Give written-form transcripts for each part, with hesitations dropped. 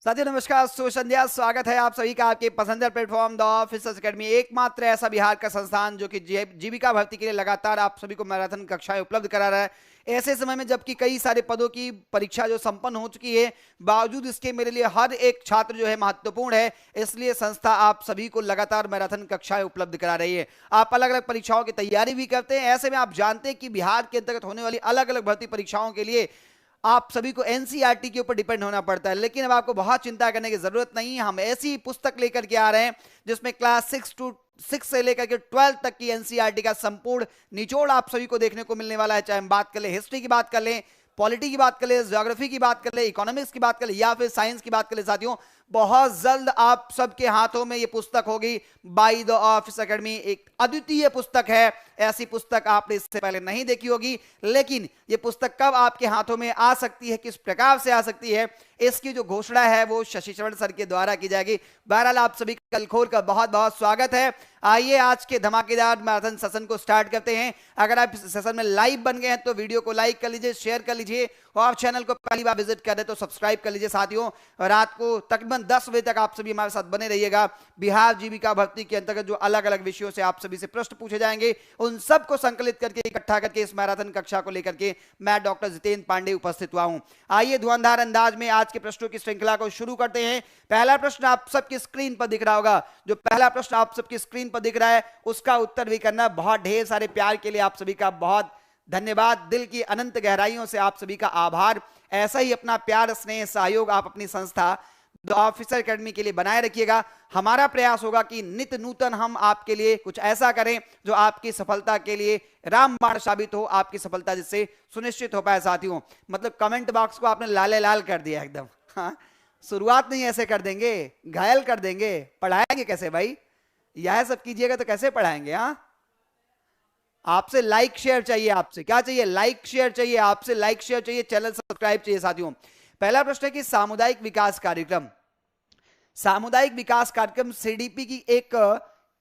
साथियों नमस्कार, शुभ संध्या। स्वागत है आप सभी का आपके पसंदीदा प्लेटफॉर्म द ऑफिसर्स एकेडमी, एकमात्र ऐसा बिहार का संस्थान जो कि जीविका भर्ती के लिए लगातार आप सभी को मैराथन कक्षाएं उपलब्ध करा रहा है। ऐसे समय में जबकि कई सारे पदों की परीक्षा जो संपन्न हो चुकी है, बावजूद इसके मेरे लिए हर एक छात्र जो है महत्वपूर्ण है। इसलिए संस्था आप सभी को लगातार मैराथन कक्षाएं उपलब्ध करा रही है। आप अलग अलग परीक्षाओं की तैयारी भी करते हैं। ऐसे में आप जानते हैं कि बिहार के अंतर्गत होने वाली अलग अलग भर्ती परीक्षाओं के लिए आप सभी को एनसीईआरटी के ऊपर डिपेंड होना पड़ता है। लेकिन अब आपको बहुत चिंता करने की जरूरत नहीं है। हम ऐसी पुस्तक लेकर के आ रहे हैं जिसमें क्लास 6 से लेकर के 12 तक की एनसीईआरटी का संपूर्ण निचोड़ आप सभी को देखने को मिलने वाला है। चाहे हम बात कर ले हिस्ट्री की बात कर लें, पॉलिटी की बात कर ले, ज्योग्राफी की बात कर ले, इकोनॉमिक्स की बात कर ले या फिर साइंस की बात कर ले। साथियों, बहुत जल्द आप सबके हाथों में ये पुस्तक होगी बाय द ऑफिस एकेडमी। एक अद्वितीय पुस्तक है। ऐसी पुस्तक आपने इससे पहले नहीं देखी होगी। लेकिन ये पुस्तक कब आपके हाथों में आ सकती है, किस प्रकार से आ सकती है, इसकी जो घोषणा है वो शशि चरण सर के द्वारा की जाएगी। बहरहाल आप सभी का कलखोल का बहुत बहुत स्वागत है। आइए आज के धमाकेदार मैराथन सेशन को स्टार्ट करते हैं। अगर आप इस सेशन में लाइव बन गए हैं तो वीडियो को लाइक कर लीजिए, शेयर कर लीजिए और चैनल को पहली बार विजिट कर रहे तो सब्सक्राइब कर लीजिए। साथियों, रात को तकरीबन 10 बजे तक आप सभी हमारे साथ बने रहिएगा। बिहार जीविका भर्ती के अंतर्गत जो अलग अलग विषयों से आप सभी से प्रश्न पूछे जाएंगे, उन सबको संकलित करके इकट्ठा करके इस मैराथन कक्षा को लेकर के मैं डॉक्टर जितेंद्र पांडे उपस्थित हुआ हूं। आइए धुआंधार अंदाज में आज के प्रश्नों की श्रृंखला को शुरू करते हैं। पहला प्रश्न आप सबकी स्क्रीन पर दिख रहा होगा। जो पहला प्रश्न आप सबकी स्क्रीन पर दिख रहा है उसका उत्तर भी करना। बहुत ढेर सारे प्यार के लिए आप सभी का बहुत धन्यवाद। दिल की अनंत गहराइयों से आप सभी का आभार। ऐसा ही अपना प्यार, स्नेह, सहयोग आप अपनी संस्था द ऑफिसर एकेडमी के लिए बनाए रखिएगा। हमारा प्रयास होगा कि नित्य नूतन हम आपके लिए कुछ ऐसा करें जो आपकी सफलता के लिए रामबाण साबित हो, आपकी सफलता जिससे सुनिश्चित हो पाए। साथियों, मतलब कमेंट बॉक्स को आपने लाले लाल कर दिया एकदम। हाँ, शुरुआत नहीं ऐसे कर देंगे, घायल कर देंगे। पढ़ाएंगे कैसे भाई? यह सब कीजिएगा तो कैसे पढ़ाएंगे? हाँ, आपसे लाइक शेयर चाहिए। आपसे क्या चाहिए? लाइक शेयर चाहिए। आपसे लाइक शेयर चाहिए, चैनल सब्सक्राइब चाहिए। साथियों, पहला प्रश्न है कि सामुदायिक विकास कार्यक्रम सीडीपी की एक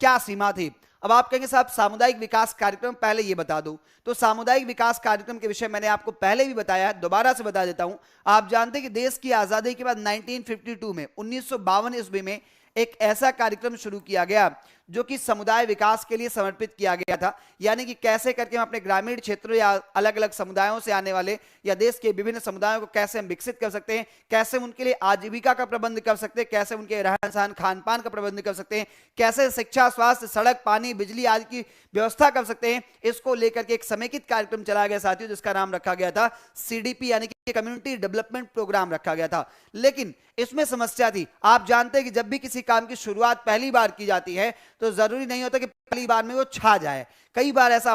क्या सीमा थी? अब आप कहेंगे साहब सामुदायिक विकास कार्यक्रम, पहले ये बता दूं तो सामुदायिक विकास कार्यक्रम के विषय मैंने आपको पहले भी बताया है, दोबारा से बता देता हूं। आप जानते हैं कि देश की आजादी के बाद 1952 में 1952 ईस्वी में एक ऐसा कार्यक्रम शुरू किया गया जो कि समुदाय विकास के लिए समर्पित किया गया था। यानी कि कैसे करके हम अपने ग्रामीण क्षेत्रों या अलग अलग समुदायों से आने वाले या देश के विभिन्न समुदायों को कैसे हम विकसित कर सकते हैं, कैसे उनके लिए आजीविका का प्रबंध कर सकते हैं, कैसे उनके रहन सहन खान पान का प्रबंध कर सकते हैं, कैसे शिक्षा, स्वास्थ्य, सड़क, पानी, बिजली आदि की व्यवस्था कर सकते हैं। इसको लेकर के एक समेकित कार्यक्रम चलाया गया साथियों, जिसका नाम रखा गया था सीडीपी यानी कि कम्युनिटी डेवलपमेंट प्रोग्राम रखा गया था। लेकिन इसमें समस्या थी। आप जानते हैं कि जब भी किसी काम की शुरुआत पहली बार की जाती है तो जरूरी नहीं होता कि पहली बार में वो छा जाए। कई बार ऐसा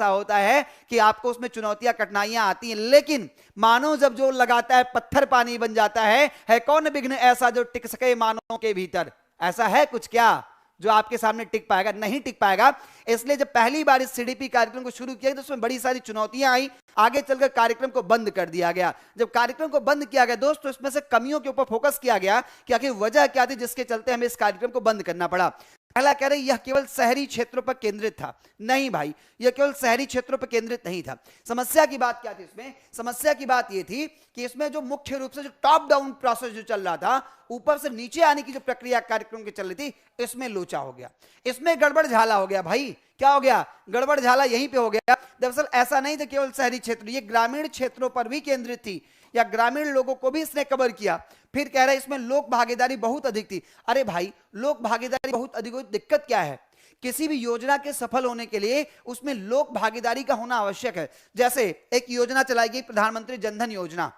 होता है कि आपको उसमें चुनौतियां, कठिनाइयां आती हैं। लेकिन मानो जब जोर लगाता है पत्थर पानी बन जाता है कौन विघ्न ऐसा जो टिक सके मानव के भीतर? ऐसा है कुछ क्या जो आपके सामने टिक पाएगा? नहीं टिक पाएगा। इसलिए जब पहली बार इस सीडीपी कार्यक्रम को शुरू किया तो उसमें बड़ी सारी चुनौतियां आई। आगे चलकर कार्यक्रम को बंद कर दिया गया। जब कार्यक्रम को बंद किया गया दोस्तों, इसमें से कमियों के ऊपर फोकस किया गया कि आखिर वजह क्या थी जिसके चलते हमें इस कार्यक्रम को बंद करना पड़ा। पहला कह रहे यह केवल शहरी क्षेत्रों पर केंद्रित था। नहीं भाई, यह केवल शहरी क्षेत्रों पर केंद्रित नहीं था। समस्या की बात क्या थी इसमें? समस्या की बात यह थी कि इसमें जो मुख्य रूप से जो टॉप डाउन प्रोसेस जो चल रहा था, ऊपर से नीचे आने की जो प्रक्रिया कार्यक्रम की चल रही थी, इसमें लोचा हो गया, इसमें गड़बड़ झाला हो गया। भाई क्या हो गया? गड़बड़ झाला यहीं पे हो गया। दरअसल ऐसा नहीं था केवल शहरी क्षेत्र, ये ग्रामीण क्षेत्रों पर भी केंद्रित थी या ग्रामीण लोगों को भी इसने कवर किया। फिर कह रहे इसमें लोक भागीदारी बहुत अधिक थी। अरे भाई, लोक भागीदारी बहुत अधिक हुई, दिक्कत क्या है? किसी भी योजना के सफल होने के लिए उसमें लोक भागीदारी का होना आवश्यक है। जैसे एक योजना चलाई गई, प्रधानमंत्री जनधन योजना।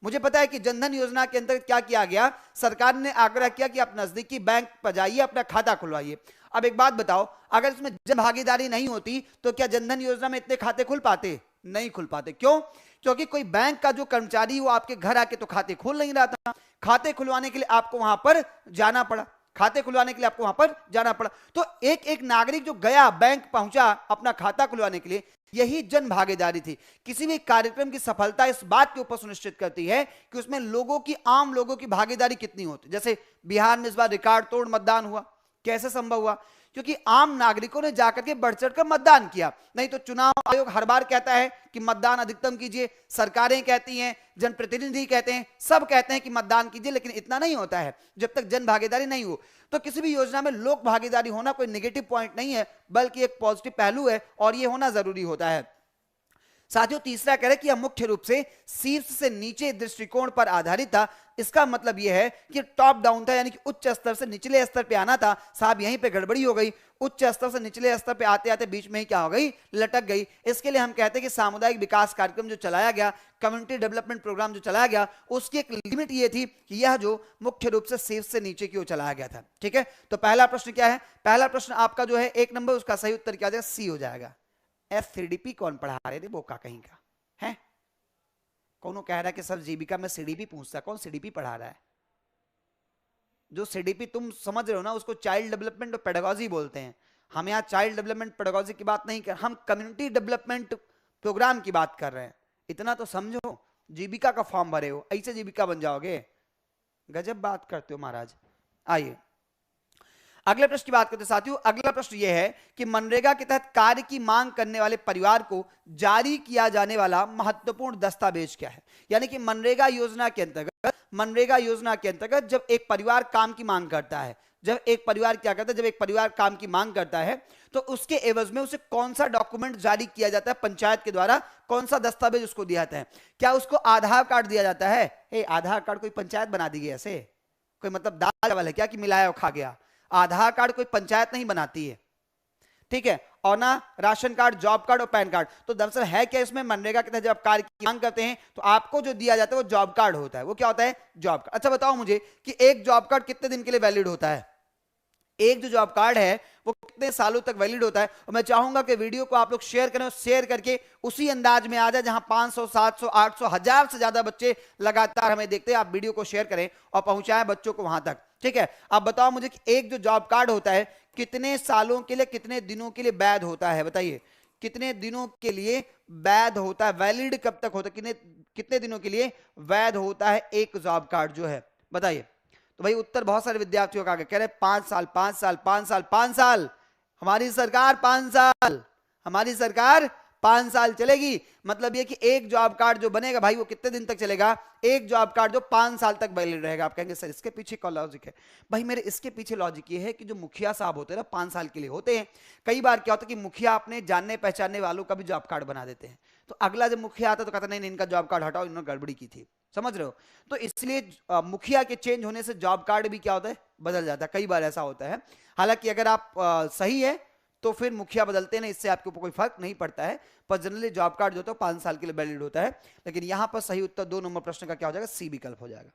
मुझे पता है कि जनधन योजना के अंतर्गत क्या किया गया, सरकार ने आग्रह किया कि आप नजदीकी बैंक पर जाइए, अपना खाता खुलवाइए। अब एक बात बताओ, अगर इसमें जन भागीदारी नहीं होती तो क्या जनधन योजना में इतने खाते खुल पाते? नहीं खुल पाते। क्यों? क्योंकि कोई बैंक का जो कर्मचारी वो आपके घर आके तो खाते खोल नहीं रहा था। खाते खुलवाने के लिए आपको वहां पर जाना पड़ा। तो एक एक नागरिक जो गया, बैंक पहुंचा अपना खाता खुलवाने के लिए, यही जन भागीदारी थी। किसी भी कार्यक्रम की सफलता इस बात के ऊपर सुनिश्चित करती है कि उसमें लोगों की, आम लोगों की भागीदारी कितनी होती। जैसे बिहार में इस बार रिकॉर्ड तोड़ मतदान हुआ। कैसे संभव हुआ? क्योंकि आम नागरिकों ने जाकर के बढ़ चढ़कर मतदान किया। नहीं तो चुनाव आयोग हर बार कहता है कि मतदान अधिकतम कीजिए, सरकारें कहती हैं, जनप्रतिनिधि कहते हैं, सब कहते हैं कि मतदान कीजिए, लेकिन इतना नहीं होता है जब तक जन भागीदारी नहीं हो। तो किसी भी योजना में लोक भागीदारी होना कोई नेगेटिव पॉइंट नहीं है, बल्कि एक पॉजिटिव पहलू है और यह होना जरूरी होता है। साथियों, तीसरा कह रहे कि यह मुख्य रूप से शीर्ष से नीचे दृष्टिकोण पर आधारित था। इसका मतलब यह है कि टॉप डाउन था, यानी कि उच्च स्तर से निचले स्तर पे आना था। साहब यहीं पे गड़बड़ी हो गई, उच्च स्तर से निचले स्तर पे आते आते बीच में ही क्या हो गई, लटक गई। इसके लिए हम कहते हैं कि सामुदायिक विकास कार्यक्रम जो चलाया गया, कम्युनिटी डेवलपमेंट प्रोग्राम जो चलाया गया, उसकी एक लिमिट ये थी कि यह जो मुख्य रूप से शीर्ष से नीचे की ओर चलाया गया था। ठीक है, तो पहला प्रश्न क्या है? पहला प्रश्न आपका जो है 1 नंबर, उसका सही उत्तर क्या हो जाएगा? सी हो जाएगा। एससीडीपी कौन पढ़ा रहे थे? बोका कहीं का है। कौन कह रहा है कि सर जीविका में सीडीपी पूछता? कौन सीडीपी पढ़ा रहा है? जो सीडीपी तुम समझ रहे हो ना, उसको चाइल्ड डेवलपमेंट और पेडागोजी बोलते हैं। हम यहाँ चाइल्ड डेवलपमेंट पेडागोजी की बात नहीं कर, हम कम्युनिटी डेवलपमेंट प्रोग्राम की बात कर रहे हैं। इतना तो समझो, जीविका का फॉर्म भरे हो, ऐसे जीविका बन जाओगे? गजब बात करते हो महाराज। आइए अगले प्रश्न की बात करते हैं साथियों। अगला प्रश्न यह है कि मनरेगा के तहत कार्य की मांग करने वाले परिवार को जारी किया जाने वाला महत्वपूर्ण दस्तावेज क्या है? यानी कि मनरेगा योजना के अंतर्गत जब एक परिवार काम की मांग करता है, जब एक परिवार क्या करता है, जब एक परिवार काम की मांग करता है तो उसके एवज में उसे कौन सा डॉक्यूमेंट जारी किया जाता है पंचायत के द्वारा? कौन सा दस्तावेज उसको दिया जाता है? क्या उसको आधार कार्ड दिया जाता है? आधार कार्ड कोई पंचायत बना दी गई ऐसे? कोई मतलब दाल चावल है क्या कि मिलाया और खा गया? आधार कार्ड कोई पंचायत नहीं बनाती है, ठीक है, और ना राशन कार्ड, जॉब कार्ड और पैन कार्ड। तो दरअसल है क्या इसमें, मनरेगा के तहत जब आप कार्य की मांग करते हैं तो आपको जो दिया जाता है वो जॉब कार्ड होता है। वो क्या होता है? Job card. अच्छा बताओ मुझे कि एक जॉब कार्ड कितने दिन के लिए वैलिड होता है? एक जो जॉब कार्ड है वो कितने सालों तक वैलिड होता है? और मैं चाहूंगा कि वीडियो को आप लोग शेयर करें, शेयर करके उसी अंदाज में आ जाए जहां 500, 700, 800, 1000 से ज्यादा बच्चे लगातार हमें देखते हैं। आप वीडियो को शेयर करें और पहुंचाएं बच्चों को वहां तक, ठीक है। अब बताओ मुझे कि एक जो जॉब कार्ड होता है कितने सालों के लिए, कितने दिनों के लिए वैध होता है? बताइए, कितने दिनों के लिए वैध होता है? वैलिड कब तक होता है? कितने दिनों के लिए वैध होता है एक जॉब कार्ड जो है? बताइए। तो भाई उत्तर बहुत सारे विद्यार्थियों का आ गया, कह रहे 5 साल 5 साल 5 साल 5 साल। हमारी सरकार 5 साल, हमारी सरकार 5 साल चलेगी। मतलब ये कि एक जॉब कार्ड जो बनेगा भाई वो कितने दिन तक चलेगा? एक जॉब कार्ड जो 5 साल तक वैलिड रहेगा। आप कहेंगे सर इसके पीछे क्या लॉजिक है? भाई मेरे इसके पीछे लॉजिक ये है कि जो मुखिया साहब होते हैं ना 5 साल के लिए होते हैं। कई बार क्या होता है कि मुखिया अपने जानने पहचानने वालों का भी जॉब कार्ड बना देते हैं, तो अगला जब मुखिया आता तो कहता नहीं इनका जॉब कार्ड हटाओ, इन्होंने गड़बड़ी की थी। समझ रहे हो? तो इसलिए मुखिया के चेंज होने से जॉब कार्ड भी क्या होता है? बदल जाता है। कई बार ऐसा होता है। हालांकि अगर आप सही है तो फिर मुखिया बदलते नहीं, इससे आपके ऊपर कोई फर्क नहीं पड़ता है, पर जनरली जॉब कार्ड जो होता है 5 साल के लिए वैलिड होता है। लेकिन यहां पर सही उत्तर 2 नंबर प्रश्न का क्या हो जाएगा? सी विकल्प हो जाएगा।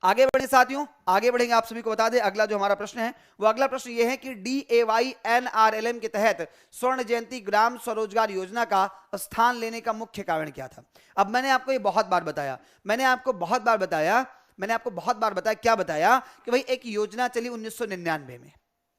आगे बढ़े साथियों, आगे बढ़ेंगे। आप सभी को बता दें अगला जो हमारा प्रश्न है वो अगला प्रश्न ये है कि DAYNRLM के तहत स्वर्ण जयंती ग्राम स्वरोजगार योजना का स्थान लेने का मुख्य कारण क्या था? अब मैंने आपको ये बहुत बार बताया, मैंने आपको बहुत बार बताया क्या बताया कि भाई एक योजना चली 1999 में,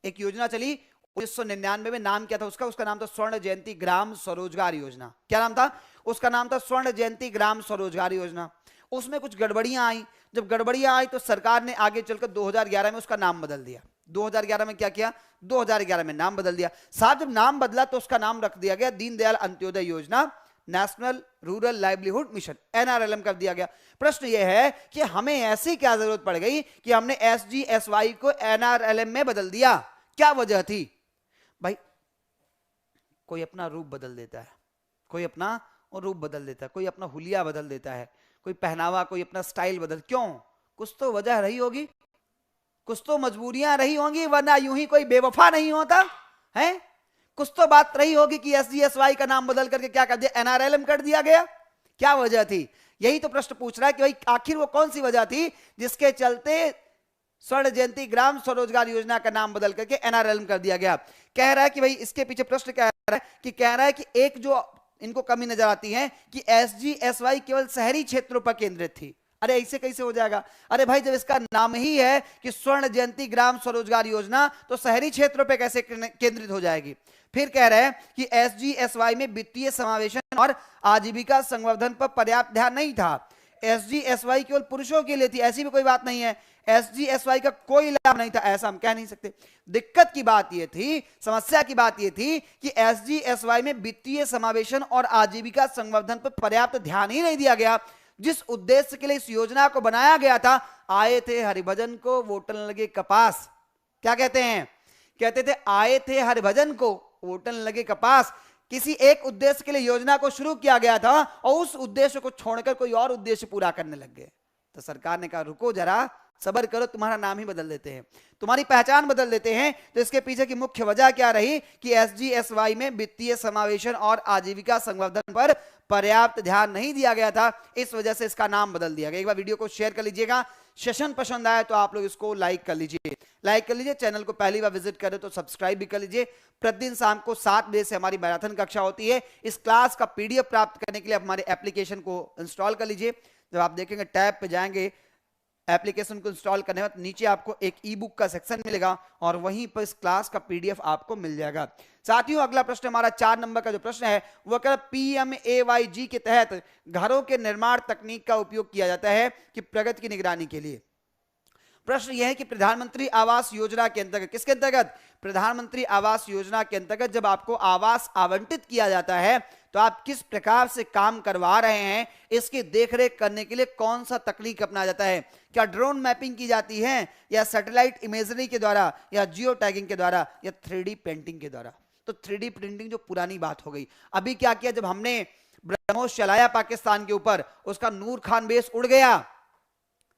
एक योजना चली 1999 में। नाम क्या था उसका? उसका नाम था स्वर्ण जयंती ग्राम स्वरोजगार योजना। क्या नाम था उसका? नाम था स्वर्ण जयंती ग्राम स्वरोजगार योजना। उसमें कुछ गड़बड़ियां आई। जब गड़बड़ियां आई तो सरकार ने आगे चलकर 2011 में उसका नाम बदल दिया। 2011 में क्या किया? 2011 में नाम बदल दिया। साहब जब नाम बदला तो उसका नाम रख दिया गया दीनदयाल अंत्योदय योजना, national rural livelihood mission, NRLM कर दिया गया। प्रश्न यह है कि हमें ऐसी क्या जरूरत पड़ गई कि हमने SGSY को NRLM में बदल दिया? क्या वजह थी? भाई कोई अपना रूप बदल देता है, कोई अपना रूप बदल देता है, कोई अपना हुलिया बदल देता है, कोई पहनावा, कोई अपना स्टाइल बदल। क्यों? कुछ तो वजह रही होगी, कुछ तो मजबूरियां रही होंगी, वरना यूं ही कोई बेवफा नहीं होता है। कुछ तो बात रही होगी कि SGSY का नाम बदल करके क्या कर दिया? NRLM कर दिया गया। क्या वजह थी? यही तो प्रश्न पूछ रहा है कि भाई आखिर वो कौन सी वजह थी जिसके चलते स्वर्ण जयंती ग्राम स्वरोजगार योजना का नाम बदल करके NRLM कर दिया गया? कह रहा है कि भाई इसके पीछे प्रश्न कह रहा है कि एक जो इनको कमी नजर आती है कि SGSY केवल शहरी क्षेत्रों पर केंद्रित थी। अरे ऐसे कैसे हो जाएगा? अरे भाई जब इसका नाम ही है कि स्वर्ण जयंती ग्राम स्वरोजगार योजना तो शहरी क्षेत्रों पे कैसे केंद्रित हो जाएगी? फिर कह रहे हैं कि SGSY में वित्तीय समावेशन और आजीविका संवर्धन पर पर्याप्त ध्यान नहीं था। SGSY केवल पुरुषों के लिए थी, ऐसी भी कोई बात नहीं है। SGSY का कोई लाभ नहीं था, ऐसा हम कह नहीं सकते। दिक्कत की बात यह थी, समस्या की बात यह थी कि SGSY में वित्तीय समावेशन और आजीविका संवर्धन पर पर्याप्त ध्यान ही नहीं दिया गया। जिस उद्देश्य के लिए इस योजना को बनाया गया था, आए थे हरिभजन को वोटन लगे कपास। क्या कहते हैं? कहते थे आए थे हरिभजन को वोटन लगे कपास। किसी एक उद्देश्य के लिए योजना को शुरू किया गया था और उस उद्देश्य को छोड़कर कोई और उद्देश्य पूरा करने लग गए। तो सरकार ने कहा रुको जरा, सबर करो, तुम्हारा नाम ही बदल देते हैं, तुम्हारी पहचान बदल देते हैं। तो इसके पीछे की मुख्य वजह क्या रही कि SGSY में वित्तीय समावेशन और आजीविका संवर्धन पर पर्याप्त ध्यान नहीं दिया गया था, इस वजह से इसका नाम बदल दिया गया। एक बार वीडियो को शेयर कर लीजिएगा, सेशन पसंद आया तो आप लोग इसको लाइक कर लीजिए, चैनल को पहली बार विजिट करें तो सब्सक्राइब भी कर लीजिए। प्रतिदिन शाम को 7 बजे से हमारी मैराथन कक्षा होती है। इस क्लास का PDF प्राप्त करने के लिए हमारे एप्लीकेशन को इंस्टॉल कर लीजिए। जब आप देखेंगे टैब पे जाएंगे, एप्लीकेशन को इंस्टॉल करने के बाद नीचे आपको एक ई-बुक का सेक्शन मिलेगा और वहीं पर इस क्लास का PDF आपको मिल जाएगा। साथियों, अगला प्रश्न हमारा 4 नंबर का जो प्रश्न है वो कह PMAYG के तहत घरों के निर्माण तकनीक का उपयोग किया जाता है कि प्रगति की निगरानी के लिए। प्रश्न यह है कि प्रधानमंत्री आवास योजना के अंतर्गत, किसके अंतर्गत? प्रधानमंत्री आवास योजना के अंतर्गत जब आपको आवास आवंटित किया जाता है तो आप किस प्रकार से काम करवा रहे हैं, इसकी देखरेख करने के लिए कौन सा तकनीक अपनाया जाता है? क्या ड्रोन मैपिंग की जाती है, या सैटेलाइट इमेजरी के द्वारा, या जियो टैगिंग के द्वारा, या 3D प्रिंटिंग के द्वारा? तो 3D प्रिंटिंग जो पुरानी बात हो गई। अभी क्या किया, जब हमने ब्रह्मोस चलाया पाकिस्तान के ऊपर, उसका नूर खान बेस उड़ गया।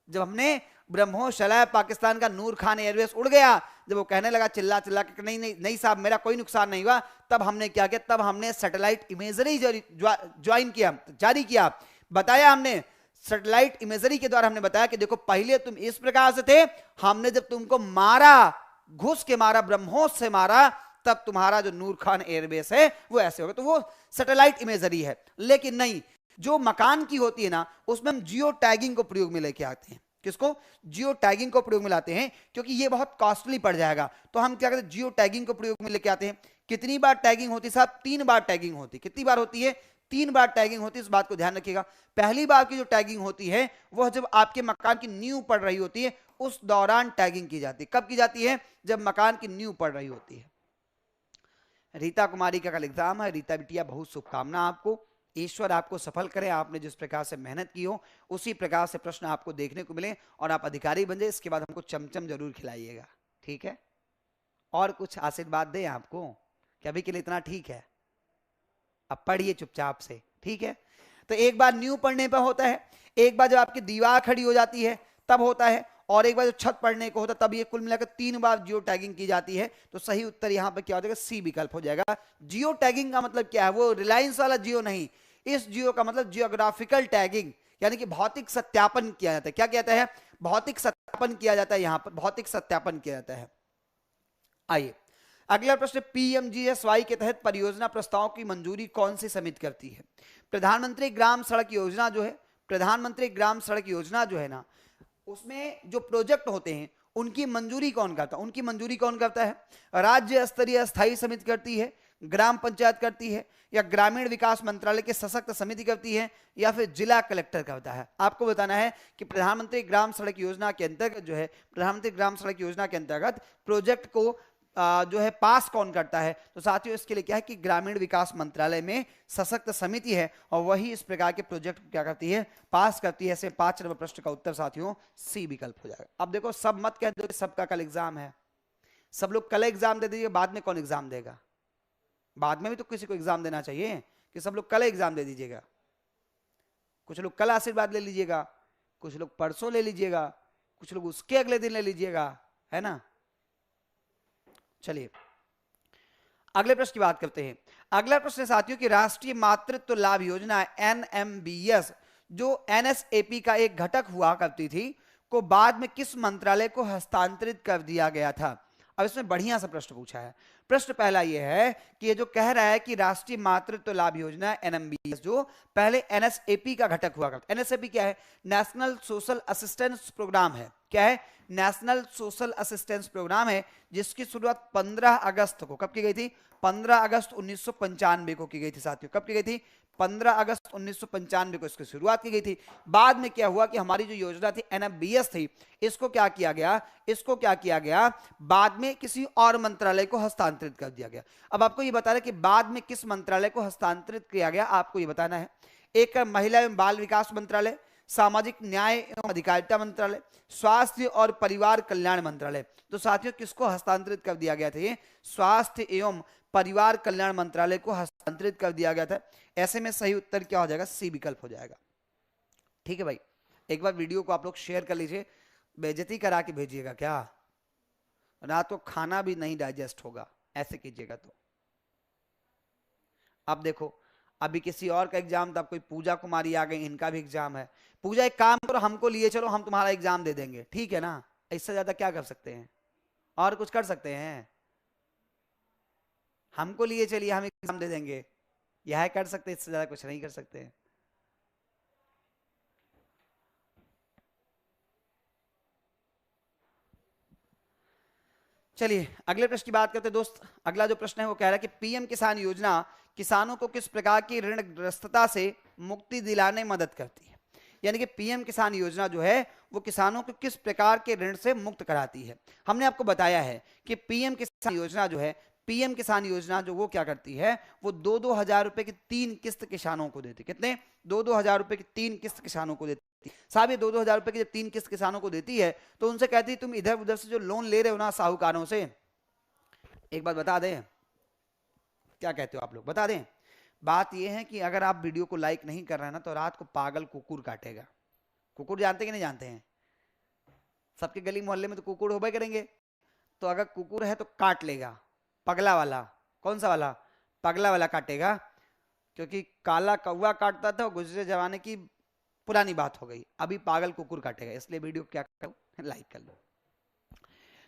जब हमने ब्रह्मोस चलाया पाकिस्तान का नूर खान एयरवेस उड़ गया। जब वो कहने लगा चिल्ला चिल्ला के नहीं नहीं नहीं साहब मेरा कोई नुकसान नहीं हुआ, तब हमने क्या किया, तब हमने सैटेलाइट इमेजरी ज्वाइन किया, जारी किया। बताया हमने सैटेलाइट इमेजरी के द्वारा हमने बताया कि देखो पहले तुम इस प्रकार से थे, हमने जब तुमको मारा, घुस के मारा, ब्रह्मोस से मारा, तब तुम्हारा जो नूर खान एयरबेस है वो ऐसे होगा। तो वो सैटेलाइट इमेजरी है। लेकिन नहीं, जो मकान की होती है ना, उसमें हम जियो टैगिंग को प्रयोग में लेके आते हैं। किसको? जियो टैगिंग को प्रयोग में लाते हैं, क्योंकि ये बहुत कॉस्टली पड़ जाएगा। तो हम क्या करते हैं, जियो टैगिंग को प्रयोग में लेके आते हैं। कितनी बार टैगिंग होती है साहब? 3 बार टैगिंग होती है। कितनी बार होती है? 3 बार टैगिंग होती है। इस बात को ध्यान रखिएगा। पहली बार की जो टैगिंग होती है वह जब आपके मकान की नींव पड़ रही होती है, उस दौरान टैगिंग की जाती है। कब की जाती है? जब मकान की नींव पड़ रही होती है। रीता कुमारी का कल एग्जाम है। रीता बिटिया, बहुत शुभकामना आपको, ईश्वर आपको सफल करे। आपने जिस प्रकार से मेहनत की हो उसी प्रकार से प्रश्न आपको देखने को मिले और आप अधिकारी बन जाए। इसके बाद हमको चमचम जरूर खिलाइएगा, ठीक है? और कुछ आशीर्वाद दें आपको कि अभी के लिए इतना ठीक है? अब पढ़िए चुपचाप से, ठीक है? तो एक बार न्यू पढ़ने पर होता है, एक बार जब आपकी दीवार खड़ी हो जाती है तब होता है, और एक बार जब छत पढ़ने को होता है तब ये कुल मिलाकर 3 बार जियो टैगिंग की जाती है। तो सही उत्तर यहां पर क्या हो जाएगा? सी विकल्प हो जाएगा। जियो टैगिंग का मतलब क्या है? वो रिलायंस वाला जियो नहीं, इस जियो का मतलब जियोग्राफिकल टैगिंग, यानी कि भौतिक सत्यापन किया जाता है। क्या कहता है? भौतिक सत्यापन किया जाता है। यहां पर भौतिक सत्यापन किया जाता है। आइए अगला प्रश्न, PMGSY के तहत परियोजना प्रस्ताव की मंजूरी कौन सी समिति करती है? प्रधानमंत्री ग्राम सड़क योजना जो है, प्रधानमंत्री ग्राम सड़क योजना जो है ना, उसमें जो प्रोजेक्ट होते हैं उनकी मंजूरी कौन करता है? उनकी मंजूरी कौन करता है? राज्य स्तरीय स्थायी समिति करती है, ग्राम पंचायत करती है, या ग्रामीण विकास मंत्रालय की सशक्त समिति करती है, या फिर जिला कलेक्टर करता है? आपको बताना है कि प्रधानमंत्री ग्राम सड़क योजना के अंतर्गत जो है, प्रधानमंत्री ग्राम सड़क योजना के अंतर्गत प्रोजेक्ट को जो है पास कौन करता है? तो साथियों इसके लिए क्या है कि ग्रामीण विकास मंत्रालय में सशक्त समिति है और वही इस प्रकार के प्रोजेक्ट क्या करती है? पास करती है। ऐसे 5 नंबर प्रश्न का उत्तर साथियों सी विकल्प हो जाएगा। अब देखो, सब मत कह दो सबका कल एग्जाम है, सब लोग कल एग्जाम दे दीजिए, बाद में कौन एग्जाम देगा? बाद में भी तो किसी को एग्जाम देना चाहिए कि सब लोग कल एग्जाम दे दीजिएगा। कुछ लोग कल आशीर्वाद ले लीजिएगा, कुछ लोग परसों ले लीजिएगा, कुछ लोग उसके अगले दिन ले लीजिएगा, है ना? चलिए अगले प्रश्न की बात करते हैं। अगला प्रश्न है साथियों कि राष्ट्रीय मातृत्व लाभ योजना NMBS जो NSAP का एक घटक हुआ करती थी को बाद में किस मंत्रालय को हस्तांतरित कर दिया गया था? अब इसमें बढ़िया सा प्रश्न पूछा है। प्रश्न पहला यह है कि ये जो कह रहा है कि राष्ट्रीय मातृत्व लाभ योजना NMBS जो पहले NSAP का घटक हुआ करता। NSAP क्या है? नेशनल सोशल असिस्टेंस प्रोग्राम है। क्या है? नेशनल सोशल असिस्टेंस प्रोग्राम है, जिसकी शुरुआत 15 अगस्त को कब की गई थी? 15 अगस्त 1995 को की गई थी साथियों। कब की गई थी? 15 अगस्त 1995 को इसकी शुरुआत की गई थी। बाद में क्या हुआ कि हमारी जो योजना थी NFBS थी, इसको क्या किया गया, बाद में किसी और मंत्रालय को हस्तांतरित कर दिया गया। अब आपको ये बताना है कि बाद में किस मंत्रालय को हस्तांतरित किया गया, आपको ये बताना है। एक महिला एवं बाल विकास मंत्रालय, सामाजिक न्याय एवं अधिकारिता मंत्रालय, स्वास्थ्य और परिवार कल्याण मंत्रालय। तो साथियों किसको हस्तांतरित कर दिया गया था? ये स्वास्थ्य एवं परिवार कल्याण मंत्रालय को हस्तांतरित कर दिया गया था। ऐसे में सही उत्तर क्या हो जाएगा? सी विकल्प हो जाएगा। ठीक है भाई, एक बार वीडियो को आप लोग शेयर कर लीजिए, बेइज्जती करा के भेजिएगा क्या, रात को खाना भी नहीं डाइजेस्ट होगा ऐसे कीजिएगा तो। अब देखो, अभी किसी और का एग्जाम था, कोई पूजा कुमारी आ गई, इनका भी एग्जाम है। पूजा एक काम करो, हमको लिए चलो, हम तुम्हारा एग्जाम दे देंगे, ठीक है ना? इससे ज्यादा क्या कर सकते हैं? और कुछ कर सकते हैं? हमको लिए चलिए, हम एग्जाम दे देंगे, यह कर सकते, इससे ज्यादा कुछ नहीं कर सकते हैं। चलिए अगले प्रश्न की बात करते हैं दोस्त। अगला जो प्रश्न है वो कह रहा है कि पीएम किसान योजना किसानों को किस प्रकार की ऋणग्रस्तता से मुक्ति दिलाने में मदद करती है? यानी कि पीएम किसान योजना जो है वो किसानों को किस प्रकार के ऋण से मुक्त कराती है। हमने आपको बताया है कि पीएम किसान योजना जो है, पीएम किसान योजना जो वो क्या करती है, वो 2-2 हजार रुपए की 3 किस्त किसानों को देती है। कितने? 2-2 हजार रुपए की 3 किस्त किसानों को देती है। साहब ये 2-2 हजार रुपए की जब 3 किस्त किसानों को देती है तो उनसे कहती है तुम इधर उधर से जो लोन ले रहे हो ना साहूकारों से, एक बात बता दें, क्या कहते हो आप लोग, बता दें। बात यह है कि अगर आप वीडियो को लाइक नहीं कर रहे हैं ना तो रात को पागल कुकुर काटेगा। कुकुर जानते कि नहीं जानते हैं? सबके गली मोहल्ले में तो कुकुर होबे करेंगे, तो अगर कुकुर है तो काट लेगा। पगला वाला, कौन सा वाला? पगला वाला काटेगा, क्योंकि काला कौवा काटता था, गुजरे जमाने की पुरानी बात हो गई, अभी पागल कुकुर काटेगा। इसलिए वीडियो क्या करो, लाइक कर लो।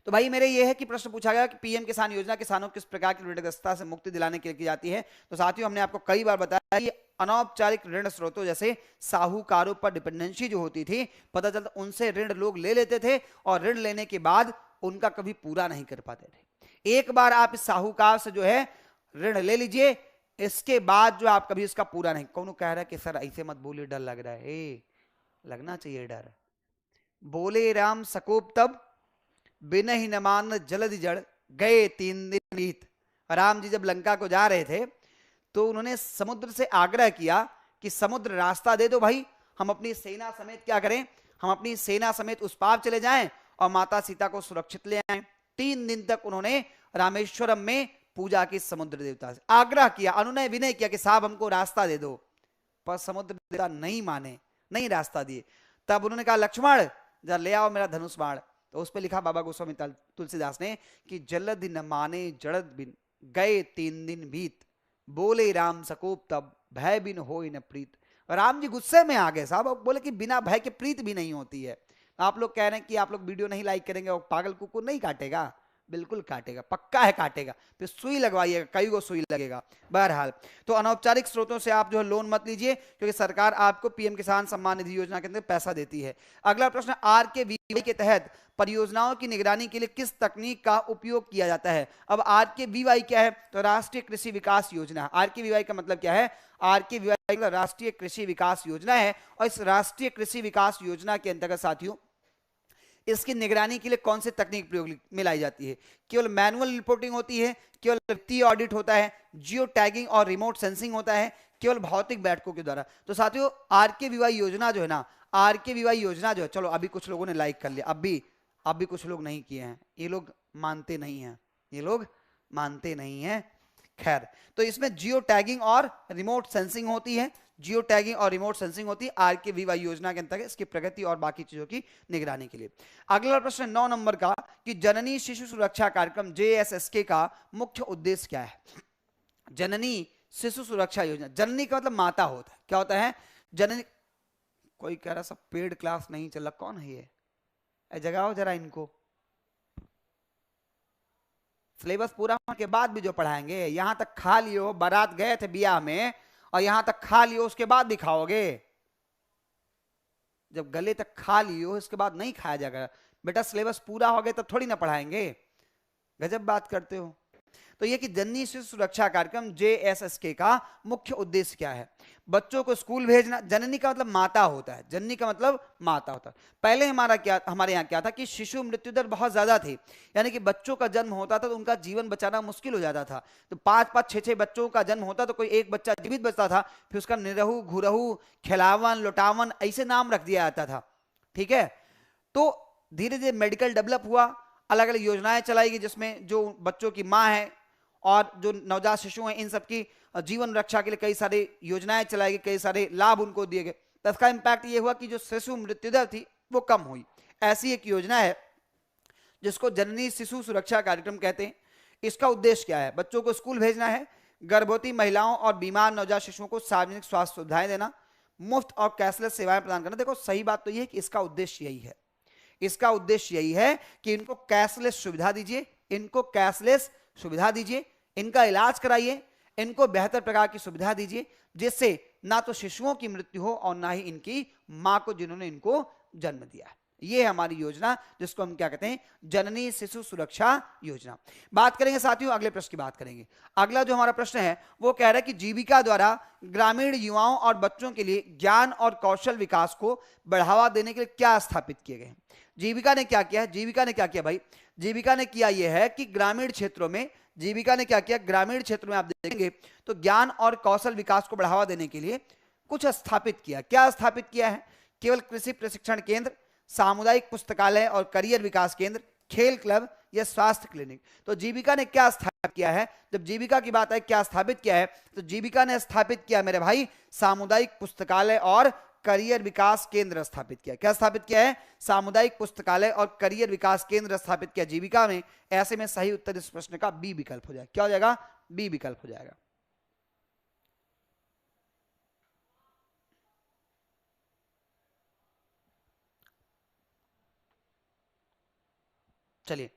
तो भाई मेरे ये है कि प्रश्न पूछा गया कि पीएम किसान योजना किसानों को किस प्रकार की ऋणग्रस्तता से मुक्ति दिलाने के लिए की जाती है। तो साथियों हमने आपको कई बार बताया कि अनौपचारिक ऋण स्रोतों जैसे साहूकारों पर डिपेंडेंसी जो होती थी, पता चलता उनसे ऋण लोग ले लेते थे और ऋण लेने के बाद उनका कभी पूरा नहीं कर पाते थे। एक बार आप इस साहूकार से जो है ऋण ले लीजिए, इसके बाद जो आप कभी इसका पूरा नहीं। कौन कह रहा है कि सर ऐसे मत बोलिए, डर लग रहा है। लगना चाहिए डर। बोले राम सकोप तब बिन ही न मान जलद जड़ गए 3 दिन बीत। राम जी जब लंका को जा रहे थे तो उन्होंने समुद्र से आग्रह किया कि समुद्र रास्ता दे दो भाई, हम अपनी सेना समेत क्या करें, हम अपनी सेना समेत उस पार चले जाएं और माता सीता को सुरक्षित ले आए। 3 दिन तक उन्होंने रामेश्वरम में पूजा की समुद्र देवता से, आग्रह किया, अनुनय विनय किया कि साहब हमको रास्ता दे दो, पर समुद्र देवता नहीं माने, नहीं रास्ता दिए। तब उन्होंने कहा लक्ष्मण जरा ले आओ मेरा धनुष बाण। तो उस पर लिखा बाबा गोस्वामी तुलसीदास ने कि जलद न माने जड़द बिन गए 3 दिन बीत, बोले राम सकोप तब भय बिन होय न प्रीत। राम जी गुस्से में आ गए साहब, बोले कि बिना भय के प्रीत भी नहीं होती है। आप लोग कह रहे हैं कि आप लोग वीडियो नहीं लाइक करेंगे और पागल कुकुर नहीं काटेगा, बिल्कुल काटेगा, पक्का है काटेगा। फिर सुई लगवाइएगा, कई को सुई लगेगा। बहरहाल तो अनौपचारिक स्रोतों से आप जो है लोन मत लीजिए, क्योंकि सरकार आपको पीएम किसान सम्मान निधि योजना के अंदर पैसा देती है। अगला प्रश्न, RKVY के तहत परियोजनाओं की निगरानी के लिए किस तकनीक का उपयोग किया जाता है? अब RKVY क्या है? तो राष्ट्रीय कृषि विकास योजना। RKVY का मतलब क्या है? RKVY राष्ट्रीय कृषि विकास योजना है। और इस राष्ट्रीय कृषि विकास योजना के अंतर्गत साथियों इसकी निगरानी के लिए कौन सी तकनीक प्रयोग में लाई जाती है? केवल मैनुअल रिपोर्टिंग होती है, केवल वित्तीय ऑडिट होता है, जियो टैगिंग और रिमोट सेंसिंग होता है, केवल भौतिक बैठकों के द्वारा। तो साथियों RKVY योजना जो है ना, RKVY योजना जो है, चलो अभी कुछ लोगों ने लाइक कर लिया, अब भी कुछ लोग नहीं किए हैं, ये लोग मानते नहीं हैं, ये लोग मानते नहीं हैं। खैर, तो इसमें जियो टैगिंग और रिमोट सेंसिंग होती है, जियो टैगिंग और रिमोट सेंसिंग होती है RKVY योजना के अंतर्गत, इसकी प्रगति और बाकी चीजों की निगरानी के लिए। अगला प्रश्न 9 नंबर का कि जननी शिशु सुरक्षा कार्यक्रम JSSK का मुख्य उद्देश्य क्या है? जननी शिशु सुरक्षा योजना, जननी का मतलब माता होता है, क्या होता है? जननी। कोई कह रहा सब पेड क्लास नहीं चल रहा, कौन है ये? जगाओ जरा इनको। सिलेबस पूरा होने के बाद भी जो पढ़ाएंगे, यहां तक खा लियो, बारात गए थे बियाह में और यहां तक खा लियो, उसके बाद दिखाओगे? जब गले तक खा लियो इसके बाद नहीं खाया जाएगा। बेटा सिलेबस पूरा हो गया तब थोड़ी ना पढ़ाएंगे, गजब बात करते हो। तो ये कि जननी शिशु सुरक्षा कार्यक्रम JSSK का मुख्य उद्देश्य क्या है? बच्चों को स्कूल भेजना। जननी का मतलब माता होता है, जननी का मतलब माता होता है। पहले हमारे यहाँ क्या था कि शिशु मृत्यु दर बहुत ज्यादा थी, यानी कि बच्चों का जन्म होता था तो उनका जीवन बचाना मुश्किल हो जाता था। तो 5-5, 6-6 बच्चों का जन्म होता तो कोई एक बच्चा जीवित बचता था, फिर उसका निरहू, घुरहू, खिलावन, लुटावन ऐसे नाम रख दिया जाता था। ठीक है, तो धीरे धीरे मेडिकल डेवलप हुआ, अलग अलग योजनाएं चलाई गई जिसमें जो बच्चों की माँ है और जो नवजात शिशु हैं इन सबकी जीवन रक्षा के लिए कई सारी योजनाएं चलाई गई, कई सारे लाभ उनको दिए गए। तो इसका इम्पैक्ट ये हुआ कि जो शिशु मृत्यु दर थी वो कम हुई। ऐसी एक योजना है जिसको जननी शिशु सुरक्षा कार्यक्रम कहते हैं। इसका उद्देश्य क्या है? बच्चों को स्कूल भेजना है, गर्भवती महिलाओं और बीमार नवजात शिशुओं को सार्वजनिक स्वास्थ्य सुविधाएं देना, मुफ्त और कैशलेस सेवाएं प्रदान करना। देखो सही बात तो यह है कि इसका उद्देश्य यही है, इसका उद्देश्य यही है कि इनको कैशलेस सुविधा दीजिए, इनको कैशलेस सुविधा दीजिए, इनका इलाज कराइए, इनको बेहतर प्रकार की सुविधा दीजिए, जिससे ना तो शिशुओं की मृत्यु हो और ना ही इनकी मां को जिन्होंने इनको जन्म दिया। ये है हमारी योजना जिसको हम क्या कहते हैं? जननी शिशु सुरक्षा योजना। बात करेंगे साथियों, अगले प्रश्न की बात करेंगे। अगला जो हमारा प्रश्न है वो कह रहा है कि जीविका द्वारा ग्रामीण युवाओं और बच्चों के लिए ज्ञान और कौशल विकास को बढ़ावा देने के लिए क्या स्थापित किए गए हैं? जीविका ने क्या किया है? जीविका ने क्या किया भाई? जीविका ने किया यह है कि ग्रामीण क्षेत्रों में, जीविका ने क्या किया? ग्रामीण क्षेत्रों में आप देखेंगे तो ज्ञान और कौशल विकास को बढ़ावा देने के लिए कुछ स्थापित किया। क्या स्थापित किया है? केवल कृषि प्रशिक्षण केंद्र, सामुदायिक पुस्तकालय और करियर विकास केंद्र, खेल क्लब या स्वास्थ्य क्लिनिक। तो जीविका ने क्या स्थापित किया है? जब जीविका की बात है क्या स्थापित किया है, तो जीविका ने स्थापित किया मेरे भाई सामुदायिक पुस्तकालय और करियर विकास केंद्र स्थापित किया। क्या स्थापित किया है? सामुदायिक पुस्तकालय और करियर विकास केंद्र स्थापित किया जीविका में। ऐसे में सही उत्तर इस प्रश्न का बी विकल्प हो जाएगा। क्या हो जाएगा? बी विकल्प हो जाएगा। चलिए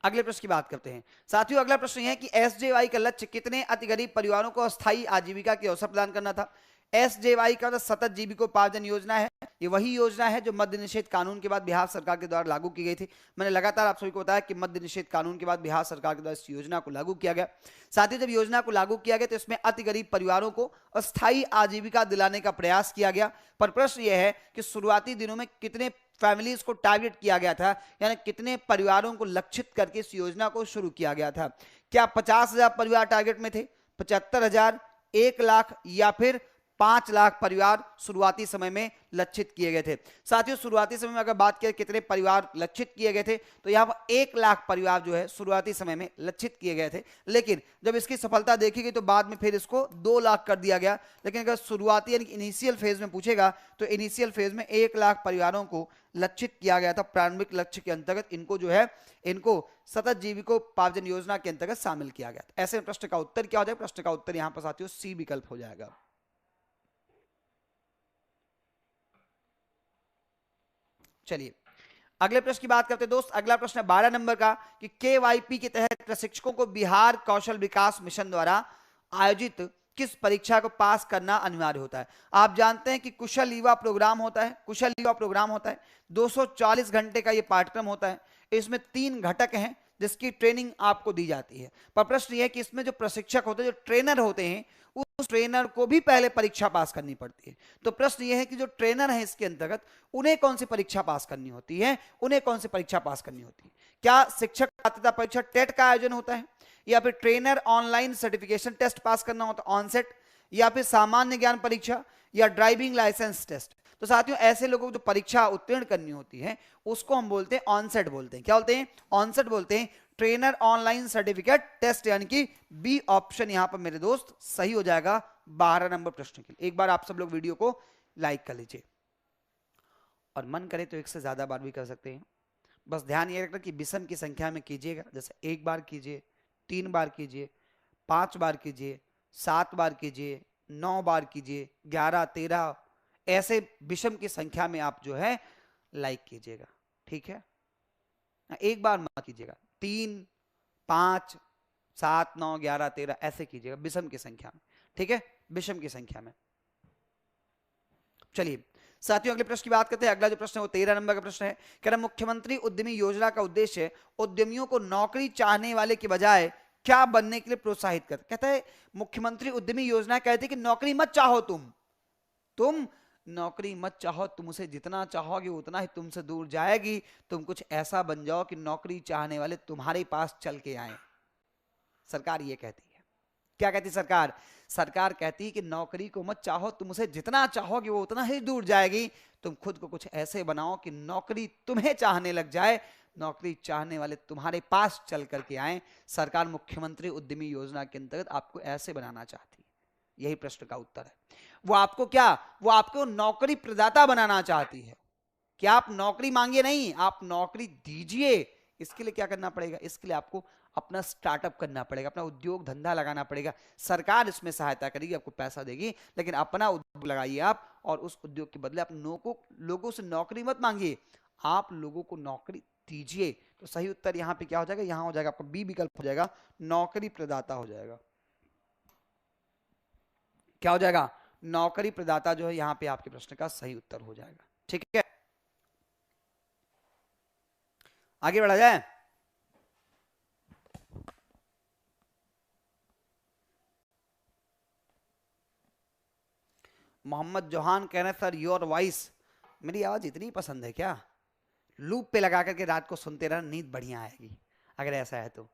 अगले प्रश्न की बात करते हैं साथियों। अगला प्रश्न यह है कि SJY का लक्ष्य कितने अति गरीब परिवारों को अस्थायी आजीविका के अवसर प्रदान करना था? SJY का मतलब सतत जीविकोपार्जन योजना है। ये वही योजना है जो मद्य निषेध कानून के बाद बिहार सरकार के द्वारा लागू की गई थी। मैंने लगातार आप सभी को बताया कि मद्य निषेध कानून के बाद बिहार सरकार के द्वारा इस योजना को लागू किया गया। साथ ही जब योजना को लागू किया गया तो इसमें अति गरीब परिवारों को अस्थायी आजीविका दिलाने का प्रयास किया गया। पर प्रश्न यह है कि शुरुआती दिनों में कितने फैमिलीज को टारगेट किया गया था, यानी कितने परिवारों को लक्षित करके इस योजना को शुरू किया गया था? क्या 50,000 परिवार टारगेट में थे, 75,000, 1 लाख या फिर 5 लाख परिवार शुरुआती समय में लक्षित किए गए थे? साथियों शुरुआती समय में अगर बात करें कितने परिवार लक्षित किए गए थे तो यहाँ पर 1 लाख परिवार जो है शुरुआती समय में लक्षित किए गए थे। लेकिन जब इसकी सफलता देखी गई तो बाद में फिर इसको 2 लाख कर दिया गया। लेकिन अगर शुरुआती यानी इनिशियल फेज में पूछेगा तो इनिशियल फेज में 1 लाख परिवारों को लक्षित किया गया था। प्रारंभिक लक्ष्य के अंतर्गत इनको जो है इनको सतत जीविकोपार्जन योजना के अंतर्गत शामिल किया गया था। ऐसे प्रश्न का उत्तर क्या हो जाएगा? प्रश्न का उत्तर यहाँ पर साथियों सी विकल्प हो जाएगा। चलिए अगले प्रश्न की बात करते हैं दोस्त। अगला प्रश्न है 12 नंबर का कि KYP के तहत प्रशिक्षकों को बिहार कौशल विकास मिशन द्वारा आयोजित किस परीक्षा को पास करना अनिवार्य होता है? आप जानते हैं कि कुशल युवा प्रोग्राम होता है, कुशल युवा प्रोग्राम होता है 240 घंटे का ये पाठ्यक्रम होता है। इसमें 3 घटक हैं जिसकी ट्रेनिंग आपको दी जाती है। पर प्रश्न ये है कि इसमें जो प्रशिक्षक होते हैं, जो ट्रेनर होते हैं, उस ट्रेनर को भी पहले परीक्षा पास करनी पड़ती है। तो प्रश्न यह है कि जो ट्रेनर है इसके अंतर्गत उन्हें कौन सी परीक्षा पास करनी होती है? उन्हें कौन सी परीक्षा पास करनी होती है? क्या शिक्षक पात्रता परीक्षा टेट का आयोजन होता है, या फिर trainer online certification test pass करना होता है ऑनसेट, या फिर सामान्य ज्ञान परीक्षा, या ड्राइविंग लाइसेंस टेस्ट? तो साथियों ऐसे लोगों को जो परीक्षा उत्तीर्ण करनी होती है उसको हम बोलते हैं ऑनसेट बोलते हैं। क्या बोलते हैं? ऑनसेट बोलते हैं। ट्रेनर ऑनलाइन सर्टिफिकेट टेस्ट, यानी कि बी ऑप्शन यहां पर मेरे दोस्त सही हो जाएगा 12 नंबर प्रश्न के लिए। एक बार आप सब लोग वीडियो को लाइक कर लीजिए और मन करे तो 1 से ज्यादा बार भी कर सकते हैं। बस ध्यान ये रखना कि विषम की संख्या में कीजिएगा। जैसे 1 बार कीजिए, 3 बार कीजिए, 5 बार कीजिए, 7 बार कीजिए, 9 बार कीजिए, 11, 13 ऐसे विषम की संख्या में आप जो है लाइक कीजिएगा। ठीक है, 1 बार मत कीजिएगा, 3, 5, 7, 9, 11, 13 ऐसे कीजिएगा विषम की संख्या में। ठीक है, विषम की संख्या में। चलिए साथियों अगले प्रश्न की बात करते हैं। अगला जो प्रश्न है वो 13 नंबर का प्रश्न है। कह रहा मुख्यमंत्री उद्यमी योजना का उद्देश्य उद्यमियों को नौकरी चाहने वाले के बजाय क्या बनने के लिए प्रोत्साहित करता। कहता है मुख्यमंत्री उद्यमी योजना कहती है कि नौकरी मत चाहो, तुम नौकरी मत चाहो, तुम उसे जितना चाहोगे उतना ही तुमसे दूर जाएगी। तुम कुछ ऐसा बन जाओ कि नौकरी चाहने वाले तुम्हारे पास चल के आए। सरकार ये कहती है। क्या कहती सरकार? सरकार कहती है कि नौकरी को मत चाहो, तुम उसे जितना चाहोगे वो उतना ही दूर जाएगी। तुम खुद को कुछ ऐसे बनाओ कि नौकरी तुम्हें चाहने लग जाए, नौकरी चाहने वाले तुम्हारे पास चल करके आए। सरकार मुख्यमंत्री उद्यमी योजना के अंतर्गत आपको ऐसे बनाना चाहती है। यही प्रश्न का उत्तर है। वो आपको क्या, वो आपको नौकरी प्रदाता बनाना चाहती है कि आप नौकरी मांगिए नहीं, आप नौकरी दीजिए। इसके लिए क्या करना पड़ेगा? इसके लिए आपको अपना स्टार्टअप करना पड़ेगा, अपना उद्योग धंधा लगाना पड़ेगा। सरकार इसमें सहायता करेगी, आपको पैसा देगी, लेकिन अपना उद्योग लगाइए आप, और उस उद्योग के बदले आप लोगों से नौकरी मत मांगिए, आप लोगों को नौकरी दीजिए। तो सही उत्तर यहां पे क्या हो जाएगा? यहां हो जाएगा आपका बी विकल्प हो जाएगा, नौकरी प्रदाता हो जाएगा। क्या हो जाएगा? नौकरी प्रदाता जो है यहां पे आपके प्रश्न का सही उत्तर हो जाएगा। ठीक है, आगे बढ़ा जाए। मोहम्मद जोहान कह रहे हैं सर योर वॉइस, मेरी आवाज इतनी पसंद है क्या? लूप पे लगा करके रात को सुनते रहना, नींद बढ़िया आएगी अगर ऐसा है तो।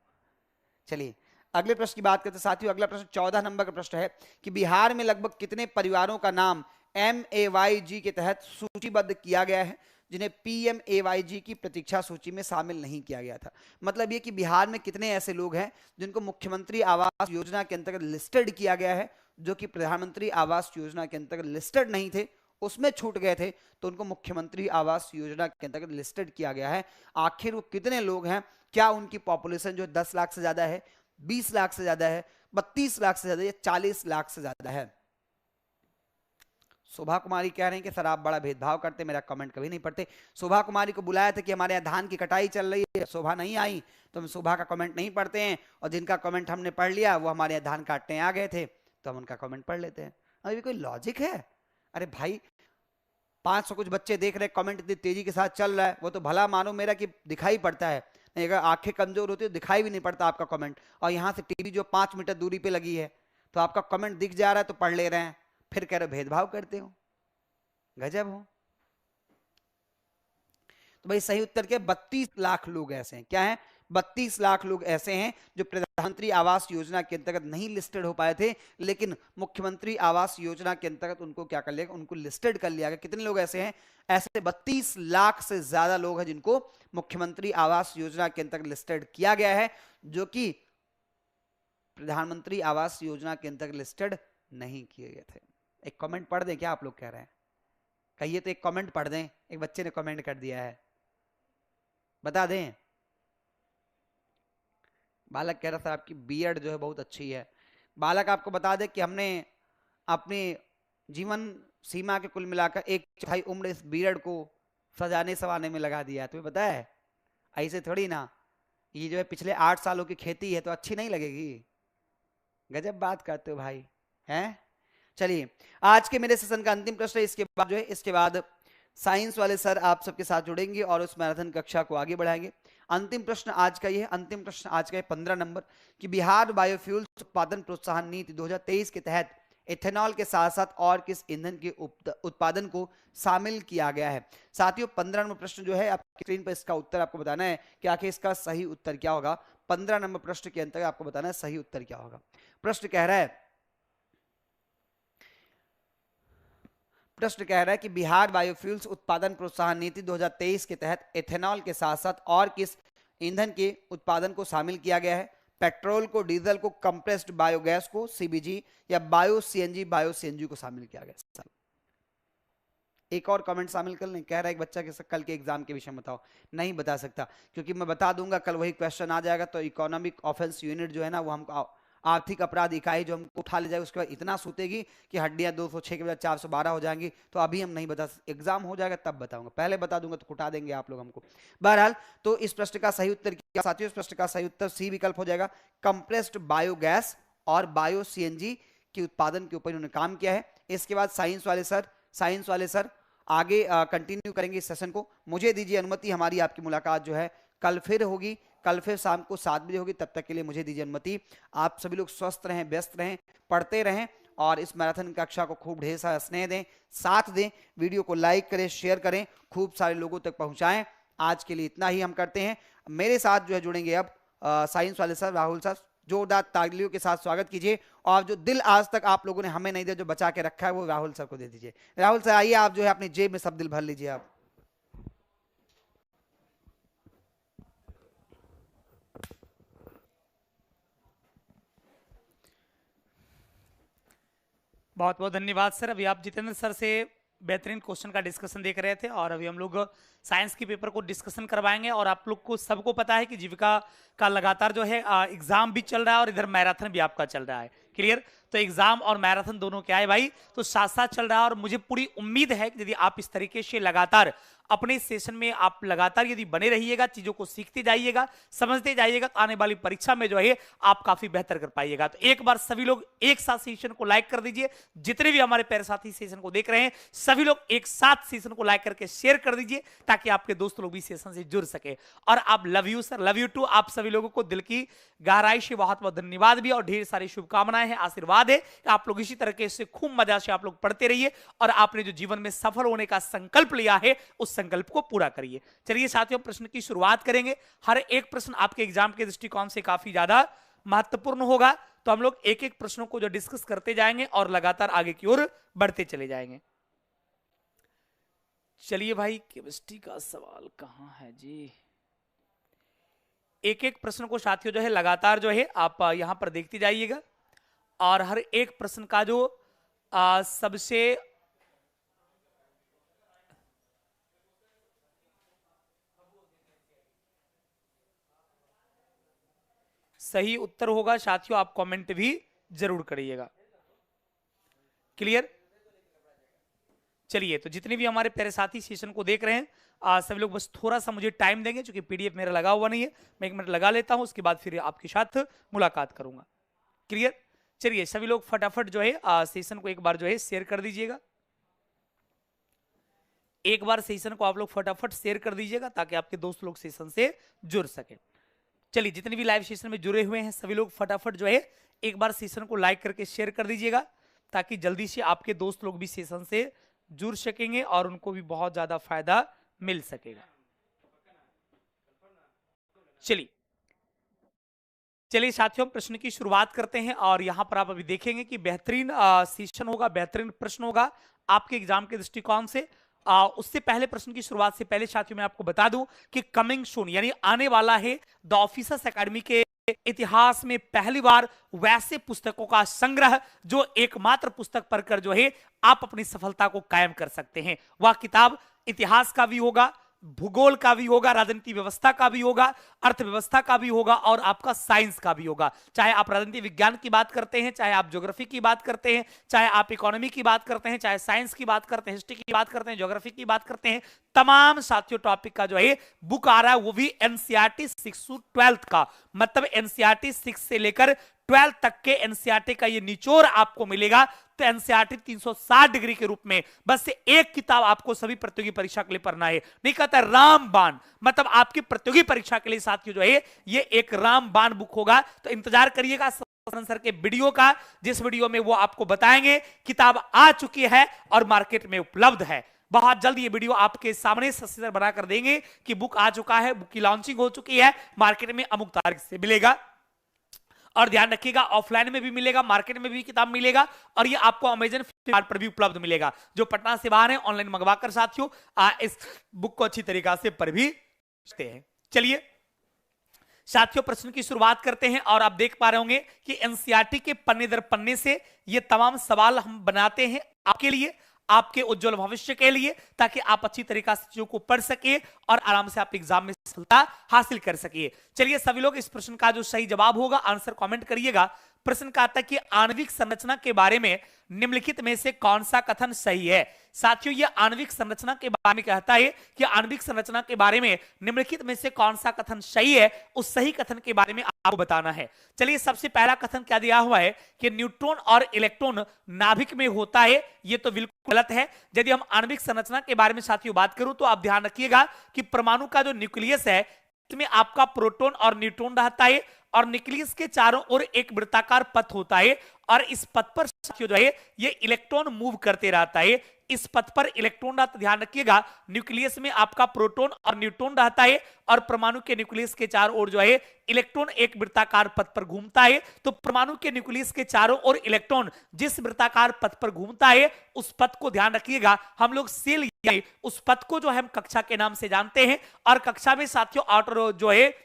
चलिए अगले प्रश्न की बात करते हैं साथियों। अगला प्रश्न 14 नंबर का प्रश्न है कि बिहार में लगभग कितने परिवारों का नाम MAYG के तहत सूचीबद्ध किया गया है जिन्हें PMAYG की प्रतीक्षा सूची में शामिल नहीं किया गया था। मतलब ये कि बिहार में कितने ऐसे लोग हैं जिनको मुख्यमंत्री आवास योजना के अंतर्गत लिस्टेड किया गया है, जो कि प्रधानमंत्री आवास योजना के अंतर्गत लिस्टेड नहीं थे, उसमें छूट गए थे, तो उनको मुख्यमंत्री आवास योजना के अंतर्गत लिस्टेड किया गया है। आखिर वो कितने लोग हैं? क्या उनकी पॉपुलेशन जो 10 लाख से ज्यादा है, 20 लाख से ज्यादा है, 32 लाख से ज्यादा है, 40 लाख से ज्यादा है? शोभा कुमारी कह रहे हैं कि सर आप बड़ा भेदभाव करते, मेरा कमेंट कभी नहीं पढ़ते। शोभा कुमारी को बुलाया था कि हमारे यहाँ धान की कटाई चल रही है, शोभा नहीं आई, तो हम शोभा का कमेंट नहीं पढ़ते हैं, और जिनका कमेंट हमने पढ़ लिया वो हमारे यहाँ धान काटने आ गए थे, तो हम उनका कमेंट पढ़ लेते हैं। अभी कोई लॉजिक है? अरे भाई 500 कुछ बच्चे देख रहे, कमेंट इतनी तेजी के साथ चल रहा है, वो तो भला मानो मेरा कि दिखाई पड़ता है, नहीं अगर आंखें कमजोर होती है तो दिखाई भी नहीं पड़ता आपका कमेंट। और यहाँ से टीवी जो 5 मीटर दूरी पे लगी है, तो आपका कमेंट दिख जा रहा है तो पढ़ ले रहे हैं, फिर कह रहे भेदभाव करते हो, गजब हो। तो भाई सही उत्तर के 32 लाख लोग ऐसे हैं। क्या है? 32 लाख लोग ऐसे हैं जो प्रधानमंत्री आवास योजना के अंतर्गत नहीं लिस्टेड हो पाए थे, लेकिन मुख्यमंत्री आवास योजना के अंतर्गत उनको क्या कर लिया, उनको लिस्टेड कर लिया गया। कितने लोग ऐसे हैं? ऐसे 32 लाख से ज्यादा लोग हैं जिनको मुख्यमंत्री आवास योजना के अंतर्गत लिस्टेड किया गया है, जो कि प्रधानमंत्री आवास योजना के अंतर्गत लिस्टेड नहीं किए गए थे। एक कमेंट पढ़ दें क्या आप लोग कह रहे हैं? कहिए तो एक कमेंट पढ़ दें। एक बच्चे ने कमेंट कर दिया है, बता दें। बालक कह रहा था आपकी बीएड जो है बहुत अच्छी है। बालक आपको बता दे कि हमने अपनी जीवन सीमा के कुल मिलाकर 1/4 उम्र इस बीएड को सजाने सवाने में लगा दिया है। तुम्हें पता है ऐसे थोड़ी ना, ये जो है पिछले 8 सालों की खेती है तो अच्छी नहीं लगेगी? गजब बात करते हो भाई, हैं? चलिए आज के मेरे सेशन का अंतिम प्रश्न है। इसके बाद जो है, इसके बाद साइंस वाले सर आप सबके साथ जुड़ेंगे और उस मैराथन कक्षा को आगे बढ़ाएंगे। अंतिम प्रश्न आज का ये है, अंतिम प्रश्न आज का है 15 नंबर कि बिहार बायोफ्यूल्स उत्पादन प्रोत्साहन नीति 2023 के तहत इथेनॉल के साथ साथ और किस ईंधन के उत्पादन को शामिल किया गया है। साथियों 15 नंबर प्रश्न जो है आपकी स्क्रीन पर, इसका उत्तर आपको बताना है कि आखिर इसका सही उत्तर क्या होगा। 15 नंबर प्रश्न के अंतर्गत आपको बताना है सही उत्तर क्या होगा। प्रश्न कह रहा है कि बिहार बायोफ्यूल्स उत्पादन प्रोत्साहन नीति 2023 के तहत इथेनॉल के साथ साथ और किस ईंधन के उत्पादन को शामिल किया गया है। पेट्रोल को, डीजल को, कंप्रेस्ड बायोगैस को CBG या बायो सीएनजी को शामिल किया गया। एक और कमेंट शामिल कर लें। कह रहा है एक बच्चा के कल के एग्जाम के विषय में बताओ। नहीं बता सकता क्योंकि मैं बता दूंगा कल वही क्वेश्चन आ जाएगा, तो इकोनॉमिक ऑफेंस यूनिट जो है ना वो हमको आर्थिक अपराध इकाई जो हमको उठा ले जाएगी, उसके बाद इतना सूतेगी कि हड्डियां 206 के बाद 412 हो जाएंगी। तो अभी हम नहीं बता, एग्जाम हो जाएगा तब बताऊंगा, पहले बता दूंगा तो कुटा देंगे आप लोग हमको। बहरहाल तो इस प्रश्न का सही उत्तर क्या साथियों? इस प्रश्न का सही उत्तर सी विकल्प हो जाएगा। कंप्रेस्ड बायोगैस और बायो सीएनजी के उत्पादन के ऊपर उन्होंने काम किया है। इसके बाद साइंस वाले सर आगे कंटिन्यू करेंगे इस सेशन को। मुझे दीजिए अनुमति, हमारी आपकी मुलाकात जो है कल फिर होगी, कल फिर शाम को 7 बजे होगी। तब तक के लिए मुझे दीजिए अनुमति। आप सभी लोग स्वस्थ रहें, व्यस्त रहें, पढ़ते रहें और इस मैराथन कक्षा को खूब ढेर सारा स्नेह दें, साथ दें। वीडियो को लाइक करें, शेयर करें, खूब सारे लोगों तक पहुंचाएं। आज के लिए इतना ही हम करते हैं। मेरे साथ जो है जुड़ेंगे अब साइंस वाले सर राहुल सर। जोरदार तालियों के साथ स्वागत कीजिए। और जो दिल आज तक आप लोगों ने हमें नहीं दिया, जो बचा के रखा है, वो राहुल सर को दे दीजिए। राहुल सर आइए, आप जो है अपनी जेब में सब दिल भर लीजिए आप। बहुत बहुत धन्यवाद सर। अभी आप जितेंद्र सर से बेहतरीन क्वेश्चन का डिस्कशन देख रहे थे और अभी हम लोग साइंस के पेपर को डिस्कशन करवाएंगे। और आप लोग को सबको पता है कि जीविका का लगातार जो है एग्जाम भी चल रहा है और इधर मैराथन भी आपका चल रहा है। क्लियर? तो एग्जाम और मैराथन दोनों क्या है भाई, तो साथ साथ चल रहा है। और मुझे पूरी उम्मीद है कि यदि आप इस तरीके से लगातार अपने सेशन में आप लगातार यदि बने रहिएगा, चीजों को सीखते जाइएगा, समझते जाइएगा, तो आने वाली परीक्षा में जो है आप काफी बेहतर कर पाइएगा। तो एक बार सभी लोग एक साथ सेशन को लाइक कर दीजिए। जितने भी हमारे प्यारे साथी सेशन को देख रहे हैं सभी लोग एक साथ सेशन को लाइक करके शेयर कर दीजिए ताकि आपके दोस्त लोग भी सेशन से जुड़ सके। और आप love you sir, love you too. आप सभी लोगों को दिल की गहराई से बहुत बहुत धन्यवाद भी और ढेर सारी शुभकामनाएं हैं, आशीर्वाद है कि आप लोग इसी तरीके से खूब मजा से आप लोग पढ़ते रहिए और आपने जो जीवन में सफल होने का संकल्प लिया है उस संकल्प को पूरा करिए। चलिए साथियों, प्रश्न की शुरुआत करेंगे। हर एक प्रश्न आपके एग्जाम के दृष्टिकोण से काफी ज्यादा महत्वपूर्ण होगा, तो हम लोग एक एक प्रश्नों को जो डिस्कस करते जाएंगे और लगातार आगे की ओर बढ़ते चले जाएंगे। चलिए भाई, केमिस्ट्री का सवाल कहां है जी। एक एक प्रश्न को साथियों जो है लगातार जो है आप यहां पर देखते जाइएगा और हर एक प्रश्न का जो सबसे सही उत्तर होगा साथियों आप कमेंट भी जरूर करिएगा। क्लियर? चलिए, तो जितने भी हमारे प्यारे साथी सेशन को देख रहे हैं सभी लोग बस थोड़ा सा मुझे टाइम देंगे, क्योंकि पीडीएफ मेरा लगा हुआ नहीं है। मैं 1 मिनट लगा लेता हूं, उसके बाद फिर आपके साथ मुलाकात करूंगा। क्लियर? चलिए सभी लोग फटाफट जो है सेशन को एक बार जो है शेयर कर दीजिएगा। एक बार सेशन को आप लोग फटाफट शेयर कर दीजिएगा ताकि आपके दोस्त लोग सेशन से जुड़ सके। चलिए, जितने भी लाइव सेशन में जुड़े हुए हैं सभी लोग फटाफट जो है एक बार सेशन को लाइक करके शेयर कर दीजिएगा ताकि जल्दी से आपके दोस्त लोग भी सेशन से जुड़ सकेंगे और उनको भी बहुत ज्यादा फायदा मिल सकेगा। चलिए साथियों, प्रश्न की शुरुआत करते हैं और यहां पर आप अभी देखेंगे कि बेहतरीन सेशन होगा, बेहतरीन प्रश्न होगा आपके एग्जाम के दृष्टिकोण से। उससे पहले प्रश्न की शुरुआत से पहले साथियों मैं आपको बता दूं कि कमिंग सून यानी आने वाला है द ऑफिसर्स एकेडमी के इतिहास में पहली बार वैसे पुस्तकों का संग्रह जो एकमात्र पुस्तक पढ़कर जो है आप अपनी सफलता को कायम कर सकते हैं। वह किताब इतिहास का भी होगा, भूगोल का भी होगा, राजनीति व्यवस्था का भी होगा, अर्थव्यवस्था का भी होगा और आपका साइंस का भी होगा। चाहे आप राजनीति विज्ञान की बात करते हैं, चाहे आप ज्योग्राफी की बात करते हैं, चाहे आप इकोनॉमी की बात करते हैं, चाहे साइंस की बात करते हैं, हिस्ट्री की बात करते हैं, ज्योग्राफी की बात करते हैं, तमाम साथियों टॉपिक का जो है बुक आ रहा है, वो भी एनसीईआरटी 6 to 12 का। मतलब एनसीईआरटी 6 से लेकर 12 तक के एनसीईआरटी का ये निचोड़ आपको मिलेगा। तो एनसीईआरटी 360 डिग्री के रूप में बस से एक किताब आपको सभी प्रतियोगी परीक्षा के लिए पढ़ना है। नहीं कहता रामबाण, मतलब आपकी प्रतियोगी परीक्षा के लिए साथियों जो है ये एक रामबाण बुक होगा। तो इंतजार करिएगा सर के वीडियो का, जिस वीडियो में वो आपको बताएंगे किताब आ चुकी है और मार्केट में उपलब्ध है। बहुत जल्द ये वीडियो आपके सामने सस्ते बनाकर देंगे कि बुक आ चुका है, बुक की लॉन्चिंग हो चुकी है, मार्केट में अमुक तारीख से मिलेगा। और ध्यान रखिएगा ऑफलाइन में भी मिलेगा, मार्केट में भी किताब मिलेगा और ये आपको अमेजन फ्लिपकार्ट पर भी उपलब्ध मिलेगा। जो पटना से बाहर है ऑनलाइन मंगवाकर साथियों इस बुक को अच्छी तरीका से पढ़ भी सकते हैं। चलिए साथियों, प्रश्न की शुरुआत करते हैं और आप देख पा रहे होंगे कि एनसीईआरटी के पन्ने दर पन्ने से ये तमाम सवाल हम बनाते हैं आपके लिए, आपके उज्जवल भविष्य के लिए, ताकि आप अच्छी तरीका से चीजों को पढ़ सके और आराम से आप एग्जाम में सफलता हासिल कर सकिए। चलिए सभी लोग इस प्रश्न का जो सही जवाब होगा आंसर कमेंट करिएगा। प्रश्न का आता है कि आणविक संरचना के बारे में निम्नलिखित में से कौन सा कथन सही है। साथियों ये आणविक संरचना के बारे में कहता है कि आणविक संरचना के बारे में निम्नलिखित में से कौन सा कथन सही है, उस सही कथन के बारे में आपको बताना है। चलिए सबसे पहला कथन क्या दिया हुआ है कि न्यूट्रॉन और इलेक्ट्रॉन नाभिक में होता है। ये तो बिल्कुल गलत है। यदि हम आणविक संरचना के बारे में साथियों बात करूं तो आप ध्यान रखिएगा कि परमाणु का जो न्यूक्लियस है इसमें आपका प्रोटॉन और न्यूट्रॉन रहता है और न्यूक्लियस के चारों ओर एक वृत्ताकार पथ होता है और इस पथ पर साथियों जो है ये इलेक्ट्रॉन मूव करते रहता है। इस पथ पर इलेक्ट्रॉन रहता, ध्यान रखिएगा न्यूक्लियस में आपका प्रोटॉन और न्यूट्रॉन रहता है और परमाणु के न्यूक्लियस के चारों ओर जो है इलेक्ट्रॉन एक वृत्ताकार पथ पर घूमता है। तो परमाणु के न्यूक्लियस के चारों ओर इलेक्ट्रॉन जिस वृत्ताकार पथ पर घूमता है उस पथ को ध्यान रखिएगा हम लोग सेल उस पथ को जो हम कक्षा के नाम से जानते हैं। और कक्षा में साथियों आउटर जो है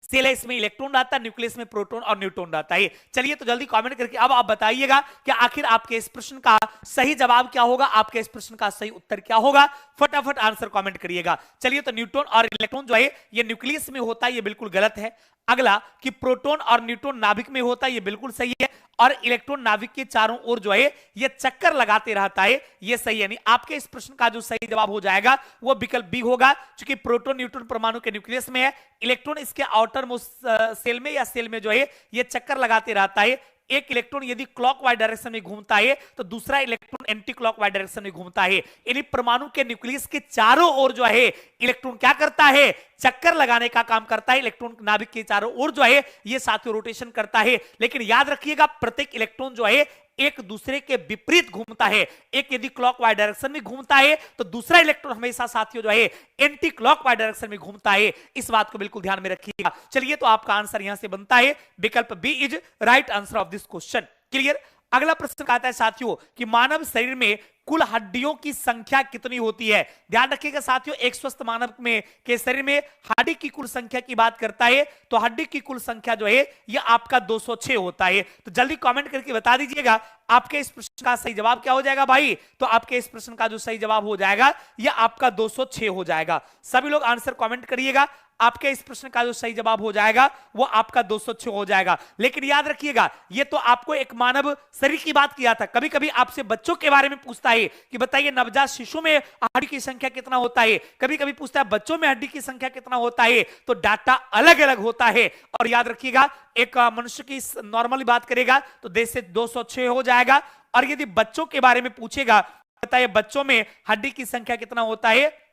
सेल है, इसमें इलेक्ट्रॉन रहता है, न्यूक्लियस में प्रोटॉन और न्यूट्रॉन रहता है। चलिए तो जल्दी कमेंट करके अब आप बताइएगा कि आखिर आपके इस प्रश्न का सही जवाब क्या होगा, आपके इस प्रश्न का सही उत्तर क्या होगा, फटाफट आंसर कमेंट करिएगा। चलिए तो न्यूट्रॉन और इलेक्ट्रॉन जो है ये न्यूक्लियस में होता है, ये बिल्कुल गलत है। अगला कि प्रोटॉन और न्यूट्रॉन नाभिक में होता है, ये बिल्कुल सही है। और इलेक्ट्रॉन नाभिक के चारों ओर जो है ये चक्कर लगाते रहता है, ये सही है। यानी आपके इस प्रश्न का जो सही जवाब हो जाएगा वो विकल्प बी होगा, क्योंकि प्रोटॉन न्यूट्रॉन परमाणु के न्यूक्लियस में है, इलेक्ट्रॉन इसके आउटर मोस्ट सेल में या सेल में जो है ये चक्कर लगाते रहता है। एक इलेक्ट्रॉन यदि क्लॉकवाइज डायरेक्शन में घूमता है तो दूसरा इलेक्ट्रॉन एंटी क्लॉकवाइज डायरेक्शन में घूमता है। यानी परमाणु के न्यूक्लियस के चारों ओर जो है इलेक्ट्रॉन क्या करता है, चक्कर लगाने का काम करता है। इलेक्ट्रॉन नाभिक के चारों ओर जो है ये साथियों रोटेशन करता है। लेकिन याद रखिएगा प्रत्येक इलेक्ट्रॉन जो है एक दूसरे के विपरीत घूमता है। एक यदि क्लॉकवाइज डायरेक्शन में घूमता है तो दूसरा इलेक्ट्रॉन हमेशा साथियों जो है एंटी क्लॉकवाइज डायरेक्शन में घूमता है। इस बात को बिल्कुल ध्यान में रखिएगा। चलिए तो आपका आंसर यहां से बनता है विकल्प B is right answer of this question. Clear. अगला प्रश्न आता है साथियों कि मानव शरीर में कुल हड्डियों की संख्या कितनी होती है। ध्यान रखिएगा साथियों, एक स्वस्थ मानव में के शरीर में हड्डी की कुल संख्या की बात करता है तो हड्डी की कुल संख्या जो है यह आपका 206 होता है। तो जल्दी कमेंट करके बता दीजिएगा आपके इस प्रश्न का सही जवाब क्या हो जाएगा भाई। तो आपके इस प्रश्न का जो सही जवाब हो जाएगा यह आपका 206 हो जाएगा। सभी लोग आंसर कमेंट करिएगा, आपके इस प्रश्न का जो सही जवाब हो जाएगा वो आपका 206 हो जाएगा। लेकिन याद रखिएगा ये तो आपको एक मानव शरीर की बात किया था। कभी कभी आपसे बच्चों के बारे में पूछता है कि बताइए नवजात शिशु में हड्डी की संख्या कितना होता है, कभी कभी पूछता है बच्चों में हड्डी की संख्या कितना होता है। तो डाटा अलग अलग होता है। और याद रखिएगा एक मनुष्य की नॉर्मली बात करेगा तो देश से 206 हो जाएगा। और यदि बच्चों के बारे में पूछेगा बताइए बच्चों में हड्डी की संख्या कितना होता है,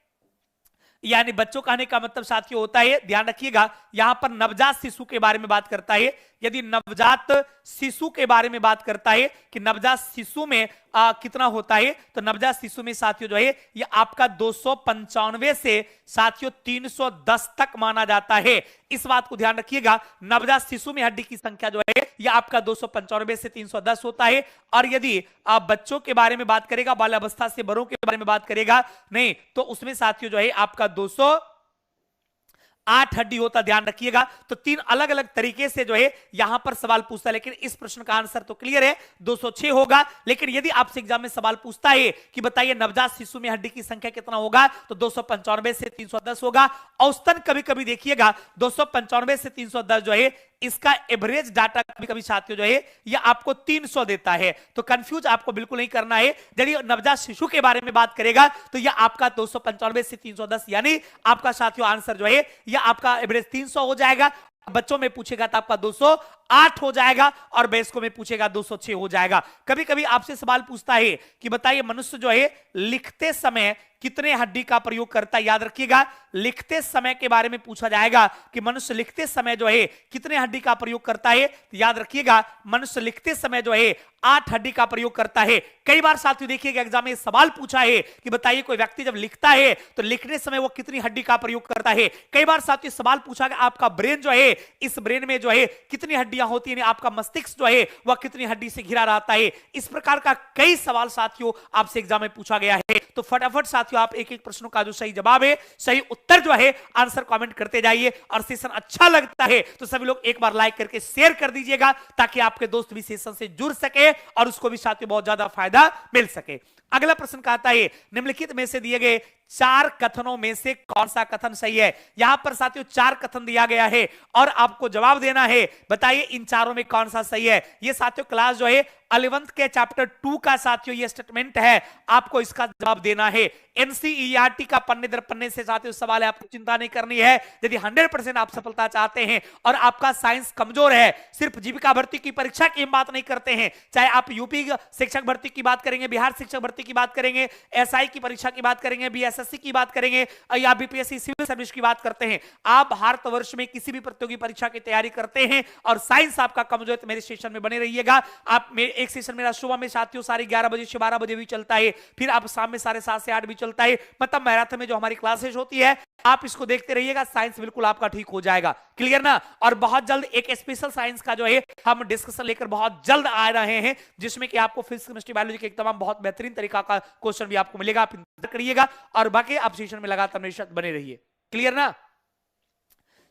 यानी बच्चों कहने का मतलब साथियों होता है, ध्यान रखिएगा यहां पर नवजात शिशु के बारे में बात करता है। यदि नवजात शिशु के बारे में बात करता है कि नवजात शिशु में कितना होता है तो नवजात शिशु में साथियों जो है ये आपका 295 से साथियों 310 तक माना जाता है। इस बात को ध्यान रखिएगा, नवजात शिशु में हड्डी की संख्या जो है यह आपका 295 से 310 होता है। और यदि आप बच्चों के बारे में बात करेगा, बाल्यावस्था से बड़ों के बारे में बात करेगा नहीं तो उसमें साथियों जो है आपका 208 हड्डी होता, ध्यान रखिएगा। तो तीन अलग अलग तरीके से जो है यहां पर सवाल पूछता है, लेकिन इस प्रश्न का आंसर तो क्लियर है 206 होगा। लेकिन यदि आपसे एग्जाम में सवाल पूछता है कि बताइए नवजात शिशु में हड्डी की संख्या कितना होगा तो 295 से 310 होगा। औसतन कभी कभी देखिएगा 295 से 310 जो है इसका एवरेज डाटा कभी कभी साथियों जो है यह आपको 300 देता है। तो कंफ्यूज आपको बिल्कुल नहीं करना है। यदि नवजात शिशु के बारे में बात करेगा तो यह आपका 295 से 310 यानी आपका साथियों आंसर जो है यह आपका एवरेज 300 हो जाएगा। बच्चों में पूछेगा तो आपका 208 हो जाएगा और वयस्कों में पूछेगा 206 हो जाएगा। कभी कभी आपसे सवाल पूछता है कि बताइए मनुष्य जो है लिखते समय कितने हड्डी का प्रयोग करता है। याद रखिएगा लिखते समय के बारे में पूछा जाएगा कि मनुष्य लिखते समय जो है कितने हड्डी का प्रयोग करता है। तो याद रखिएगा मनुष्य लिखते समय जो है 8 हड्डी का प्रयोग करता है। कई बार साथियों देखिएगा एग्जाम में सवाल पूछा है कि बताइए कोई व्यक्ति जब लिखता है तो लिखने समय वो कितनी हड्डी का प्रयोग करता है। कई बार साथियों सवाल पूछा गया आपका ब्रेन जो है इस ब्रेन में जो है कितनी हड्डियां होती है, आपका मस्तिष्क जो है वह कितनी हड्डी से घिरा रहता है। इस प्रकार का कई सवाल साथियों आपसे एग्जाम में पूछा गया है। तो फटाफट साथियों आप एक एक प्रश्नों का जो सही जवाब है, सही उत्तर जो है आंसर कमेंट करते जाइए। और सेशन अच्छा लगता है तो सभी लोग एक बार लाइक करके शेयर कर दीजिएगा ताकि आपके दोस्त भी सेशन से जुड़ सके और उसको भी साथियों बहुत ज्यादा फायदा मिल सके। अगला प्रश्न कहता है निम्नलिखित में से दिए गए 4 कथनों में से कौन सा कथन सही है। यहां पर साथियों 4 कथन दिया गया है और आपको जवाब देना है। बताइए इन चारों में कौन सा सही है। ये साथियों क्लास जो है 11th के चैप्टर 2 का साथियों ये स्टेटमेंट है, आपको इसका जवाब देना है। एनसीईआरटी का पन्ने दर पन्ने से साथियों सवाल है, आपको चिंता नहीं करनी है। यदि 100% आप सफलता चाहते हैं और आपका साइंस कमजोर है, सिर्फ जीविका भर्ती की परीक्षा की बात नहीं करते हैं, चाहे आप यूपी शिक्षक भर्ती की बात करेंगे, बिहार शिक्षक भर्ती की बात करेंगे, एसआई की परीक्षा की बात करेंगे, बीएसएससी की बात करेंगे या बीपीएससी सिविल सर्विस की बात करते हैं, आप भारत वर्ष में किसी भी प्रतियोगी परीक्षा की तैयारी करते हैं और साइंस आपका कमजोर है, तो मेरे सेशन में बने रहिएगा। आप एक सेशन मेरा सुबह में साथियों 11:30 बजे से 12 बजे भी चलता है, फिर आप शाम में 7:30 से 8 भी चलता है, मतलब मैराथन में जो हमारी क्लासेस होती है, आप इसको देखते रहिएगा, साइंस बिल्कुल आपका ठीक हो जाएगा। क्लियर ना? और बहुत जल्द एक स्पेशल साइंस का जो है हम डिस्कशन लेकर बहुत जल्द आ रहे हैं, जिसमें कि आपको फिजिक्स केमिस्ट्री बायोलॉजी के एक तमाम बहुत बेहतरीन तरीका का क्वेश्चन भी आपको मिलेगा, आप इंतजार करिएगा और बाकी आप सेशन में लगातार मेरे साथ बने रहिए। क्लियर ना?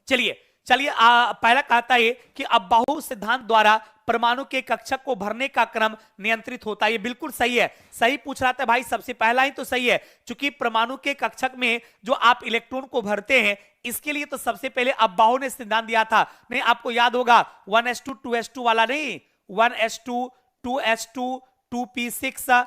चलिए पहला कहता है कि अब्बाहु सिद्धांत द्वारा परमाणु के कक्षक को भरने का क्रम नियंत्रित होता है। ये बिल्कुल सही है, सही पूछ रहा था भाई, सबसे पहला ही तो सही है, क्योंकि परमाणु के कक्षक में जो आप इलेक्ट्रॉन को भरते हैं, इसके लिए तो सबसे पहले अब्बाहु ने सिद्धांत दिया था। नहीं, आपको याद होगा 1s2 2s2 वाला, नहीं 1s2 2s2 2p6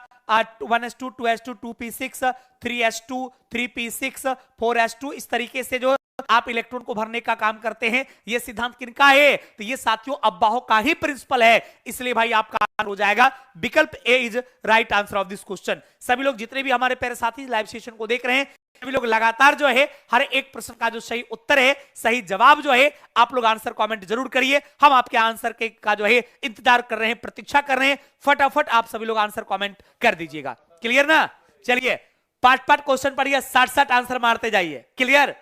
1s2 2s2 2p6 3s2 3p6 4s2, इस तरीके से जो आप इलेक्ट्रॉन को भरने का काम करते हैं, यह सिद्धांत किनका है? तो ये साथियों अब्बाहु का ही प्रिंसिपल है, इसलिए भाई आपका आंसर हो जाएगा विकल्प A is right answer of this question. सभी लोग जितने भी हमारे प्यारे साथी लाइव सेशन को देख रहे हैं, सभी लोग लगातार जो है हर एक प्रश्न का जो सही उत्तर है, सही जवाब जो है, आप लोग आंसर कमेंट जरूर करिए। हम आपके आंसर के का जो है इंतजार कर रहे हैं, प्रतीक्षा कर रहे हैं, फटाफट आप सभी लोग आंसर कमेंट कर दीजिएगा। क्लियर ना? चलिए पार्ट क्वेश्चन पढ़िए, 60 आंसर मारते जाइए। क्लियर?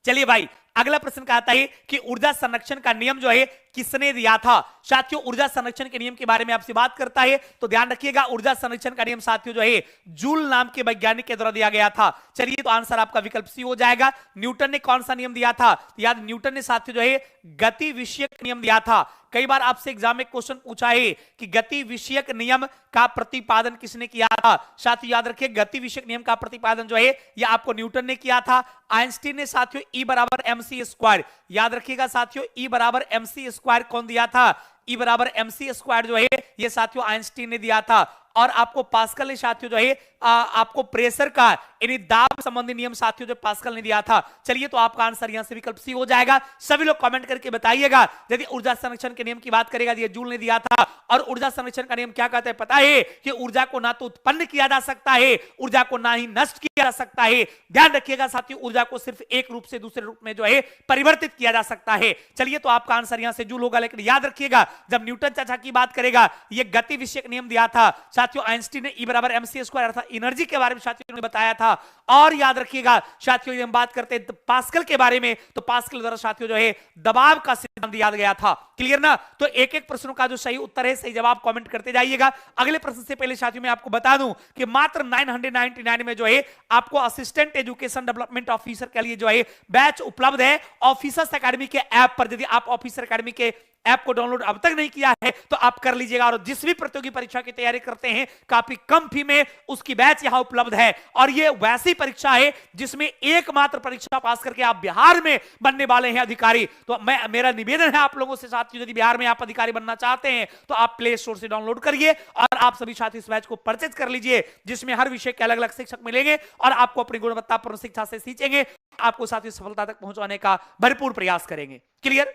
चलिए भाई, अगला प्रश्न कहता है कि ऊर्जा संरक्षण का नियम जो है किसने दिया था? साथियों ऊर्जा संरक्षण के नियम के बारे में आपसे बात करता है, तो ध्यान रखिएगा, ऊर्जा संरक्षण का नियम साथियों जो है जूल नाम के वैज्ञानिक के द्वारा दिया गया था। चलिए तो आंसर आपका विकल्प सी हो जाएगा। न्यूटन ने कौन सा नियम दिया था? तो याद, न्यूटन ने साथियों जो है गति विषयक नियम दिया था। कई बार आपसे एग्जाम में क्वेश्चन पूछा है कि गति विषयक नियम का प्रतिपादन किसने किया था? साथियों याद रखिए, गति विषयक नियम का प्रतिपादन जो है यह आपको न्यूटन ने किया था। आइंस्टीन ने साथियों E बराबर mc स्क्वायर, याद रखिएगा साथियों E बराबर mc स्क्वायर कौन दिया था? E बराबर mc स्क्वायर जो है ये साथियों आइंस्टीन ने दिया था। और आपको पास्कल ने साथियों जो है आपको प्रेशर का यानी दाब संबंधी नियम साथियों जो पास्कल ने दिया था। चलिए तो आपका आंसर यहां से विकल्प सी हो जाएगा। सभी लोग कमेंट करके बताइएगा। यदि ऊर्जा संरक्षण के नियम की बात करेगा, ये जूल ने दिया था। और ऊर्जा संरक्षण का नियम क्या कहता है पता है? कि ऊर्जा को ना तो उत्पन्न किया जा सकता है, ऊर्जा को ना ही नष्ट किया जा सकता है। ध्यान रखिएगा साथियों, ऊर्जा को सिर्फ एक रूप से दूसरे रूप में जो है परिवर्तित किया जा सकता है। चलिए तो आपका आंसर यहां से जूल होगा। लेकिन याद रखिएगा, जब न्यूटन चाचा की बात करेगा, ये गति विषयक नियम दिया था साथियों आइंस्टीन ने E बराबर mc स्क्वायर अर्थात एनर्जी के बारे में साथियों ने बताया था। और याद रखिएगा साथियों, यदि हम बात करते हैं पास्कल के बारे में, तो पास्कल द्वारा साथियों जो है दबाव का सिद्धांत दिया गया था। क्लियर ना? तो एक एक प्रश्नों का जो सही उत्तर है, सही जवाब कमेंट करते जाइएगा। अगले प्रश्न से पहले साथियों मैं आपको बता दूं कि मात्र 999 में जो है आपको असिस्टेंट एजुकेशन डेवलपमेंट ऑफिसर के लिए जो है बैच उपलब्ध है ऑफिसर्स एकेडमी के ऐप पर। यदि आप ऑफिसर एकेडमी के ऐप को डाउनलोड अब तक नहीं किया है तो आप कर लीजिएगा। और जिस भी प्रतियोगी परीक्षा की तैयारी करते हैं, काफी कम फी में उसकी बैच यहां उपलब्ध है। और ये वैसी परीक्षा है जिसमें एकमात्र परीक्षा पास करके आप बिहार में बनने वाले हैं अधिकारी। तो मेरा निवेदन है आप लोगों से साथियों, यदि बिहार में आप अधिकारी बनना चाहते हैं तो आप प्ले स्टोर से डाउनलोड करिए और आप सभी साथी इस बैच को परचेज कर लीजिए, जिसमें हर विषय के अलग अलग शिक्षक मिलेंगे और आपको अपनी गुणवत्तापूर्ण शिक्षा से सींचेंगे, आपको साथियों सफलता तक पहुंचाने का भरपूर प्रयास करेंगे। क्लियर?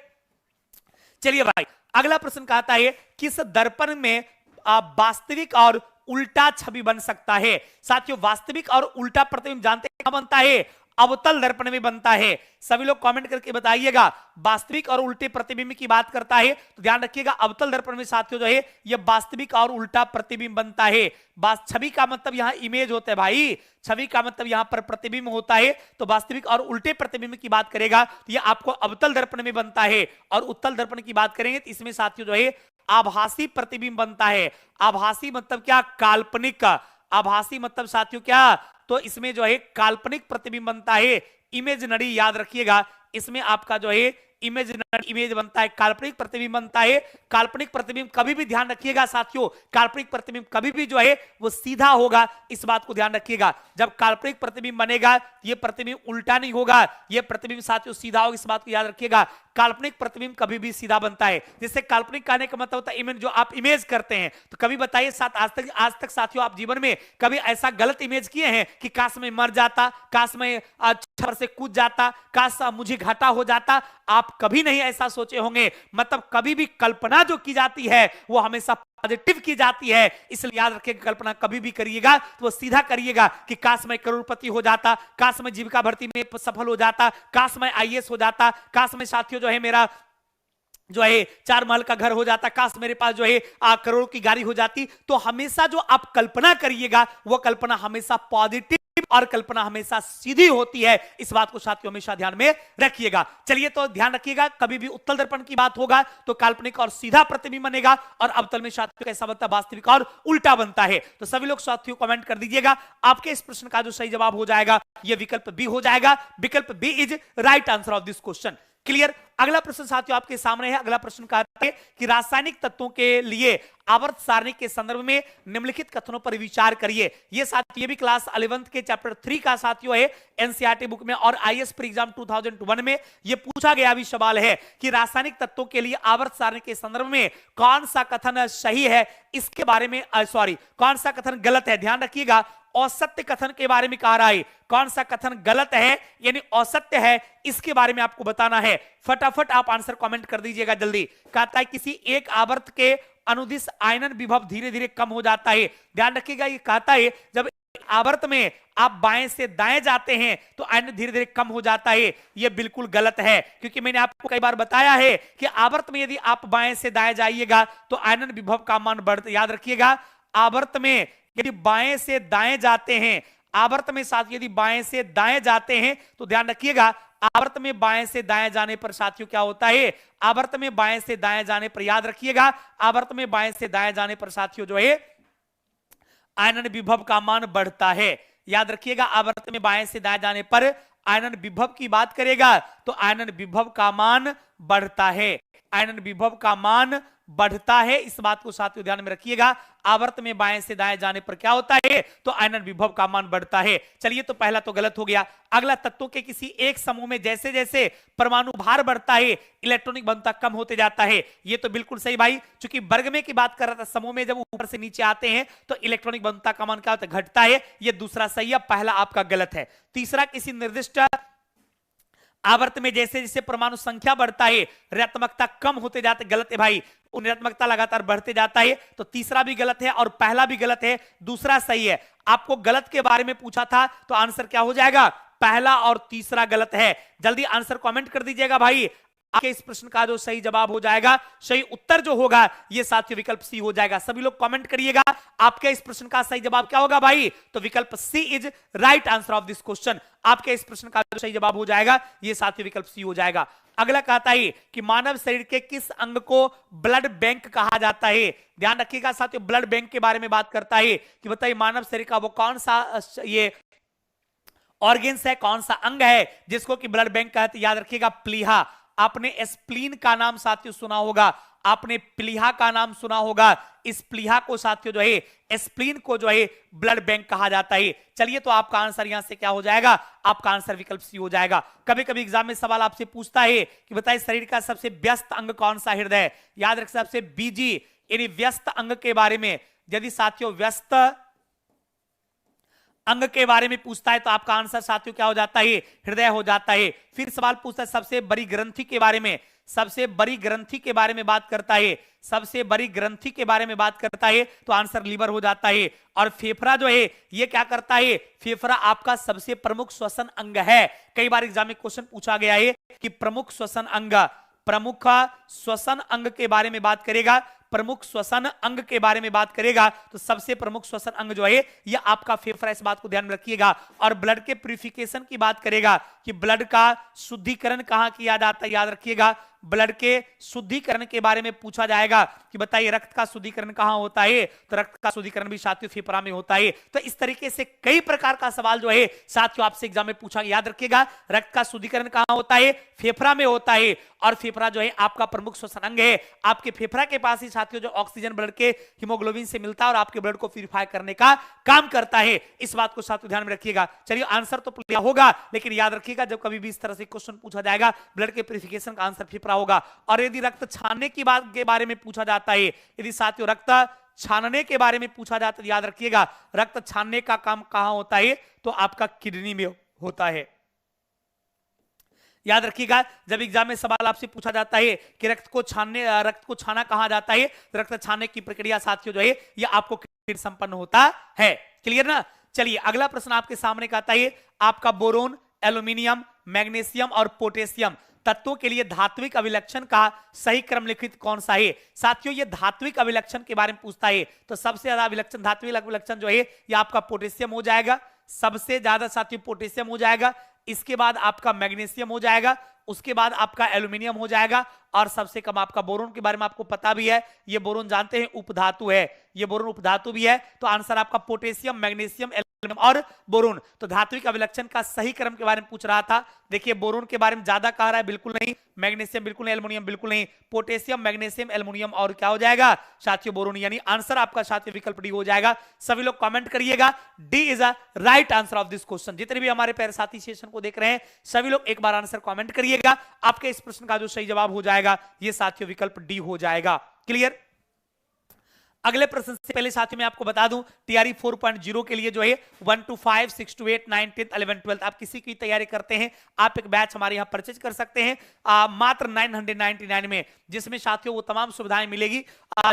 चलिए भाई, अगला प्रश्न कहता है किस दर्पण में वास्तविक और उल्टा छवि बन सकता है? साथियों वास्तविक और उल्टा प्रतिबिंब जानते हैं कहां बनता है? अवतल दर्पण में बनता है। सभी लोग कमेंट करके बताइएगा। वास्तविक और उल्टे प्रतिबिंब की बात करता है तो ध्यान रखिएगा अवतल दर्पण में साथियों जो है यह वास्तविक और उल्टा प्रतिबिंब बनता है। छवि का मतलब यहां इमेज होता है भाई, छवि का मतलब यहां पर प्रतिबिंब होता है। तो वास्तविक और उल्टे प्रतिबिंब की बात करेगा तो यह आपको अवतल दर्पण में बनता है। और उत्तल दर्पण की बात करेंगे तो इसमें साथियों जो है आभासी प्रतिबिंब बनता है। आभासी मतलब क्या? काल्पनिक। आभासी मतलब साथियों क्या? तो इसमें जो है काल्पनिक प्रतिबिंब बनता है। इमेजिनरी याद रखिएगा, इसमें आपका जो है इमेजिनरी इमेज बनता है, काल्पनिक प्रतिबिंब बनता है। काल्पनिक प्रतिबिंब कभी भी ध्यान रखिएगा साथियों, काल्पनिक प्रतिबिंब कभी भी जो है वो सीधा होगा, इस बात को ध्यान रखिएगा। जब काल्पनिक प्रतिबिंब बनेगा ये प्रतिबिंब उल्टा नहीं होगा, ये प्रतिबिंब साथियों सीधा होगा, इस बात को याद रखिएगा। काल्पनिक प्रतिबिंब कभी भी सीधा बनता है। जिससे काल्पनिक कहने का मतलब होता है इमेज, जो आप इमेज करते हैं। तो कभी बताइए आज तक साथियों आप जीवन में कभी ऐसा गलत इमेज किए हैं कि काश मैं मर जाता, काश मैं छत से कूद जाता, काश मुझे घाटा हो जाता? आप कभी नहीं ऐसा सोचे होंगे। मतलब कभी भी कल्पना जो की जाती है वो हमेशा पॉजिटिव की जाती है। इसलिए याद रखिएगा, कल्पना कभी भी करिएगा तो वो सीधा करिएगा कि काश मैं करोड़पति हो जाता, काश मैं जीविका भर्ती में सफल हो जाता, काश मैं आईएएस हो जाता, काश मैं साथियों जो है मेरा जो है 4 महल का घर हो जाता, काश मेरे पास जो है करोड़ों की गाड़ी हो जाती। तो हमेशा जो आप कल्पना करिएगा वो कल्पना हमेशा पॉजिटिव और कल्पना हमेशा सीधी होती है। इस बात को साथियों हमेशा ध्यान में रखिएगा। चलिए तो ध्यान रखिएगा, कभी भी उत्तल दर्पण की बात होगा तो काल्पनिक और सीधा प्रतिबिंब बनेगा, और अवतल में साथियों कैसा बनता है? वास्तविक और उल्टा बनता है। तो सभी लोग साथियों कमेंट कर दीजिएगा, आपके इस प्रश्न का जो सही जवाब हो जाएगा यह विकल्प बी हो जाएगा। विकल्प B is right answer of this question. Clear? अगला प्रश्न साथियों आपके सामने है। अगला प्रश्न कहता है कि रासायनिक तत्वों के लिए आवर्त सारणी के संदर्भ में निम्नलिखित कथनों पर विचार करिए। ये साथियों ये भी क्लास 11th के चैप्टर 3 का साथियों है एनसीईआरटी बुक में, और आईएएस प्री एग्जाम 2001 में ये पूछा गया भी सवाल है कि रासायनिक तत्वों के लिए आवर्त सारणी के संदर्भ में कौन सा कथन सही है, इसके बारे में कौन सा कथन गलत है। ध्यान रखिएगा, औसत्य कथन के बारे में कह रहा है, कौन सा कथन गलत है यानी औसत्य है, इसके बारे में आपको बताना है। फटाफट आप आंसर कमेंट कर दीजिएगा जल्दी। कहता है किसी एक आवर्त के अनुदिश आयनन विभव धीरे धीरे कम हो जाता है। ध्यान रखिएगा, ये कहता है जब आवर्त में आप बाएं से दाएं जाते हैं तो आयनन धीरे धीरे कम हो जाता है। यह बिल्कुल गलत है, क्योंकि मैंने आपको कई बार बताया है कि आवर्त में यदि आप बाएं से दाएं जाइएगा तो आयनन विभव का मान बढ़ता। याद रखिएगा, आवर्त में यदि बाएं से दाएं जाते हैं, आवर्त में साथ यदि बाएं से दाएं जाते हैं तो ध्यान रखिएगा, आवर्त में बाएं से दाएं जाने पर साथियों क्या होता है? आवर्त में बाएं से दाएं जाने पर याद रखिएगा, आवर्त में बाएं से दाएं जाने पर साथियों जो है आयनन विभव का मान बढ़ता है। याद रखिएगा, आवर्त में बाएं से दाएं जाने पर आयनन विभव की बात करेगा तो आयनन विभव का मान बढ़ता है, आयनन विभव का मान बढ़ता है। इस बात को साथियों ध्यान में रखिएगा, आवर्त में बाएं से दाएं जाने पर क्या होता है? तो आयनन विभव का मान बढ़ता है। चलिए तो पहला तो गलत हो गया। अगला, तत्वों के किसी एक समूह में जैसे जैसे परमाणु भार बढ़ता है इलेक्ट्रॉनिक घनत्व कम होते जाता है। ये तो बिल्कुल सही भाई, क्योंकि वर्ग में की बात कर रहा था, समूह में जब ऊपर से नीचे आते हैं तो इलेक्ट्रॉनिक घनत्व का मान क्या होता है? घटता है। ये दूसरा सही है, पहला आपका गलत है। तीसरा, किसी निर्दिष्ट आवर्त में जैसे जैसे परमाणु संख्या बढ़ता है ऋणात्मकता कम होते जाते। गलत है भाई, ऋणात्मकता लगातार बढ़ते जाता है। तो तीसरा भी गलत है और पहला भी गलत है, दूसरा सही है। आपको गलत के बारे में पूछा था तो आंसर क्या हो जाएगा? पहला और तीसरा गलत है। जल्दी आंसर कमेंट कर दीजिएगा भाई। आपके इस प्रश्न का जो सही जवाब हो जाएगा, सही उत्तर जो होगा ये साथियों विकल्प सी हो जाएगा। सभी लोग कमेंट करिएगा, आपके इस प्रश्न का सही जवाब क्या होगा भाई? तो विकल्प C is right answer of this question. आपके इस प्रश्न का जो सही जवाब हो जाएगा ये साथियों विकल्प सी हो जाएगा। अगला कहता है कि मानव शरीर के किस अंग को ब्लड बैंक कहा जाता है? ध्यान रखिएगा साथियों, ब्लड बैंक के बारे में बात करता है कि बताइए मानव शरीर का वो कौन सा ये ऑर्गेन्स है, कौन सा अंग है जिसको कि ब्लड बैंक कहते हैं? याद रखिएगा, प्लीहा। आपने स्प्लीन का नाम साथियों सुना होगा, आपने प्लीहा का नाम सुना होगा। इस प्लीहा को साथियों जो है स्प्लीन को जो है ब्लड बैंक कहा जाता है। चलिए तो आपका आंसर यहां से क्या हो जाएगा? आपका आंसर विकल्प सी हो जाएगा। कभी कभी एग्जाम में सवाल आपसे पूछता है कि बताइए शरीर का सबसे व्यस्त अंग कौन सा? हृदय। याद रख, सबसे बीजी यानी व्यस्त अंग के बारे में यदि साथियों व्यस्त अंग के बारे में पूछता है तो आपका आंसर साथियों क्या हो जाता है? हृदय हो जाता है। फिर सवाल पूछता है सबसे बड़ी ग्रंथि के बारे में, सबसे बड़ी ग्रंथि के बारे में बात करता है, सबसे बड़ी ग्रंथि के बारे में बात करता है तो आंसर लीवर हो जाता है। और फेफड़ा जो है ये क्या करता है? फेफड़ा आपका सबसे प्रमुख श्वसन अंग है। कई बार एग्जाम में क्वेश्चन पूछा गया है कि प्रमुख श्वसन अंग, प्रमुख श्वसन अंग के बारे में बात करेगा, प्रमुख श्वसन अंग के बारे में बात करेगा तो सबसे प्रमुख श्वसन अंग जो है यह आपका फेफड़ा। इस बात को ध्यान में रखिएगा। और ब्लड के प्यूरिफिकेशन की बात करेगा कि ब्लड का शुद्धिकरण कहां किया जाता है? याद रखिएगा, ब्लड के शुद्धिकरण के बारे में पूछा जाएगा कि बताइए रक्त का शुद्धिकरण कहां होता है, तो रक्त का शुद्धिकरण भी साथियों फेफड़ा में होता है। तो इस तरीके से कई प्रकार का सवाल जो है साथियों आपसे एग्जाम में पूछा, याद रखिएगा रक्त का शुद्धिकरण कहां होता है, फेफड़ा में होता है। और फेफड़ा जो है आपका प्रमुख श्वसन अंग है, आपके फेफड़ा के पास ही साथियों जो ऑक्सीजन ब्लड के हीमोग्लोबिन से मिलता है और आपके ब्लड को प्यूरिफाई करने का काम करता है। इस बात को साथियों ध्यान में रखिएगा। चलिए आंसर तो क्लियर होगा, लेकिन याद रखिएगा जब कभी भी इस तरह से क्वेश्चन पूछा जाएगा ब्लड के प्यूरिफिकेशन का आंसर फेफड़ा होगा। और यदि रक्त छानने की बात के बारे में पूछा जाता है, यदि साथियों रक्त छानने के बारे में पूछा जाता है, याद रखिएगा रक्त छानने का काम कहां होता है, तो आपका किडनी में होता है। याद रखिएगा जब एग्जाम में सवाल आपसे पूछा जाता है कि रक्त को छाना कहा जाता है, रक्त छानने की प्रक्रिया साथियों जो है यह आपको किडनी संपन्न होता है। क्लियर ना। चलिए अगला प्रश्न आपके सामने का आता है आपका बोरोन, एल्यूमिनियम, मैग्नीशियम और पोटेशियम तत्वों के लिए धात्विक अभिलक्षण का सही क्रम लिखित कौन सा है। साथियों ये धात्विक अभिलक्षण के बारे में पूछता है, तो सबसे ज्यादा अभिलक्षण धात्विक अभिलक्षण जो है यह आपका पोटेशियम हो जाएगा, सबसे ज्यादा साथियों पोटेशियम हो जाएगा, इसके बाद आपका मैग्नीशियम हो जाएगा, उसके बाद आपका एल्यूमिनियम हो जाएगा, और सबसे कम आपका बोरोन के बारे में आपको पता भी है, ये बोरोन जानते हैं उपधातु है, ये बोरोन उपधातु भी है। तो आंसर आपका पोटेशियम, मैग्नीशियम, एल्यूमिनियम और बोरोन। तो धात्विक अभिलक्षण का सही क्रम के बारे में पूछ रहा था। देखिए बोरोन के बारे में ज्यादा कह रहा है, बिल्कुल नहीं, मैग्नीशियम बिल्कुल नहीं, एल्यूमिनियम बिल्कुल नहीं, पोटेशियम, मैग्नीशियम, एल्यूमिनियम और क्या हो जाएगा साथियों बोरोन, यानी आंसर आपका साथियों विकल्प डी हो जाएगा। सभी लोग कमेंट करिएगा D is a right answer of this question. जितने भी हमारे प्यारे साथी सेशन को देख रहे हैं सभी लोग एक बार आंसर कमेंट करिएगा, आपके इस प्रश्न का जो सही जवाब हो जाएगा ये साथियों विकल्प डी हो जाएगा। क्लियर। अगले प्रश्न से पहले साथियों मैं आपको बता दूं टीआरई 4.0 के लिए जो है 1 to 5, 6 to 8, 9, 10, 11, 12 आप किसी की तैयारी करते हैं आप एक बैच हमारे यहां परचेज कर सकते हैं मात्र 999 में, जिसमें साथियों वो तमाम सुविधाएं मिलेगी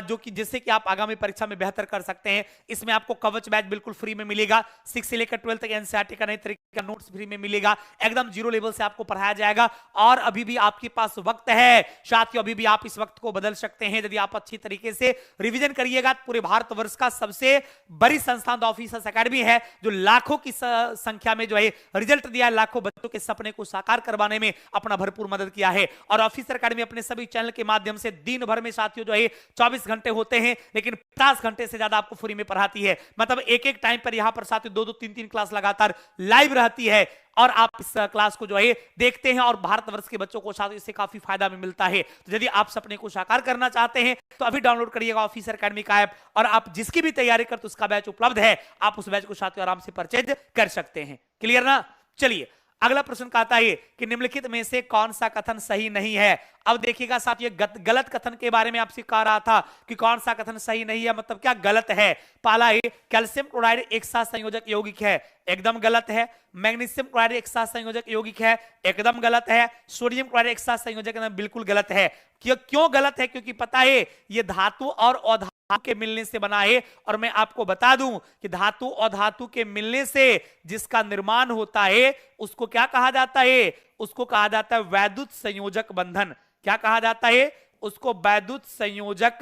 जो कि जिससे कि आप आगामी परीक्षा में बेहतर कर सकते हैं। इसमें आपको कवच बैच बिल्कुल फ्री में मिलेगा, 6 से लेकर 12 तक एनसीईआरटी का नए तरीके का नोट्स फ्री में मिलेगा, एकदम जीरो लेवल से आपको पढ़ाया जाएगा। और अभी भी आपके पास वक्त है साथियों, अभी भी आप इस वक्त को बदल सकते हैं यदि आप अच्छी तरीके से रिविजन करिएगा। पूरे भारतवर्ष का सबसे बड़ी संस्थान द ऑफिसर्स एकेडमी है जो लाखों की संख्या में जो है रिजल्ट दिया है, लाखों बच्चों के सपने को साकार करवाने में अपना भरपूर मदद किया है। और ऑफिसर एकेडमी अपने सभी चैनल के माध्यम से दिन भर में साथियों जो है 24 घंटे होते हैं, लेकिन 50 घंटे से ज्यादा आपको फ्री में पढ़ाती है। मतलब एक एक टाइम पर यहां पर साथियों 2-2, 3-3 क्लास लगातार लाइव रहती है और आप इस क्लास को जो है देखते हैं और भारतवर्ष के बच्चों को साथ इससे काफी फायदा भी मिलता है। तो यदि आप सपने को साकार करना चाहते हैं तो अभी डाउनलोड करिएगा ऑफिसर एकेडमी का ऐप, और आप जिसकी भी तैयारी करते उसका बैच उपलब्ध है, आप उस बैच को साथियों आराम से परचेज कर सकते हैं। क्लियर ना। चलिए अगला प्रश्न कहता है कि निम्नलिखित में से कौन सा कथन सही नहीं है। अब देखिएगा साथियों गलत कथन के बारे में आपसे कह रहा था कि कौन सा कथन सही नहीं है, मतलब क्या गलत है। पहला है कैल्शियम क्लोराइड एक साथ संयोजक यौगिक है, एकदम गलत है। मैग्नीशियम क्लोराइड एक साथ संयोजक यौगिक है, एकदम गलत है। सोडियम क्लोराइड एक साथ संयोजक बिल्कुल गलत है। क्यों गलत है? क्योंकि पता है ये धातु और अधातु के मिलने से बना है, और मैं आपको बता दूं कि धातु और धातु के मिलने से जिसका निर्माण होता है उसको क्या कहा जाता है? उसको कहा जाता है वैद्युत संयोजक बंधन। क्या कहा जाता है? उसको वैद्युत संयोजक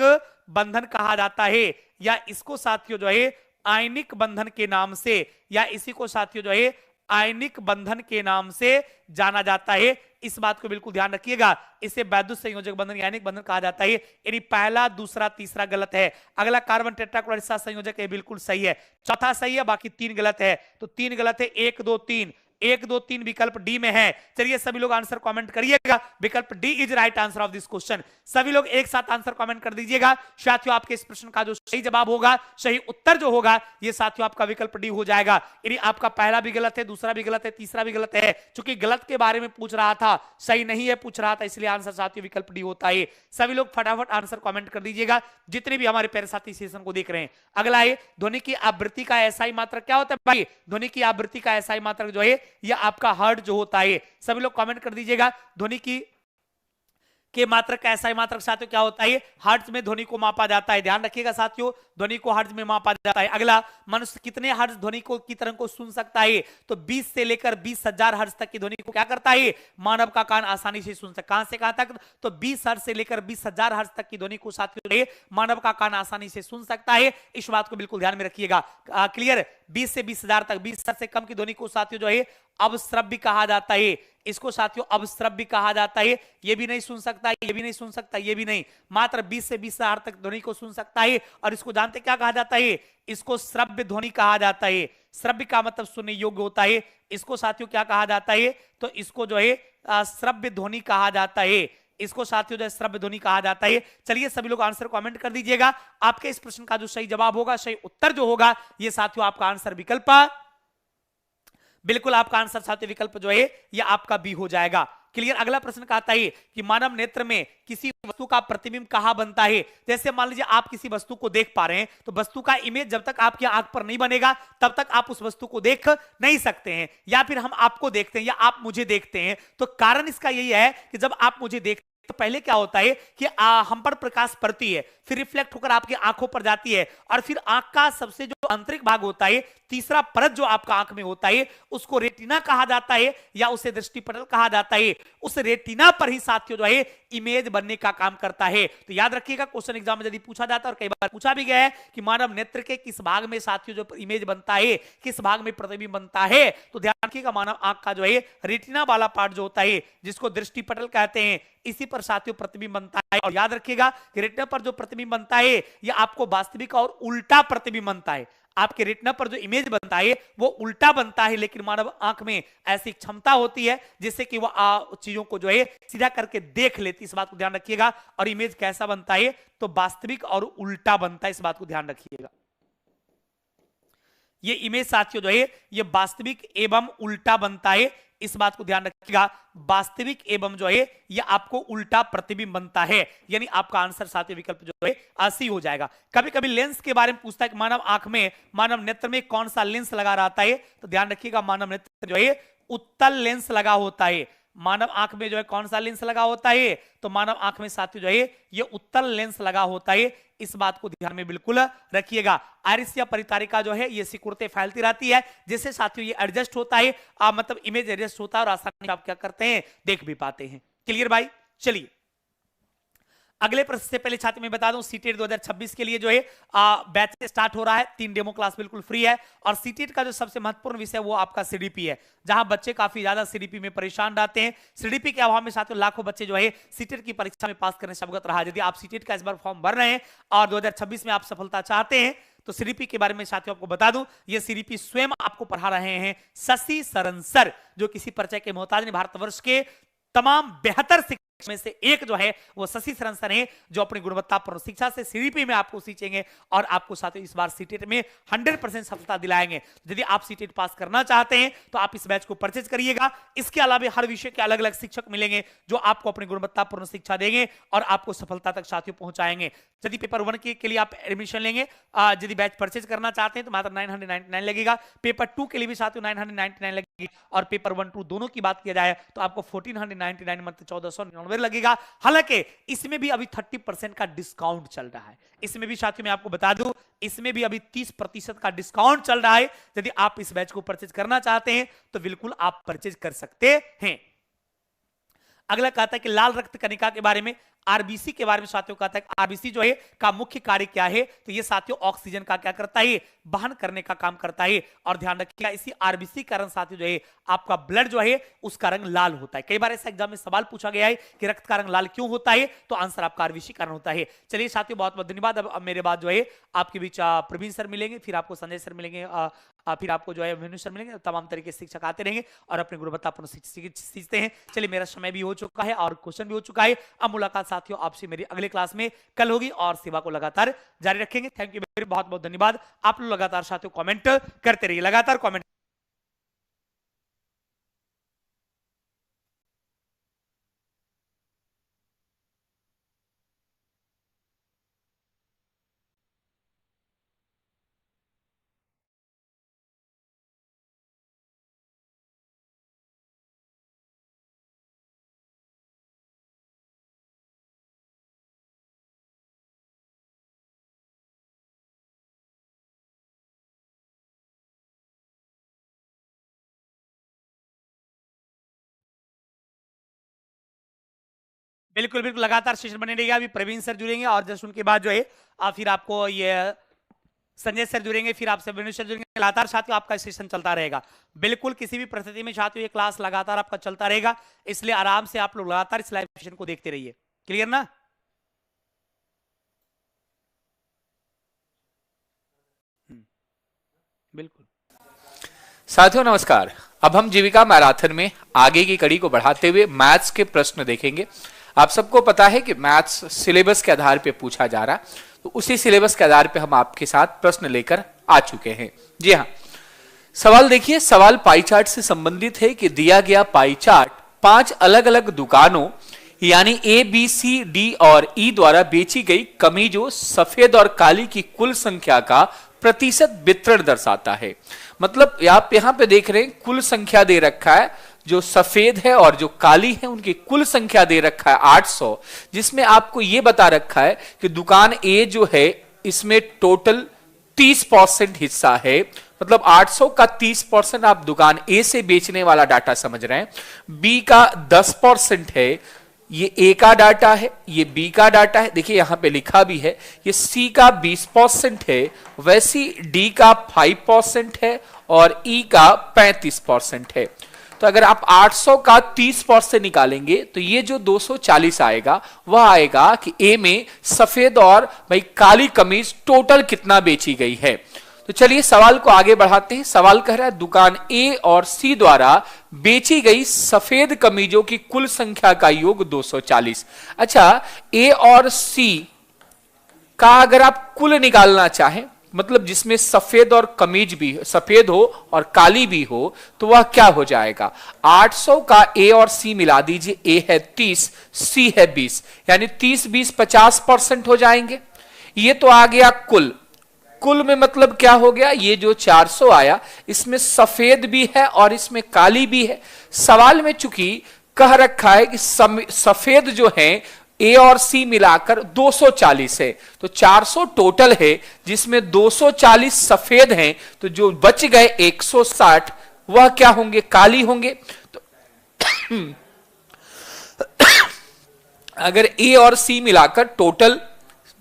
बंधन कहा जाता है, या इसको साथियों जो है आयनिक बंधन के नाम से, या इसी को साथियों जो है आयनिक बंधन के नाम से जाना जाता है। इस बात को बिल्कुल ध्यान रखिएगा, इसे वैद्युत संयोजक बंधन या आयनिक बंधन कहा जाता है। यानी पहला, दूसरा, तीसरा गलत है। अगला कार्बन टेट्राक्लोराइड साथ संयोजक है, बिल्कुल सही है। चौथा सही है, बाकी 3 गलत है। तो 3 गलत है, 1, 2, 3, 1, 2, 3 विकल्प डी में है। चलिए सभी लोग आंसर कमेंट करिएगा, विकल्प D is right answer of this question. सभी लोग एक साथ आंसर कमेंट कर दीजिएगा। साथियों आपके इस प्रश्न का जो सही जवाब होगा, सही उत्तर जो होगा, ये साथियों आपका विकल्प डी हो जाएगा। यानी आपका पहला भी गलत है, दूसरा भी गलत है, तीसरा भी गलत है। चूंकि गलत के बारे में पूछ रहा था, सही नहीं है पूछ रहा था, इसलिए आंसर साथियों विकल्प डी होता है। सभी लोग फटाफट आंसर कमेंट कर दीजिएगा जितने भी हमारे प्यारे साथी सेशन को देख रहे हैं। अगला है ध्वनि की आवृत्ति का एसआई मात्रक क्या होता है भाई? ध्वनि की आवृत्ति का एसआई मात्रक जो है यह आपका हर्ट्ज जो होता है। सभी लोग कमेंट कर दीजिएगा ध्वनि की के मात्रक का एसआई मात्रक साथियों क्या होता है? हर्ट्ज में ध्वनि को मापा जाता है। ध्यान रखिएगा साथियों, ध्वनि को हर्ट्ज में मापा जाता है। अगला, मनुष्य कितने हर्ट्ज ध्वनि को की तरंग को सुन सकता है? तो 20 से लेकर 20,000 हर्ट्ज तक की ध्वनि को क्या करता है? मानव का कान आसानी से सुन सकता है। कहां से कहां तक? तो 20 हर्ट्ज से लेकर 20,000 हर्ट्ज तक की ध्वनि को साथियों मानव का कान आसानी से सुन सकता है। इस बात को बिल्कुल ध्यान में रखिएगा। क्लियर? 20 से 20,000 तक, 20 हर्ट्ज से कम की ध्वनि को साथियों जो है अवश्रव्य कहा जाता है। इसको साथियों अवश्रव्य कहा जाता है। ये भी नहीं सुन सकता, ये भी नहीं सुन सकता, ये भी नहीं, मात्र 20 से 20,000 तक ध्वनि को सुन सकता है। और इसको जानते क्या कहा जाता है? इसको श्रव्य ध्वनि कहा जाता है। श्रव्य का मतलब सुनने योग्य होता है। इसको साथियों क्या कहा जाता है? तो इसको जो है श्रव्य ध्वनि कहा जाता है। इसको साथियों जो है श्रव्य ध्वनि कहा जाता है। चलिए सभी लोग आंसर कमेंट कर दीजिएगा। आपके इस प्रश्न का जो सही जवाब होगा, सही उत्तर जो होगा, ये साथियों आपका आंसर विकल्प, बिल्कुल आपका आंसर साथियों विकल्प जो है ये आपका बी हो जाएगा। क्लियर। अगला प्रश्न कहता है कि मानव नेत्र में किसी वस्तु का प्रतिबिंब कहां बनता है? जैसे मान लीजिए आप किसी वस्तु को देख पा रहे हैं, तो वस्तु का इमेज जब तक आपकी आंख पर नहीं बनेगा तब तक आप उस वस्तु को देख नहीं सकते हैं। या फिर हम आपको देखते हैं या आप मुझे देखते हैं, तो कारण इसका यही है कि जब आप मुझे देखते तो पहले क्या होता है कि हम पर प्रकाश पड़ती है, फिर रिफ्लेक्ट होकर आपकी आंखों पर जाती है, और फिर आंख का सबसे जो आंतरिक भाग होता है, तीसरा परत जो आपका आंख में होता है, उसको रेटिना कहा जाता है या उसे दृष्टिपटल कहा जाता है। उस रेटिना पर ही साथियों जो है इमेज बनने का काम करता है। तो याद रखिएगा, क्वेश्चन एग्जाम में यदि पूछा जाता है और कई बार पूछा भी गया है कि मानव नेत्र के किस भाग में साथियों जो इमेज बनता है, किस भाग में प्रतिबिंब बनता है, तो ध्यान रखिएगा मानव आंख का जो है रेटिना वाला पार्ट जो होता है, जिसको दृष्टिपटल कहते हैं, इसी पर साथियों प्रतिबिंब बनता है। और याद रखिएगा कि रेटिना पर जो प्रतिबिंब बनता है यह आपको वास्तविक और उल्टा प्रतिबिंब बनता है। आपके रेटिना पर जो इमेज बनता है वो उल्टा बनता है, लेकिन मानव आंख में ऐसी क्षमता होती है जिससे कि वो चीजों को जो है सीधा करके देख लेती है। इस बात को ध्यान रखिएगा। और इमेज कैसा बनता है? तो वास्तविक और उल्टा बनता है। इस बात को ध्यान रखिएगा। ये इमेज साथियों जो है ये वास्तविक एवं उल्टा बनता है। इस बात को ध्यान रखिएगा, वास्तविक एवं जो है ये आपको उल्टा प्रतिबिंब बनता है। यानी आपका आंसर साथियों विकल्प जो है सी हो जाएगा। कभी कभी लेंस के बारे में पूछता है कि मानव आंख में, मानव नेत्र में कौन सा लेंस लगा रहता है? तो ध्यान रखिएगा मानव नेत्र जो है उत्तल लेंस लगा होता है। मानव आंख में जो है कौन सा लेंस लगा होता है? तो मानव आंख में साथियों जो है ये उत्तल लेंस लगा होता है। इस बात को ध्यान में बिल्कुल रखिएगा। आइरिस या परितारिका जो है ये सिकुड़ते फैलती रहती है, जिससे साथियों ये एडजस्ट होता है, मतलब इमेज एडजस्ट होता है और आसानी से आप क्या करते हैं, देख भी पाते हैं। क्लियर भाई? चलिए अगले प्रश्न से पहले छात्र मैं बता दूं, सीटेट 2026 के लिए जो है बैच स्टार्ट हो रहा है। 3 डेमो क्लास बिल्कुल फ्री है। और सीटेट का जो सबसे महत्वपूर्ण विषय वो आपका सीडीपी है, जहां बच्चे काफी ज्यादा सीडीपी में परेशान रहते हैं। सीडीपी के अभाव में साथियों लाखों बच्चे जो है सीटेट की परीक्षा में पास करने से अवगत रहा। यदि आप सीटेट का इस बार फॉर्म भर रहे हैं और 2026 में आप सफलता चाहते हैं, तो सीडीपी के बारे में साथियों आपको बता दूं, ये सीडीपी स्वयं आपको पढ़ा रहे हैं शशि शरण सर, जो किसी परिचय के मोहताज नहीं, भारतवर्ष के तमाम बेहतर में से एक जो है वो शशि शरण सर हैं, जो अपनी गुणवत्तापूर्ण शिक्षा से सीडीपी में आपको सींचेंगे और आपको साथियों इस बार सीटेट में 100% सफलता दिलाएंगे। यदि आप सीटेट पास करना चाहते हैं तो आप इस बैच को परचेज करिएगा। इसके अलावा हर विषय के अलग अलग शिक्षक मिलेंगे जो आपको अपनी गुणवत्तापूर्ण शिक्षा देंगे और आपको सफलता तक साथियों पहुंचाएंगे। यदि पेपर 1 के लिए आप एडमिशन लेंगे, यदि बैच परचेज करना चाहते हैं तो मात्र 999 लगेगा। पेपर 2 के लिए भी साथियों 999 लगेगी। और पेपर 1, 2 दोनों की बात किया जाए तो आपको 1499 मतलब 1499 लगेगा। हालांकि इसमें भी अभी 30% का डिस्काउंट चल रहा है। इसमें भी साथियों मैं आपको बता दूं, इसमें भी अभी 30% का डिस्काउंट चल रहा है। यदि आप इस बैच को परचेज करना चाहते हैं तो बिल्कुल आप परचेज कर सकते हैं। अगला कहता है कि लाल रक्त कणिका के बारे में, आरबीसी के बारे में साथियों कहता है आरबीसी जो है का मुख्य कार्य क्या है? तो ये साथियों ऑक्सीजन का क्या करता है? वहन करने का काम करता है। और ध्यान रखिएगा इसी आरबीसी कारण साथियों जो है आपका ब्लड जो है उसका रंग लाल होता है। कई बार ऐसा एग्जाम में सवाल पूछा गया है कि रक्त का रंग लाल क्यों होता है, तो आंसर आपका आरबीसी कारण होता है। चलिए साथियों बहुत बहुत धन्यवाद। अब मेरे बाद जो है आपके बीच प्रवीण सर मिलेंगे, फिर आपको संजय सर मिलेंगे, फिर आपको जो है वेणु सर मिलेंगे। तमाम तरीके से शिक्षक आते रहेंगे और अपनी गुणवत्तापूर्ण सीखते हैं। चलिए मेरा समय भी हो चुका है और क्वेश्चन भी हो चुका है। अब मुलाकात साथियों आपसे मेरी अगले क्लास में कल होगी और सेवा को लगातार जारी रखेंगे। थैंक यू वेरी, बहुत बहुत धन्यवाद। आप लोग लगातार साथियों कमेंट करते रहिए, लगातार कमेंट। बिल्कुल बिल्कुल लगातार सेशन बने रहेगा। अभी प्रवीण सर जुड़ेंगे और जस्ट उनके बाद जो है फिर आपको ये संजय सर जुड़ेंगे, फिर आपसे विनोद सर जुड़ेंगे। लगातार साथियों आपका सेशन चलता रहेगा, बिल्कुल किसी भी परिस्थिति में साथियों ये क्लास लगातार आपका चलता रहेगा, इसलिए आराम से आप लोग लगातार इस लाइव सेशन को देखते रहिए। क्लियर ना? बिल्कुल। साथियों नमस्कार। अब हम जीविका मैराथन में आगे की कड़ी को बढ़ाते हुए मैथ्स के प्रश्न देखेंगे। आप सबको पता है कि मैथ्स सिलेबस के आधार पे पूछा जा रहा है, तो उसी सिलेबस के आधार पे हम आपके साथ प्रश्न लेकर आ चुके हैं। जी हाँ, सवाल देखिए। सवाल पाई चार्ट से संबंधित है कि दिया गया पाई चार्ट 5 अलग अलग दुकानों यानी ए, बी, सी, डी और ई द्वारा बेची गई कमीजों सफेद और काली की कुल संख्या का प्रतिशत वितरण दर्शाता है। मतलब आप यहां पे देख रहे हैं कुल संख्या दे रखा है, जो सफेद है और जो काली है उनकी कुल संख्या दे रखा है 800, जिसमें आपको यह बता रखा है कि दुकान ए जो है इसमें टोटल 30% हिस्सा है। मतलब 800 का 30% आप दुकान ए से बेचने वाला डाटा समझ रहे हैं। बी का 10% है, ये ए का डाटा है, ये बी का डाटा है, देखिए यहां पे लिखा भी है। ये सी का 20% है, वैसी डी का 5% है और ई का 35% है। तो अगर आप 800 का 30% निकालेंगे तो ये जो 240 आएगा वह आएगा कि ए में सफेद और भाई काली कमीज टोटल कितना बेची गई है। तो चलिए सवाल को आगे बढ़ाते हैं। सवाल कह रहा है दुकान ए और सी द्वारा बेची गई सफेद कमीजों की कुल संख्या का योग 240। अच्छा, ए और सी का अगर आप कुल निकालना चाहें, मतलब जिसमें सफेद और कमीज भी सफेद हो और काली भी हो, तो वह क्या हो जाएगा? 800 का ए और सी मिला दीजिए। ए है 30, सी है 20, यानी 30 20 50% हो जाएंगे। ये तो आ गया कुल। कुल में मतलब क्या हो गया? ये जो 400 आया इसमें सफेद भी है और इसमें काली भी है। सवाल में चूंकि कह रखा है कि सफेद जो है ए और सी मिलाकर 240 है, तो 400 टोटल है जिसमें 240 सफेद हैं, तो जो बच गए 160 वह क्या होंगे? काली होंगे। तो अगर ए और सी मिलाकर टोटल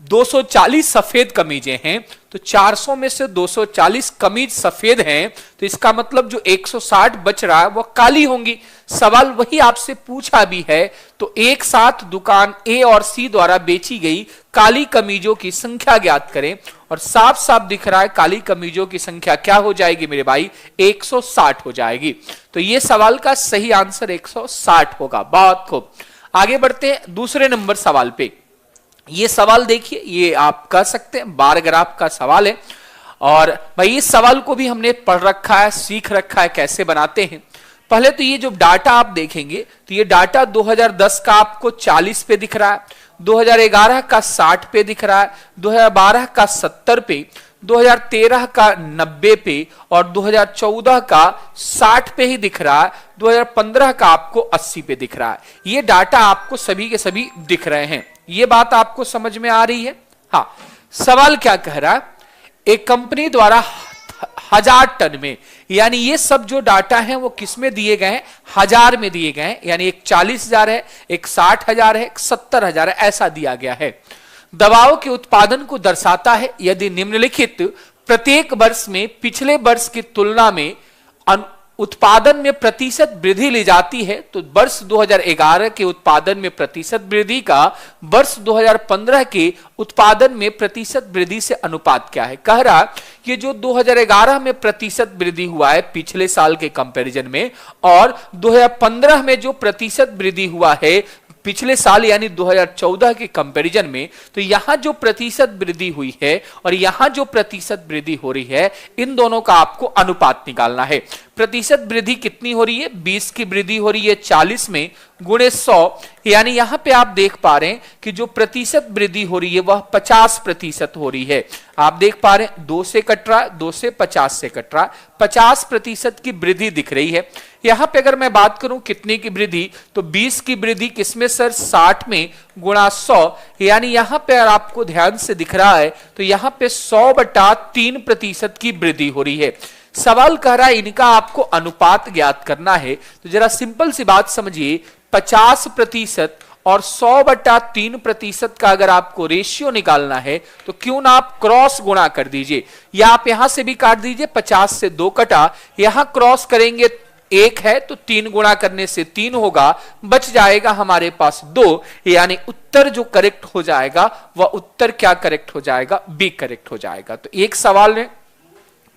240 सफेद कमीजें हैं, तो 400 में से 240 कमीज सफेद हैं, तो इसका मतलब जो 160 बच रहा है वह काली होंगी। सवाल वही आपसे पूछा भी है, तो एक साथ दुकान ए और सी द्वारा बेची गई काली कमीजों की संख्या ज्ञात करें। और साफ साफ दिख रहा है काली कमीजों की संख्या क्या हो जाएगी मेरे भाई? 160 हो जाएगी। तो यह सवाल का सही आंसर 160 होगा। बहुत खूब, आगे बढ़ते हैं दूसरे नंबर सवाल पे। ये सवाल देखिए, ये आप कर सकते हैं, बार ग्राफ का सवाल है। और भाई इस सवाल को भी हमने पढ़ रखा है, सीख रखा है कैसे बनाते हैं। पहले तो ये जो डाटा आप देखेंगे तो ये डाटा 2010 का आपको 40 पे दिख रहा है, 2011 का 60 पे दिख रहा है, 2012 का 70 पे, 2013 का 90 पे और 2014 का 60 पे ही दिख रहा है, 2015 का आपको 80 पे दिख रहा है। ये डाटा आपको सभी के सभी दिख रहे हैं। ये बात आपको समझ में आ रही है? हाँ। सवाल क्या कह रहा है? एक कंपनी द्वारा 1000 टन में, यानी ये सब जो डाटा है वो किस में दिए गए हैं? 1000 में दिए गए हैं। यानी एक 40,000 है, एक 60,000 है, एक 70,000 है, ऐसा दिया गया है। दवाओं के उत्पादन को दर्शाता है यदि निम्नलिखित प्रत्येक वर्ष में पिछले वर्ष की तुलना में उत्पादन में प्रतिशत वृद्धि ली जाती है, तो वर्ष 2011 के उत्पादन में प्रतिशत वृद्धि का वर्ष 2015 के उत्पादन में प्रतिशत वृद्धि से अनुपात क्या है? कह रहा कि जो 2011 में प्रतिशत वृद्धि हुआ है पिछले साल के कंपैरिजन में, और 2015 में जो प्रतिशत वृद्धि हुआ है पिछले साल यानी 2014 के कंपैरिजन में, तो यहां जो प्रतिशत वृद्धि हुई है और यहां जो प्रतिशत वृद्धि हो रही है, इन दोनों का आपको अनुपात निकालना है। प्रतिशत वृद्धि कितनी हो रही है? 20 की वृद्धि हो रही है 40 में गुणे 100, यानी यहां पे आप देख पा रहे हैं कि जो प्रतिशत वृद्धि हो रही है वह 50% हो रही है। आप देख पा रहे हैं 2 से कट रहा, 2 से 50 से कट रहा, 50% की वृद्धि दिख रही है। यहां पे अगर मैं बात करूं कितने की वृद्धि, तो 20 की वृद्धि किसमें सर? 60 में गुणा 100, यानी यहां पे अगर आपको ध्यान से दिख रहा है तो यहां पे 100/3% की वृद्धि हो रही है। सवाल कह रहा है इनका आपको अनुपात ज्ञात करना है, तो जरा सिंपल सी बात समझिए, 50% और 100/3% का अगर आपको रेशियो निकालना है तो क्यों ना आप क्रॉस गुणा कर दीजिए, या आप यहां से भी काट दीजिए, 50 से 2 कटा, यहां क्रॉस करेंगे 1 है तो 3 गुणा करने से 3 होगा, बच जाएगा हमारे पास 2, यानी उत्तर जो करेक्ट हो जाएगा वह उत्तर क्या करेक्ट हो जाएगा, बी करेक्ट हो जाएगा। तो एक सवाल में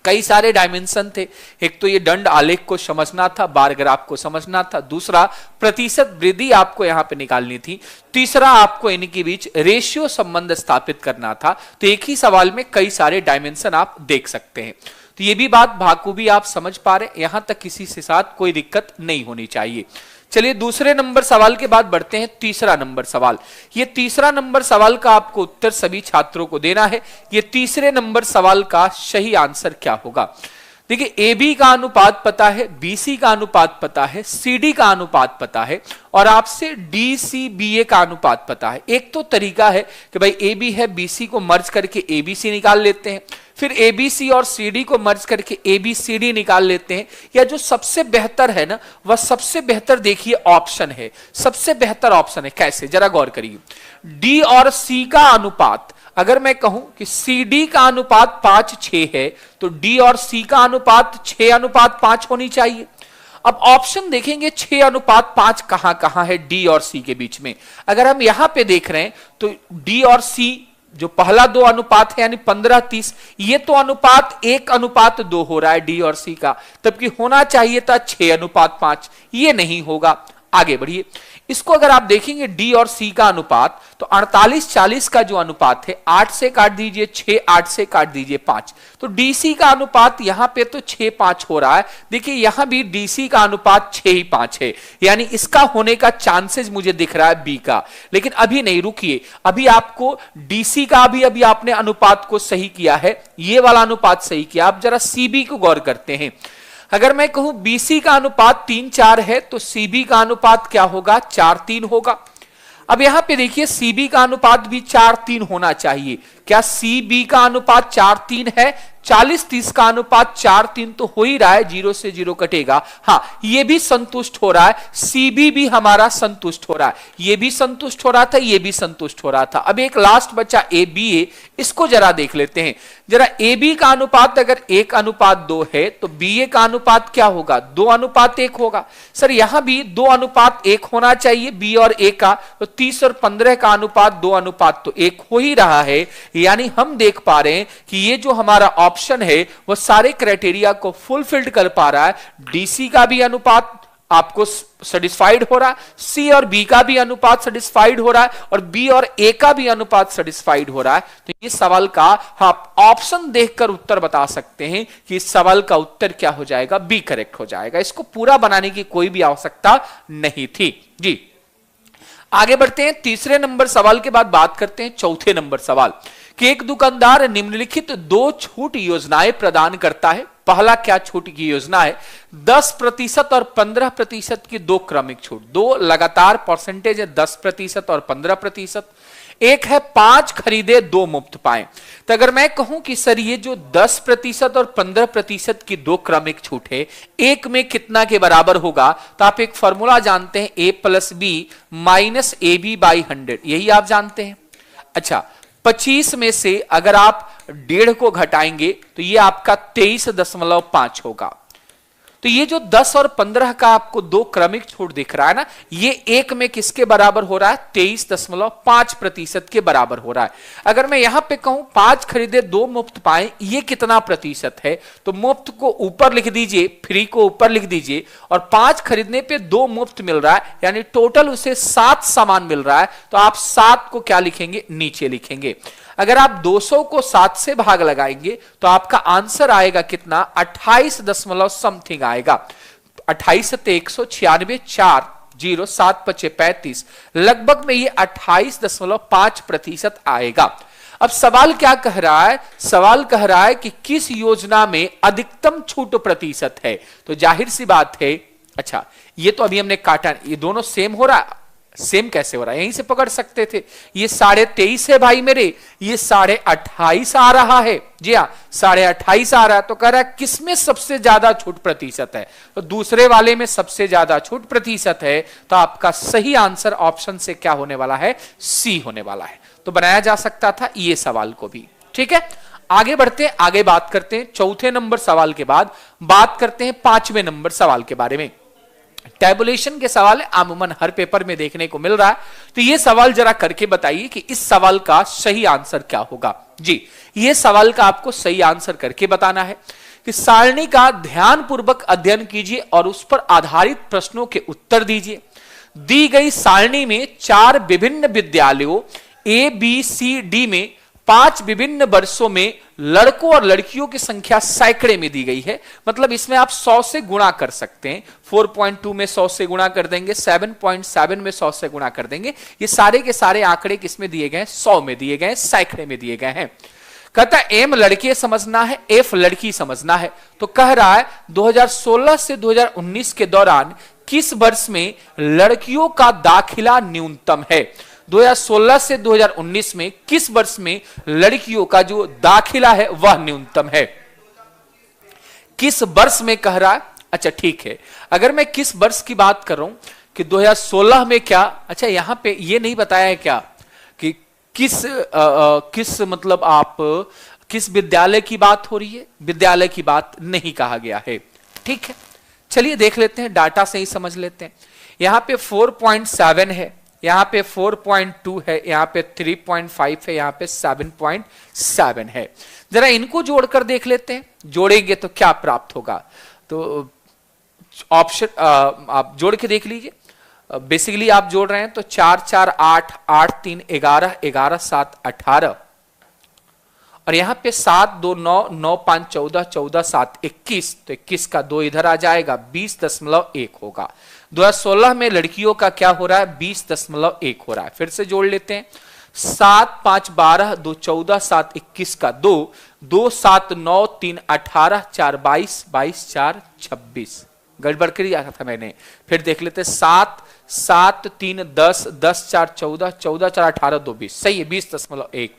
कई सारे डायमेंशन थे, एक तो ये दंड आलेख को समझना था, बार ग्राफ को समझना था, दूसरा प्रतिशत वृद्धि आपको यहां पे निकालनी थी, तीसरा आपको इनके बीच रेशियो संबंध स्थापित करना था। तो एक ही सवाल में कई सारे डायमेंशन आप देख सकते हैं। तो ये भी बात बाखूबी आप समझ पा रहे, यहां तक किसी के साथ कोई दिक्कत नहीं होनी चाहिए। चलिए दूसरे नंबर सवाल के बाद बढ़ते हैं तीसरा नंबर सवाल। ये तीसरा नंबर सवाल का आपको उत्तर सभी छात्रों को देना है। ये तीसरे नंबर सवाल का सही आंसर क्या होगा? देखिए, ए बी का अनुपात पता है, बी सी का अनुपात पता है, सी डी का अनुपात पता है, और आपसे डी सी बी ए का अनुपात पता है। एक तो तरीका है कि भाई ए बी है, बी सी को मर्ज करके ए बी सी निकाल लेते हैं, फिर ए बी सी और सी डी को मर्ज करके ए बी सी डी निकाल लेते हैं, या जो सबसे बेहतर है ना, वह सबसे बेहतर देखिए ऑप्शन है, सबसे बेहतर ऑप्शन है। कैसे, जरा गौर करिए। डी और सी का अनुपात, अगर मैं कहूं कि सी डी का अनुपात 5:6 है तो डी और सी का अनुपात 6:5 होनी चाहिए। अब ऑप्शन देखेंगे 6:5 कहां कहां है डी और सी के बीच में। अगर हम यहां पे देख रहे हैं तो डी और सी जो पहला 2 अनुपात है यानी 15:30, ये तो अनुपात 1:2 हो रहा है डी और सी का, तबकि होना चाहिए था 6:5, ये नहीं होगा। आगे बढ़िए, इसको अगर आप देखेंगे डी और सी का अनुपात तो 48-40 का जो अनुपात है, 8 से काट दीजिए 6, 8 से काट दीजिए 5, तो डीसी का अनुपात यहां पे तो 6:5 हो रहा है। देखिए यहां भी डीसी का अनुपात 6:5 है, यानी इसका होने का चांसेस मुझे दिख रहा है बी का। लेकिन अभी नहीं, रुकिए, अभी आपको डीसी का भी अभी आपने अनुपात को सही किया है, ये वाला अनुपात सही किया। आप जरा सीबी को गौर करते हैं। अगर मैं कहूं बीसी का अनुपात 3:4 है तो सीबी का अनुपात क्या होगा, 4:3 होगा। अब यहां पे देखिए सीबी का अनुपात भी 4:3 होना चाहिए। क्या सीबी का अनुपात 4:3 है? 40-30 का अनुपात 4:3 तो हो ही रहा है, 0 से 0 कटेगा। हाँ, ये भी संतुष्ट हो रहा है, सीबी भी हमारा संतुष्ट हो रहा है, ये भी संतुष्ट हो रहा था, ये भी संतुष्ट हो रहा था। अब एक लास्ट बचा ए बी ए, इसको जरा देख लेते हैं। जरा ए बी का अनुपात अगर 1:2 है तो बी ए का अनुपात क्या होगा, 2:1 होगा। सर यहां भी 2:1 होना चाहिए बी और ए का, तो 30 और 15 का अनुपात 2:1 हो ही रहा है। यानी हम देख पा रहे हैं कि ये जो हमारा ऑप्शन है वह सारे क्राइटेरिया को फुलफिल्ड कर पा रहा है। डीसी का भी अनुपात आपको सेटिस्फाइड हो रहा है, सी और बी का भी अनुपात सेटिस्फाइड हो रहा है, और बी और ए का भी अनुपात सेटिस्फाइड हो रहा है। तो ये सवाल का आप ऑप्शन देखकर उत्तर बता सकते हैं कि इस सवाल का उत्तर क्या हो जाएगा, बी करेक्ट हो जाएगा। इसको पूरा बनाने की कोई भी आवश्यकता नहीं थी जी। आगे बढ़ते हैं, तीसरे नंबर सवाल के बाद बात करते हैं चौथे नंबर सवाल कि एक दुकानदार निम्नलिखित 2 छूट योजनाएं प्रदान करता है। पहला क्या छूट की योजना है, 10% और 15% की 2 क्रमिक छूट, 2 लगातार परसेंटेज है, 10% और 15%। एक है 5 खरीदे 2 मुफ्त पाए। तो अगर मैं कहूं कि सर ये जो 10% और 15% की 2 क्रमिक छूट है, एक में कितना के बराबर होगा, तो आप एक फॉर्मूला जानते हैं, a + b - ab/100, यही आप जानते हैं। अच्छा, 25 में से अगर आप 1.5 को घटाएंगे तो ये आपका 23.5 होगा। तो ये जो 10 और 15 का आपको 2 क्रमिक छूट दिख रहा है ना, ये एक में किसके बराबर हो रहा है, 23.5% के बराबर हो रहा है। अगर मैं यहां पे कहूं 5 खरीदे 2 मुफ्त पाए, ये कितना प्रतिशत है, तो मुफ्त को ऊपर लिख दीजिए, फ्री को ऊपर लिख दीजिए, और 5 खरीदने पे 2 मुफ्त मिल रहा है, यानी टोटल उसे 7 सामान मिल रहा है। तो आप 7 को क्या लिखेंगे, नीचे लिखेंगे। अगर आप 200 को 7 से भाग लगाएंगे तो आपका आंसर आएगा कितना, 28 दशमलव समथिंग आएगा। 28 से 196, 4 0 7 5 35, लगभग में ये 28.5% आएगा। अब सवाल क्या कह रहा है, सवाल कह रहा है कि किस योजना में अधिकतम छूट प्रतिशत है। तो जाहिर सी बात है, अच्छा ये तो अभी हमने काटा, ये दोनों सेम हो रहा है, सेम कैसे हो रहा है, यहीं से पकड़ सकते थे। ये 23.5 है भाई मेरे, ये 28.5 आ रहा है। जी हाँ, 28.5 आ रहा है। तो कह रहा है किसमें सबसे ज्यादा छूट प्रतिशत है, तो दूसरे वाले में सबसे ज्यादा छूट प्रतिशत है। तो आपका सही आंसर ऑप्शन से क्या होने वाला है, सी होने वाला है। तो बनाया जा सकता था ये सवाल को भी। ठीक है, आगे बढ़ते हैं, आगे बात करते हैं चौथे नंबर सवाल के बाद बात करते हैं 5वें नंबर सवाल के बारे में। टैबुलेशन के सवाल है, आमूमन हर पेपर में देखने को मिल रहा है। तो ये सवाल जरा करके बताइए कि इस सवाल का सही आंसर क्या होगा। जी, ये सवाल का आपको सही आंसर करके बताना है कि सारणी का ध्यानपूर्वक अध्ययन कीजिए और उस पर आधारित प्रश्नों के उत्तर दीजिए। दी गई सारणी में 4 विभिन्न विद्यालयों ए बी सी डी में 5 विभिन्न वर्षों में लड़कों और लड़कियों की संख्या सैकड़े में दी गई है। मतलब इसमें आप 100 से गुणा कर सकते हैं। 4.2 में 100 से गुणा कर देंगे, 7.7 में 100 से गुणा कर देंगे। ये सारे के सारे आंकड़े किसमें दिए गए हैं, 100 में दिए गए हैं, सैकड़े में दिए गए हैं। कहता है एम लड़के समझना है, एफ लड़की समझना है। तो कह रहा है 2016 से 2019 के दौरान किस वर्ष में लड़कियों का दाखिला न्यूनतम है। 2016 से 2019 में किस वर्ष में लड़कियों का जो दाखिला है वह न्यूनतम है, किस वर्ष में कह रहा है। अच्छा ठीक है, अगर मैं किस वर्ष की बात कर रहा हूं कि 2016 में क्या, अच्छा यहां पे ये नहीं बताया है क्या कि किस मतलब आप किस विद्यालय की बात हो रही है, विद्यालय की बात नहीं कहा गया है। ठीक है, चलिए देख लेते हैं, डाटा से ही समझ लेते हैं। यहां पे 4.7 है, यहां पे 4.2 है, यहां पे 3.5 है, यहां पे 7.7 है। जरा इनको जोड़कर देख लेते हैं, जोड़ेंगे तो क्या प्राप्त होगा। तो ऑप्शन आप जोड़ के देख लीजिए। बेसिकली आप जोड़ रहे हैं तो 4 4 8 8 3 11 11 7 18 और यहां पे 7 2 9 9 5 14 14 7 21। तो 21 का 2 इधर आ जाएगा, 20.1 होगा। 2016 में लड़कियों का क्या हो रहा है, 20.1 हो रहा है। फिर से जोड़ लेते हैं, 7 5 12 2 14 7 21 का 2 2 7 9 3 18 4 22 22 4 26। गड़बड़ कर दिया था मैंने। फिर देख लेते हैं, 7 7 3 10 10 4 14 14 4 18 2 20। सही है, 20.1।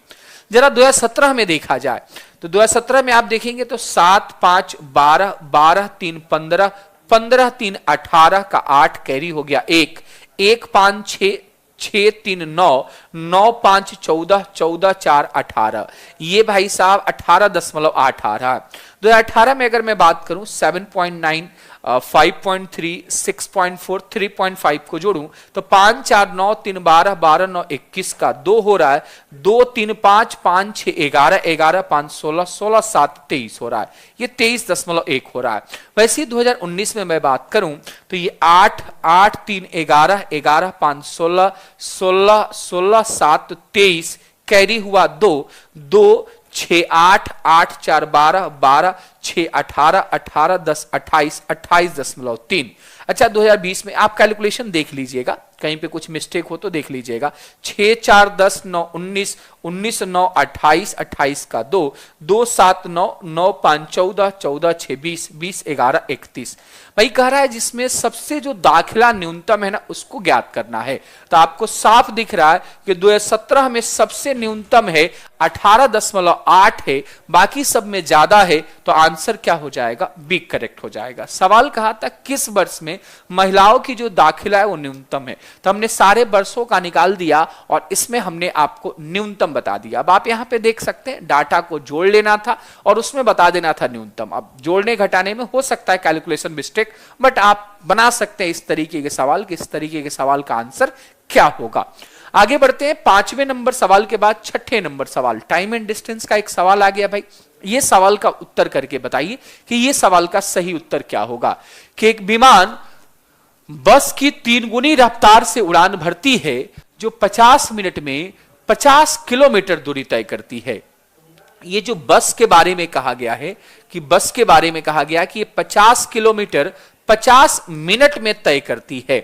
जरा 2017 में देखा जाए तो 2017 में आप देखेंगे तो 7 5 12 12 3 15 15 3 18 का 8 कैरी हो गया, 1 1 5 6 6 3 9 9 5 14 14 4 18। ये भाई साहब 18.8 आ रहा है। 2018 में अगर मैं बात करूं 7.9 5.3 6.4 3.5 को जोड़ूं तो 5 4 9 3 12 12 9 21 का 2 हो रहा है, 2 3 5 5 6 11 11 5 16 16 7 23 हो रहा है। ये 23.1 हो रहा है। वैसे ही 2019 में मैं बात करूं तो ये 8 8 3 11 11 5 16 16 16 7 23 कैरी हुआ 2 2 6 8 8 4 12 12 6 18 18 10 28 28.3। अच्छा 2020 में आप कैलकुलेशन देख लीजिएगा, कहीं पे कुछ मिस्टेक हो तो देख लीजिएगा। 6 4 10 9 19 19 9 28 28 का 2 2 7 9 9 5 14 14 6 20 20 11 31। भाई कह रहा है जिसमें सबसे जो दाखिला न्यूनतम है ना उसको ज्ञात करना है। तो आपको साफ दिख रहा है कि 2017 में सबसे न्यूनतम है 18.8 है, बाकी सब में ज्यादा है। तो आंसर क्या हो जाएगा, बी करेक्ट हो जाएगा। सवाल कहा था किस वर्ष में महिलाओं की जो दाखिला है वो न्यूनतम है, तो हमने सारे वर्षों का निकाल दिया और इसमें हमने आपको न्यूनतम बता दिया। अब आप यहां पे देख सकते हैं डाटा को जोड़ लेना था और उसमें बता देना था न्यूनतम। अब जोड़ने घटाने में हो सकता है कैलकुलेशन मिस्टेक, बट आप बना सकते हैं इस तरीके के सवाल कि इस तरीके के सवाल का आंसर क्या होगा। आगे बढ़ते हैं 5वें नंबर सवाल के बाद 6ठे नंबर सवाल। टाइम एंड डिस्टेंस का एक सवाल आ गया भाई, ये सवाल का उत्तर करके बताइए कि ये सवाल का सही उत्तर क्या होगा। कि एक विमान बस की 3 गुनी रफ्तार से उड़ान भरती है जो 50 मिनट में 50 किलोमीटर दूरी तय करती है। ये जो बस के बारे में कहा गया है कि बस के बारे में कहा गया कि ये 50 किलोमीटर 50 मिनट में तय करती है।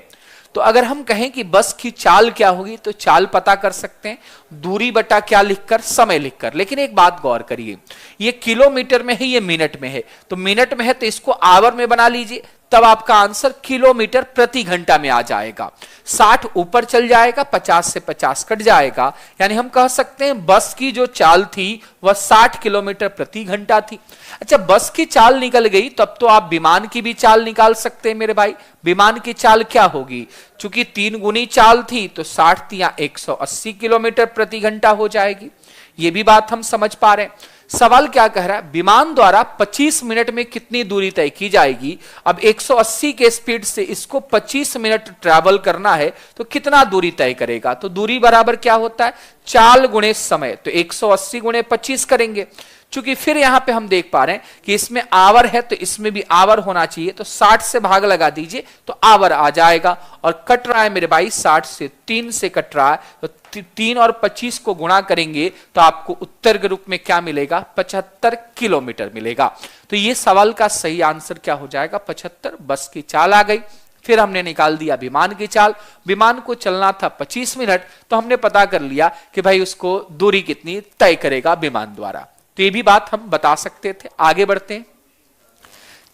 तो अगर हम कहें कि बस की चाल क्या होगी तो चाल पता कर सकते हैं, दूरी बटा क्या लिखकर, समय लिखकर। लेकिन एक बात गौर करिए, ये किलोमीटर में है, ये मिनट में है। तो मिनट में है तो इसको आवर में बना लीजिए, तब आपका आंसर किलोमीटर प्रति घंटा में आ जाएगा। 60 ऊपर चल जाएगा, 50 से 50 कट जाएगा, यानी हम कह सकते हैं बस की जो चाल थी वह 60 किलोमीटर प्रति घंटा थी। अच्छा, बस की चाल निकल गई, तब तो आप विमान की भी चाल निकाल सकते हैं मेरे भाई। विमान की चाल क्या होगी? चूंकि 3 गुनी चाल थी तो 60 तिया 180 किलोमीटर प्रति घंटा हो जाएगी। ये भी बात हम समझ पा रहे हैं। सवाल क्या कह रहा है? विमान द्वारा 25 मिनट में कितनी दूरी तय की जाएगी। अब 180 के स्पीड से इसको 25 मिनट ट्रैवल करना है तो कितना दूरी तय करेगा? तो दूरी बराबर क्या होता है? चाल गुणे समय, तो 180 गुणे 25 करेंगे। चूंकि फिर यहां पे हम देख पा रहे हैं कि इसमें आवर है तो इसमें भी आवर होना चाहिए, तो 60 से भाग लगा दीजिए तो आवर आ जाएगा। और कट रहा है मेरे भाई 60 से 3 से कट रहा है, तो 3 और 25 को गुणा करेंगे तो आपको उत्तर के रूप में क्या मिलेगा? 75 किलोमीटर मिलेगा। तो ये सवाल का सही आंसर क्या हो जाएगा? 75। बस की चाल आ गई। फिर हमने निकाल दिया विमान की चाल। विमान को चलना था 25 मिनट, तो हमने पता कर लिया कि भाई उसको दूरी कितनी तय करेगा विमान द्वारा। तो ये भी बात हम बता सकते थे। आगे बढ़ते हैं।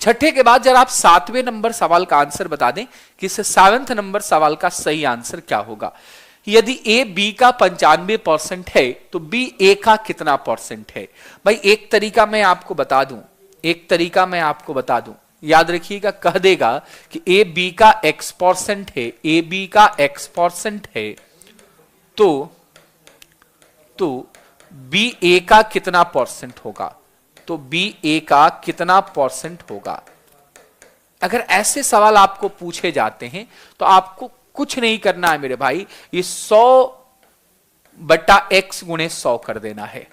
छठे के बाद जरा आप 7वें नंबर सवाल का आंसर बता दें कि इस 7वें नंबर सवाल का सही आंसर क्या होगा। यदि ए बी का 95% है तो बी ए का कितना परसेंट है? भाई एक तरीका मैं आपको बता दूं, याद रखिएगा, कह देगा कि ए बी का x% है, ए बी का x% है, तो बी ए का कितना परसेंट होगा? तो बी ए का कितना परसेंट होगा? अगर ऐसे सवाल आपको पूछे जाते हैं तो आपको कुछ नहीं करना है मेरे भाई, ये 100/x गुणे 100 कर देना है,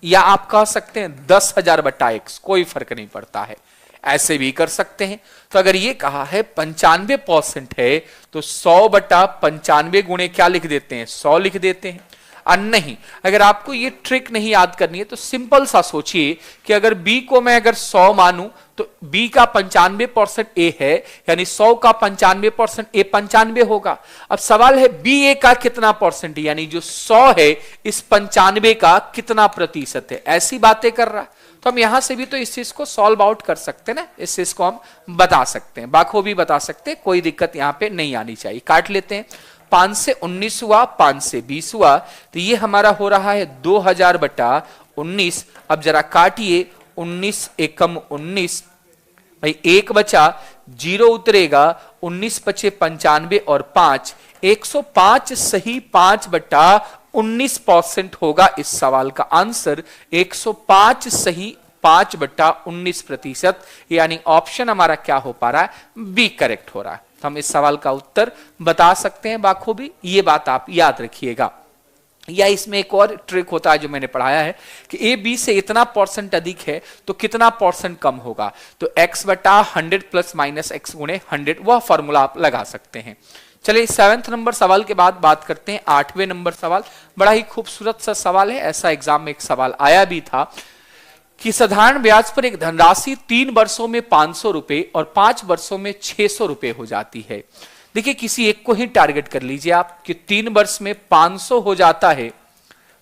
या आप कह सकते हैं 10,000/x, कोई फर्क नहीं पड़ता है, ऐसे भी कर सकते हैं। तो अगर ये कहा है 95% है तो 100/95 गुणे क्या लिख देते हैं? 100 लिख देते हैं। और नहीं, अगर आपको ये ट्रिक नहीं याद करनी है तो सिंपल सा सोचिए कि अगर b को मैं अगर 100 मानूं तो b का 95% a है, यानी 100 का 95% a 95 होगा। अब सवाल है b a का कितना परसेंट, यानी जो 100 है इस 95 का कितना प्रतिशत है। ऐसी बातें कर रहा है तो हम यहां से भी तो इस चीज को सॉल्व आउट कर सकते हैं ना, इस चीज को हम बता सकते हैं, बाखूबी बता सकते हैं, कोई दिक्कत यहां पे नहीं आनी चाहिए। काट लेते हैं। 5 से 19 हुआ, 5 से 20 हुआ, तो ये हमारा हो रहा है 2000/19। अब जरा काटिए, 19 एकम 19, भाई 1 बचा, 0 उतरेगा, 19 बचे 95 और 5, 105 सही 5/19% होगा इस सवाल का आंसर। 105 सही 5/19%, यानी ऑप्शन हमारा क्या हो पा रहा है? बी करेक्ट हो रहा है। हम इस सवाल का उत्तर बता सकते हैं बाखूबी, ये बात आप याद रखिएगा। या इसमें एक और ट्रिक होता है जो मैंने पढ़ाया है कि ए बी से इतना परसेंट अधिक है तो कितना परसेंट कम होगा, तो x/100 + -x गुणे 100, वह फॉर्मूला आप लगा सकते हैं। चलिए 7वें नंबर सवाल के बाद बात करते हैं 8वें नंबर सवाल। बड़ा ही खूबसूरत सा सवाल है, ऐसा एग्जाम में एक सवाल आया भी था कि साधारण ब्याज पर एक धनराशि 3 वर्षों में 500 रुपए और 5 वर्षों में 600 रुपए हो जाती है। देखिए किसी एक को ही टारगेट कर लीजिए आप कि 3 वर्ष में 500 हो जाता है,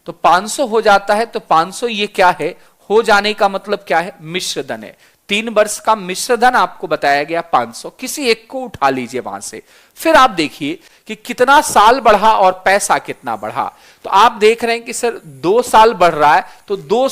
तो 500 हो जाता है तो 500 ये क्या है? हो जाने का मतलब क्या है? मिश्र धन है। 3 वर्ष का मिश्र धन आपको बताया गया 500, किसी एक को उठा लीजिए वहां से। फिर आप देखिए कि कितना साल बढ़ा और पैसा कितना बढ़ा। तो आप देख रहे हैं कि सर 2 साल बढ़ रहा है तो 2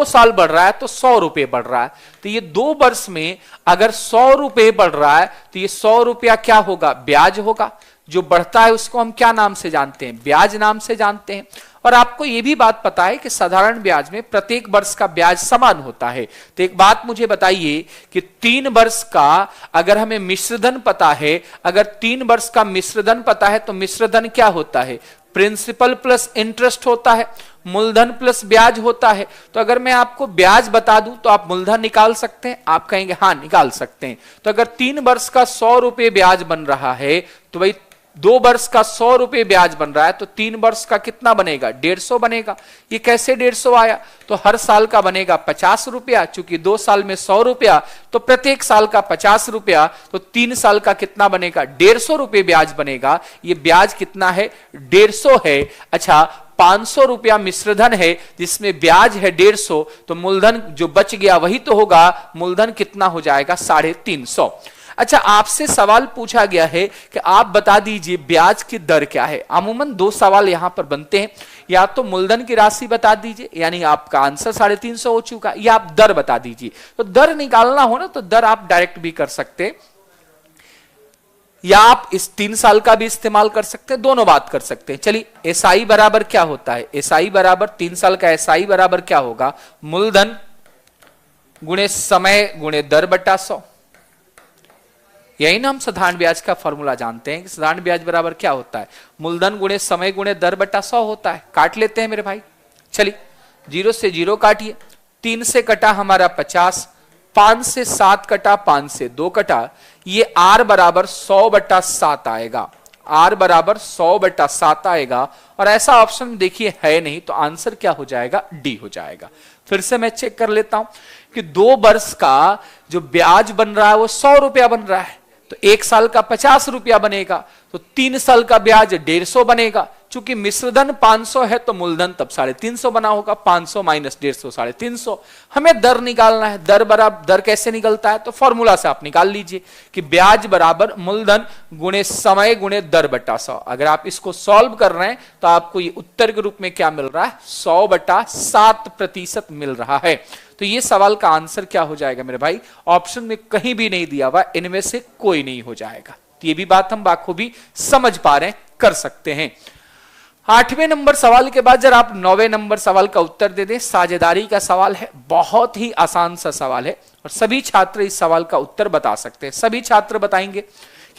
साल बढ़ रहा है तो 100 रुपए बढ़ रहा है। तो ये 2 वर्ष में अगर 100 रुपए बढ़ रहा है तो ये 100 रुपया क्या होगा? ब्याज होगा। जो बढ़ता है उसको हम क्या नाम से जानते हैं? ब्याज नाम से जानते हैं। और आपको यह भी बात पता है कि साधारण ब्याज में प्रत्येक वर्ष का ब्याज समान होता है। तो एक बात मुझे बताइए कि 3 वर्ष का अगर हमें मिश्रधन पता है, अगर 3 वर्ष का मिश्रधन पता है तो मिश्रधन क्या होता है? प्रिंसिपल प्लस इंटरेस्ट होता है, मूलधन प्लस ब्याज होता है। तो अगर मैं आपको ब्याज बता दूं तो आप मूलधन निकाल सकते हैं? आप कहेंगे हाँ निकाल सकते हैं। तो अगर 3 वर्ष का 100 रुपए ब्याज बन रहा है तो भाई 2 वर्ष का 100 रुपए ब्याज बन रहा है तो 3 वर्ष का कितना बनेगा? 150 बनेगा। ये कैसे 150 आया? तो हर साल का बनेगा 50 रुपया, चूंकि 2 साल में 100 रुपया तो प्रत्येक साल का 50 रुपया, तो 3 साल का कितना बनेगा? 150 रुपए ब्याज बनेगा। ये ब्याज कितना है? 150 है। अच्छा 500 रुपया मिश्रधन है जिसमें ब्याज है 150, तो मूलधन जो बच गया वही तो होगा, मूलधन कितना हो जाएगा 350। अच्छा, आपसे सवाल पूछा गया है कि आप बता दीजिए ब्याज की दर क्या है। अमूमन 2 सवाल यहां पर बनते हैं, या तो मूलधन की राशि बता दीजिए यानी आपका आंसर 350 हो चुका, या आप दर बता दीजिए। तो दर निकालना हो ना तो दर आप डायरेक्ट भी कर सकते हैं, या आप इस 3 साल का भी इस्तेमाल कर सकते हैं, दोनों बात कर सकते हैं। चलिए, एसआई बराबर क्या होता है? एसआई बराबर 3 साल का एसआई बराबर क्या होगा? मूलधन गुणे समय गुणे दर बटा 100। यही ना हम साधारण ब्याज का फॉर्मूला जानते हैं कि साधारण ब्याज बराबर क्या होता है? मूलधन गुणे समय गुणे दर बटा 100 होता है। काट लेते हैं मेरे भाई। चलिए, 0 से 0 काटिए, 3 से कटा हमारा 50, 5 से 7 कटा, 5 से 2 कटा, ये R बराबर 100/7 आएगा। R बराबर 100/7 आएगा, और ऐसा ऑप्शन देखिए है नहीं, तो आंसर क्या हो जाएगा? डी हो जाएगा। फिर से मैं चेक कर लेता हूं कि 2 वर्ष का जो ब्याज बन रहा है वो 100 रुपया बन रहा है, तो 1 साल का 50 रुपया बनेगा, तो 3 साल का ब्याज 150 बनेगा। चूंकि मिश्रधन 500 है तो मूलधन तब 350 बना होगा। 500 माइनस 150 350। हमें दर निकालना है। दर बराबर, दर कैसे निकलता है? तो फॉर्मूला से आप निकाल लीजिए कि ब्याज बराबर मूलधन गुणे समय गुणे दर बटा 100। अगर आप इसको सॉल्व कर रहे हैं तो आपको ये उत्तर के रूप में क्या मिल रहा है? 100/7% मिल रहा है। तो ये सवाल का आंसर क्या हो जाएगा मेरे भाई? ऑप्शन में कहीं भी नहीं दिया हुआ, इनमें से कोई नहीं हो जाएगा। तो ये भी बात हम बाखूबी समझ पा रहे हैं, कर सकते हैं। 8वें नंबर सवाल के बाद जरा आप 9वें नंबर सवाल का उत्तर दे दें। साझेदारी का सवाल है, बहुत ही आसान सा सवाल है और सभी छात्र इस सवाल का उत्तर बता सकते हैं। सभी छात्र बताएंगे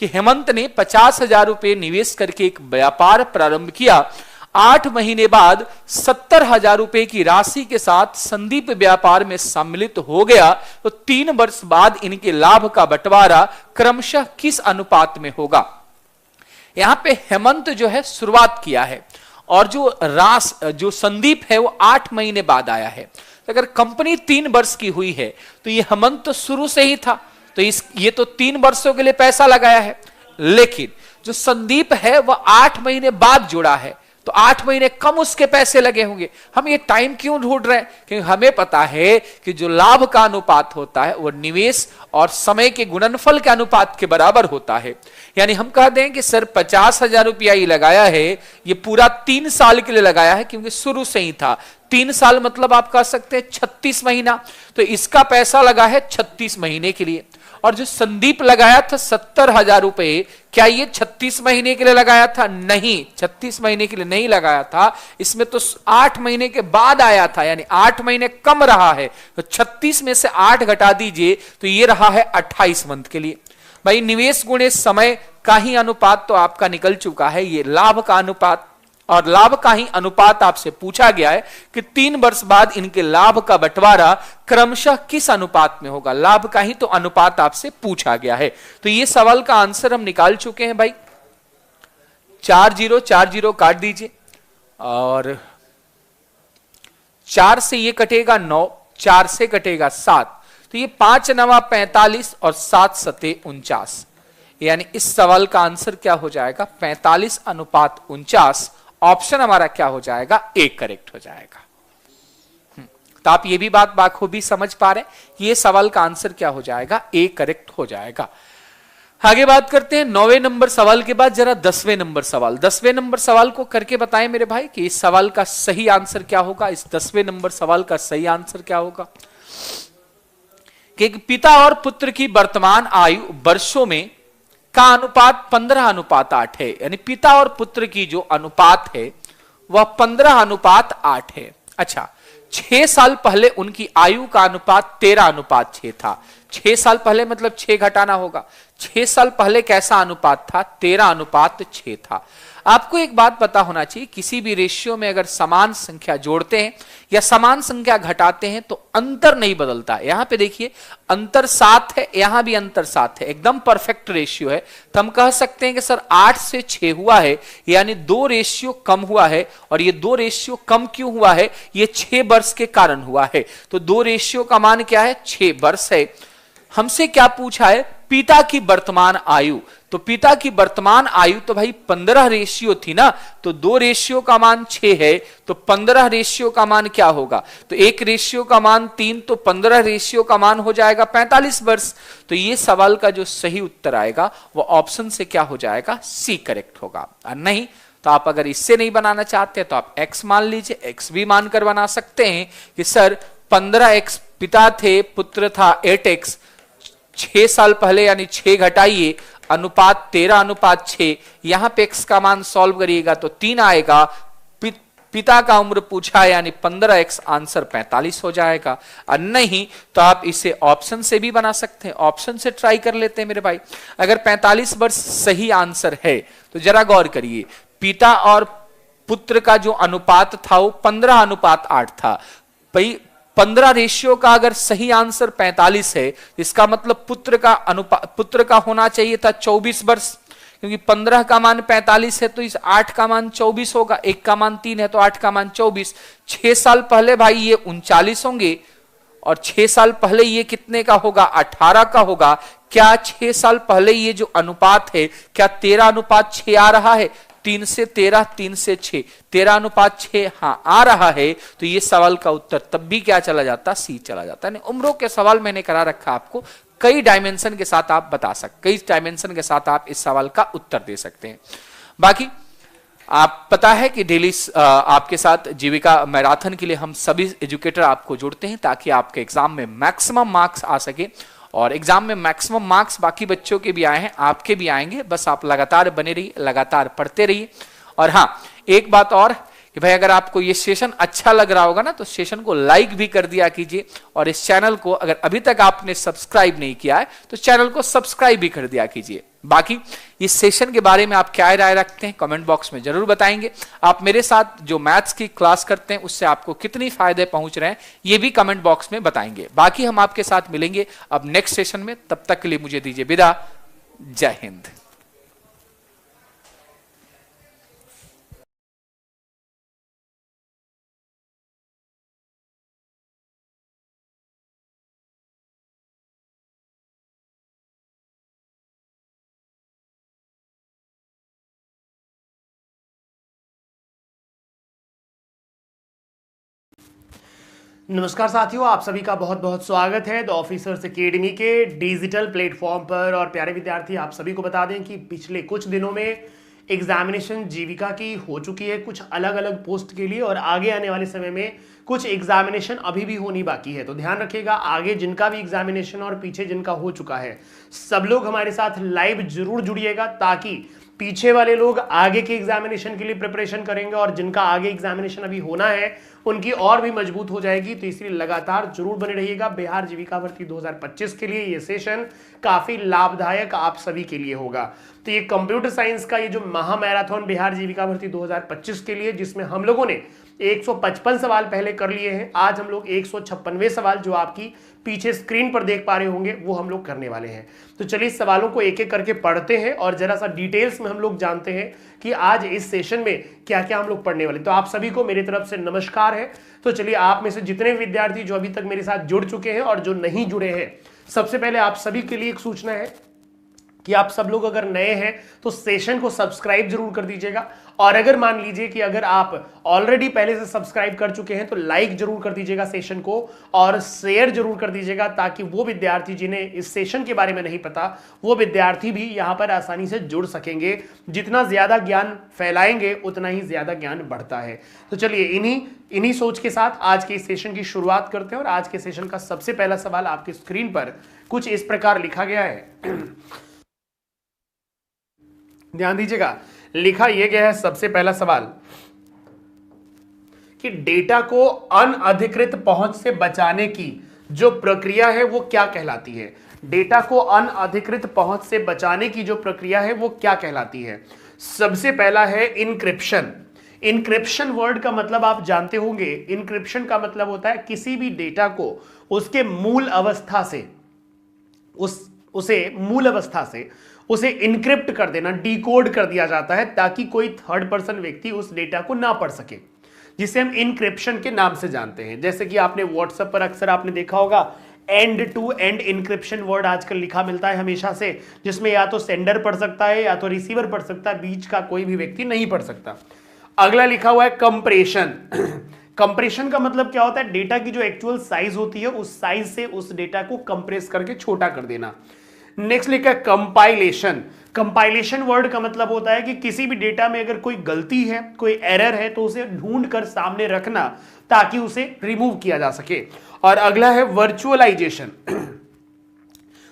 कि हेमंत ने 50,000 रुपए निवेश करके एक व्यापार प्रारंभ किया। 8 महीने बाद 70,000 रुपए की राशि के साथ संदीप व्यापार में सम्मिलित हो गया, तो 3 वर्ष बाद इनके लाभ का बंटवारा क्रमशः किस अनुपात में होगा? यहां पे हेमंत जो है शुरुआत किया है, और जो संदीप है वो 8 महीने बाद आया है। तो अगर कंपनी 3 वर्ष की हुई है तो ये हेमंत तो शुरू से ही था, तो ये तो 3 वर्षों के लिए पैसा लगाया है। लेकिन जो संदीप है वह 8 महीने बाद जुड़ा है, तो 8 महीने कम उसके पैसे लगे होंगे। हम ये टाइम क्यों ढूंढ रहे हैं? क्योंकि हमें पता है कि जो लाभ का अनुपात होता है वह निवेश और समय के गुणनफल के अनुपात के बराबर होता है। यानी हम कह दें कि सर 50,000 रुपया ये लगाया है, ये पूरा 3 साल के लिए लगाया है, क्योंकि शुरू से ही था। 3 साल मतलब आप कह सकते हैं 36 महीना, तो इसका पैसा लगा है 36 महीने के लिए। और जो संदीप लगाया था 70,000 रुपए, क्या ये 36 महीने के लिए लगाया था? नहीं, 36 महीने के लिए नहीं लगाया था। इसमें तो 8 महीने के बाद आया था, यानी 8 महीने कम रहा है। तो 36 में से 8 घटा दीजिए तो ये रहा है 28 मंथ के लिए। भाई निवेश गुणे समय का ही अनुपात तो आपका निकल चुका है, ये लाभ का अनुपात, और लाभ का ही अनुपात आपसे पूछा गया है कि 3 वर्ष बाद इनके लाभ का बंटवारा क्रमशः किस अनुपात में होगा। लाभ का ही तो अनुपात आपसे पूछा गया है। तो ये सवाल का आंसर हम निकाल चुके हैं भाई। 40 काट दीजिए, और 4 से ये कटेगा 9, 4 से कटेगा 7, तो ये 5 9 45 और 7 7 49, यानी इस सवाल का आंसर क्या हो जाएगा? 45:49। ऑप्शन हमारा क्या हो जाएगा? ए करेक्ट हो जाएगा। तो आप ये भी बात बाखूबी समझ पा रहे हैं, ये सवाल का आंसर क्या हो जाएगा? ए करेक्ट हो जाएगा। आगे बात करते हैं 9वें नंबर सवाल के बाद जरा 10वें नंबर सवाल। 10वें नंबर सवाल को करके बताएं मेरे भाई कि इस सवाल का सही आंसर क्या होगा। इस 10वें नंबर सवाल का सही आंसर क्या होगा कि पिता और पुत्र की वर्तमान आयु वर्षों में का अनुपात 15:8 है। यानी पिता और पुत्र की जो अनुपात है वह 15:8 है। अच्छा, 6 साल पहले उनकी आयु का अनुपात 13:6 था। 6 साल पहले मतलब 6 घटाना होगा। 6 साल पहले कैसा अनुपात था? 13:6 था। आपको एक बात पता होना चाहिए, किसी भी रेशियो में अगर समान संख्या जोड़ते हैं या समान संख्या घटाते हैं तो अंतर नहीं बदलता। यहां पे देखिए अंतर 7 है, यहां भी अंतर 7 है, एकदम परफेक्ट रेशियो है। तो हम कह सकते हैं कि सर 8 से 6 हुआ है, यानी 2 रेशियो कम हुआ है। और ये 2 रेशियो कम क्यों हुआ है? ये 6 वर्ष के कारण हुआ है। तो 2 रेशियो का मान क्या है? 6 वर्ष है। हमसे क्या पूछा है? पिता की वर्तमान आयु, तो पिता की वर्तमान आयु तो भाई 15 रेशियो थी ना, तो 2 रेशियो का मान 6 है, तो 15 रेशियो का मान क्या होगा, तो 1 रेशियो का मान 3, तो 15 रेशियो का मान हो जाएगा 45 वर्ष। तो ये सवाल का जो सही उत्तर आएगा वो ऑप्शन से क्या हो जाएगा, सी करेक्ट होगा। और नहीं तो आप अगर इससे नहीं बनाना चाहते तो आप x मान लीजिए, x भी मानकर बना सकते हैं कि सर 15x पिता थे, पुत्र था 8x, 6 साल पहले यानी 6 घटाइए, अनुपात 13:6, यहां पे x का मान सॉल्व करिएगा तो 3 आएगा, पिता का उम्र पूछा यानी 15x, आंसर 45 हो जाएगा। और नहीं तो आप इसे ऑप्शन से भी बना सकते हैं, ऑप्शन से ट्राई कर लेते हैं मेरे भाई। अगर 45 वर्ष सही आंसर है तो जरा गौर करिए, पिता और पुत्र का जो अनुपात था वो 15:8 था भाई। 15 रेशियो का अगर सही आंसर 45 है, इसका मतलब पुत्र का होना चाहिए था 24 वर्ष, क्योंकि 15 का मान 45 है तो इस 8 का मान 24 होगा, 1 का मान 3 है तो 8 का मान 24। 6 साल पहले भाई ये 39 होंगे और 6 साल पहले ये कितने का होगा, 18 का होगा। क्या 6 साल पहले ये जो अनुपात है क्या 13:6 आ रहा है, 3 से 13, 3 से 6, 13:6 हाँ आ रहा है। तो ये सवाल का उत्तर तब भी क्या चला जाता, सी चला जाता है। उम्रों के सवाल मैंने करा रखा आपको, कई डायमेंशन के साथ आप बता सकते, कई डायमेंशन के साथ आप इस सवाल का उत्तर दे सकते हैं। बाकी आप पता है कि डेली आपके साथ जीविका मैराथन के लिए हम सभी एजुकेटर आपको जुड़ते हैं ताकि आपके एग्जाम में मैक्सिमम मार्क्स आ सके, और एग्जाम में मैक्सिमम मार्क्स बाकी बच्चों के भी आए हैं, आपके भी आएंगे। बस आप लगातार बने रहिए, लगातार पढ़ते रहिए। और हाँ, एक बात और कि भाई अगर आपको ये सेशन अच्छा लग रहा होगा ना तो सेशन को लाइक भी कर दिया कीजिए, और इस चैनल को अगर अभी तक आपने सब्सक्राइब नहीं किया है तो चैनल को सब्सक्राइब भी कर दिया कीजिए। बाकी इस सेशन के बारे में आप क्या राय रखते हैं कमेंट बॉक्स में जरूर बताएंगे। आप मेरे साथ जो मैथ्स की क्लास करते हैं उससे आपको कितनी फायदे पहुंच रहे हैं ये भी कमेंट बॉक्स में बताएंगे। बाकी हम आपके साथ मिलेंगे अब नेक्स्ट सेशन में, तब तक के लिए मुझे दीजिए विदा। जय हिंद। नमस्कार साथियों, आप सभी का बहुत बहुत स्वागत है द ऑफिसर्स एकेडमी के डिजिटल प्लेटफॉर्म पर। और प्यारे विद्यार्थी, आप सभी को बता दें कि पिछले कुछ दिनों में एग्जामिनेशन जीविका की हो चुकी है कुछ अलग अलग पोस्ट के लिए, और आगे आने वाले समय में कुछ एग्जामिनेशन अभी भी होनी बाकी है। तो ध्यान रखिएगा, आगे जिनका भी एग्जामिनेशन और पीछे जिनका हो चुका है, सब लोग हमारे साथ लाइव जरूर जुड़िएगा, ताकि पीछे वाले लोग आगे के एग्जामिनेशन के लिए प्रिपरेशन करेंगे और जिनका आगे एग्जामिनेशन अभी होना है उनकी और भी मजबूत हो जाएगी। तो इसलिए लगातार जरूर बने रहिएगा। बिहार जीविका भर्ती 2025 के लिए ये सेशन काफी लाभदायक आप सभी के लिए होगा। तो ये कंप्यूटर साइंस का ये जो महामैराथन बिहार जीविका भर्ती 2025 के लिए, जिसमें हम लोगों ने 155 सवाल पहले कर लिए हैं, आज हम लोग 156वें सवाल जो आपकी पीछे स्क्रीन पर देख पा रहे होंगे वो हम लोग करने वाले हैं। तो चलिए इस सवालों को एक एक करके पढ़ते हैं और जरा सा डिटेल्स में हम लोग जानते हैं कि आज इस सेशन में क्या क्या हम लोग पढ़ने वाले। तो आप सभी को मेरी तरफ से नमस्कार है। तो चलिए, आप में से जितने विद्यार्थी जो अभी तक मेरे साथ जुड़ चुके हैं और जो नहीं जुड़े हैं, सबसे पहले आप सभी के लिए एक सूचना है कि आप सब लोग अगर नए हैं तो सेशन को सब्सक्राइब जरूर कर दीजिएगा, और अगर मान लीजिए कि अगर आप ऑलरेडी पहले से सब्सक्राइब कर चुके हैं तो लाइक जरूर कर दीजिएगा सेशन को, और शेयर जरूर कर दीजिएगा, ताकि वो विद्यार्थी जिन्हें इस सेशन के बारे में नहीं पता वो विद्यार्थी भी यहां पर आसानी से जुड़ सकेंगे। जितना ज्यादा ज्ञान फैलाएंगे उतना ही ज्यादा ज्ञान बढ़ता है। तो चलिए इन्हीं सोच के साथ आज के इस सेशन की शुरुआत करते हैं। और आज के सेशन का सबसे पहला सवाल आपकी स्क्रीन पर कुछ इस प्रकार लिखा गया है, ध्यान दीजिएगा। लिखा यह गया है सबसे पहला सवाल कि डेटा को अनअधिकृत पहुंच से बचाने की जो प्रक्रिया है वो क्या कहलाती है। डेटा को अनअधिकृत पहुंच से बचाने की जो प्रक्रिया है वो क्या कहलाती है। सबसे पहला है इनक्रिप्शन। इनक्रिप्शन वर्ड का मतलब आप जानते होंगे। इनक्रिप्शन का मतलब होता है किसी भी डेटा को उसके मूल अवस्था से उसे इनक्रिप्ट कर देना, डिकोड कर दिया जाता है, ताकि कोई थर्ड पर्सन व्यक्ति उस डेटा को ना पढ़ सके, जिसे हम इनक्रिप्शन के नाम से जानते हैं। जैसे कि आपने व्हाट्सएप पर अक्सर आपने देखा होगा end to end encryption word आजकल लिखा मिलता है हमेशा से, जिसमें या तो सेंडर पढ़ सकता है या तो रिसीवर पढ़ सकता है, बीच का कोई भी व्यक्ति नहीं पढ़ सकता। अगला लिखा हुआ है कंप्रेशन। कंप्रेशन का मतलब क्या होता है? डेटा की जो एक्चुअल साइज होती है उस साइज से उस डेटा को कंप्रेस करके छोटा कर देना। नेक्स्ट लिखा है कंपाइलेशन। कंपाइलेशन वर्ड का मतलब होता है कि किसी भी डेटा में अगर कोई गलती है, कोई एरर है, तो उसे ढूंढ कर सामने रखना ताकि उसे रिमूव किया जा सके। और अगला है वर्चुअलाइजेशन।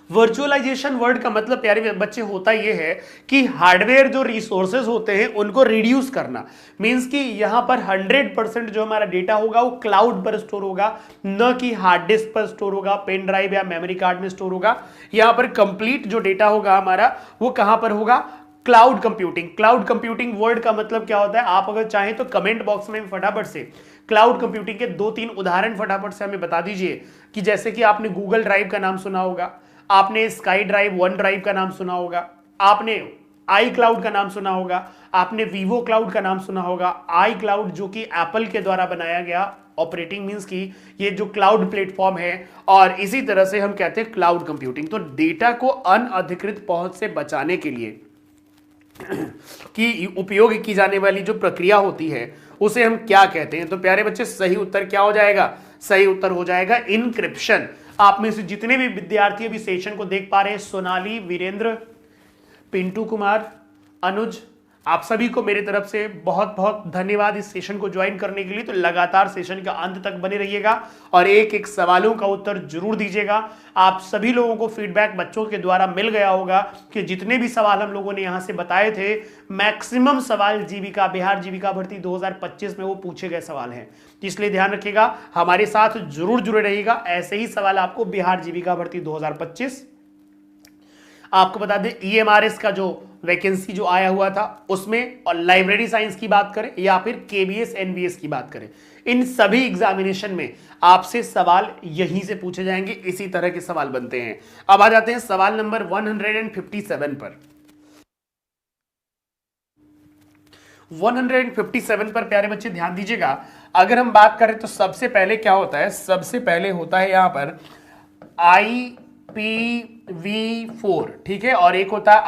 वर्चुअलाइजेशन वर्ड का मतलब प्यारे बच्चे होता यह है कि हार्डवेयर जो रिसोर्सेज होते हैं उनको रिड्यूस करना। मींस कि यहां पर 100% जो हमारा डेटा होगा वो क्लाउड पर स्टोर होगा, न कि हार्ड डिस्क पर स्टोर होगा, पेन ड्राइव या मेमोरी कार्ड में स्टोर होगा। यहां पर कंप्लीट जो डेटा होगा हमारा वो कहां पर होगा? Cloud computing. Cloud computing word का मतलब क्या होता है? आप अगर चाहें तो कमेंट बॉक्स में फटाफट से क्लाउड कंप्यूटिंग के 2-3 उदाहरण फटाफट से हमें बता दीजिए। कि जैसे कि आपने गूगल ड्राइव का नाम सुना होगा, आपने स्काई ड्राइव, वन ड्राइव का नाम सुना होगा, आपने आई क्लाउड का नाम सुना होगा, आपने वीवो क्लाउड का नाम सुना होगा। आई क्लाउड जो कि एप्पल के द्वारा बनाया गया ऑपरेटिंग मींस की ये जो क्लाउड प्लेटफॉर्म है, और इसी तरह से हम कहते हैं क्लाउड कंप्यूटिंग। तो डेटा को अनअधिकृत पहुंच से बचाने के लिए कि उपयोग की जाने वाली जो प्रक्रिया होती है उसे हम क्या कहते हैं? तो प्यारे बच्चे सही उत्तर क्या हो जाएगा? सही उत्तर हो जाएगा इनक्रिप्शन। आप में से जितने भी विद्यार्थी अभी सेशन को देख पा रहे हैं, सोनाली, वीरेंद्र, पिंटू कुमार, अनुज, आप सभी को मेरी तरफ से बहुत बहुत धन्यवाद इस सेशन को ज्वाइन करने के लिए। तो लगातार सेशन का अंत तक बने रहिएगा और एक एक सवालों का उत्तर जरूर दीजिएगा। आप सभी लोगों को फीडबैक बच्चों के द्वारा मिल गया होगा कि जितने भी सवाल हम लोगों ने यहां से बताए थे, मैक्सिमम सवाल जीविका, बिहार जीविका भर्ती 2025 में वो पूछे गए सवाल हैं। इसलिए ध्यान रखिएगा, हमारे साथ जरूर जुड़े रहिएगा। ऐसे ही सवाल आपको बिहार जीविका भर्ती 2025, आपको बता दें ईएमआरएस का जो वैकेंसी जो आया हुआ था उसमें, और लाइब्रेरी साइंस की बात करें या फिर केबीएस एनबीएस की बात करें, इन सभी एग्जामिनेशन में आपसे सवाल यहीं से पूछे जाएंगे। इसी तरह के सवाल बनते हैं। अब आ जाते हैं सवाल नंबर 157 पर। 157 पर प्यारे बच्चे ध्यान दीजिएगा। अगर हम बात करें तो सबसे पहले क्या होता है? सबसे पहले होता है यहां पर IPv4, ठीक है, और एक होता है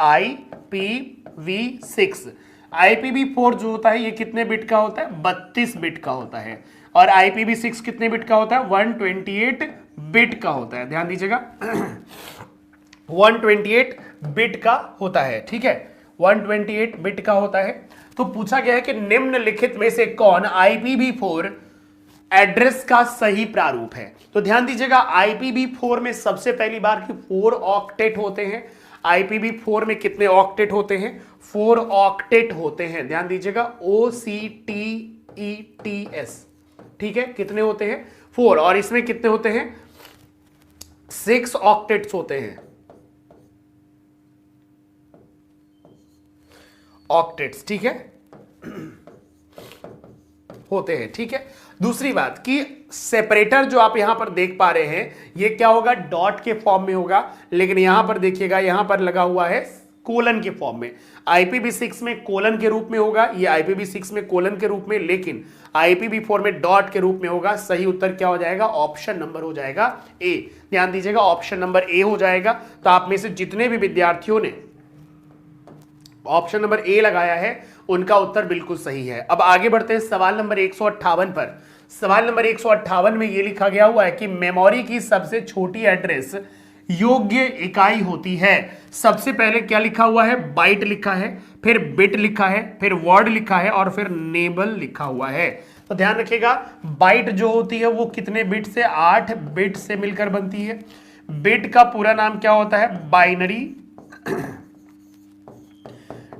IPv6। IPv4 जो होता है ये कितने बिट का होता है? 32 बिट का होता है। और IPv6 कितने बिट का होता है? 128 बिट का होता है। ध्यान दीजिएगा 128 बिट का होता है, ठीक है, 128 बिट का होता है। तो पूछा गया है कि निम्नलिखित में से कौन IPv4 एड्रेस का सही प्रारूप है? तो ध्यान दीजिएगा IPv4 में सबसे पहली बार कि 4 ऑक्टेट होते हैं। IPv4 में कितने ऑक्टेट होते हैं? 4 ऑक्टेट होते हैं। ध्यान दीजिएगा OCTETS, ठीक है, कितने होते हैं? 4। और इसमें कितने होते हैं? 6 ऑक्टेट्स होते हैं, ऑक्टेट्स, ठीक है, होते हैं, ठीक है। दूसरी बात कि सेपरेटर जो आप यहां पर देख पा रहे हैं ये क्या होगा? डॉट के फॉर्म में होगा, लेकिन यहां पर देखिएगा यहां पर लगा हुआ है कोलन के फॉर्म में। IPv6 में कोलन के रूप में होगा, ये IPv6 में कोलन के रूप में, लेकिन IPv4 में डॉट के रूप में होगा। सही उत्तर क्या हो जाएगा? ऑप्शन नंबर हो जाएगा ए। ध्यान दीजिएगा ऑप्शन नंबर ए हो जाएगा। तो आप में से जितने भी विद्यार्थियों ने ऑप्शन नंबर ए लगाया है उनका उत्तर बिल्कुल सही है। अब आगे बढ़ते हैं सवाल नंबर 158 पर। सवाल नंबर 158 में यह लिखा गया हुआ है कि मेमोरी की सबसे छोटी एड्रेस योग्य इकाई होती है। सबसे पहले क्या लिखा हुआ है? बाइट लिखा है, फिर बिट लिखा है, फिर वर्ड लिखा है और फिर नेबल लिखा हुआ है। तो ध्यान रखिएगा बाइट जो होती है वो कितने बिट से? 8 बिट से मिलकर बनती है। बिट का पूरा नाम क्या होता है? बाइनरी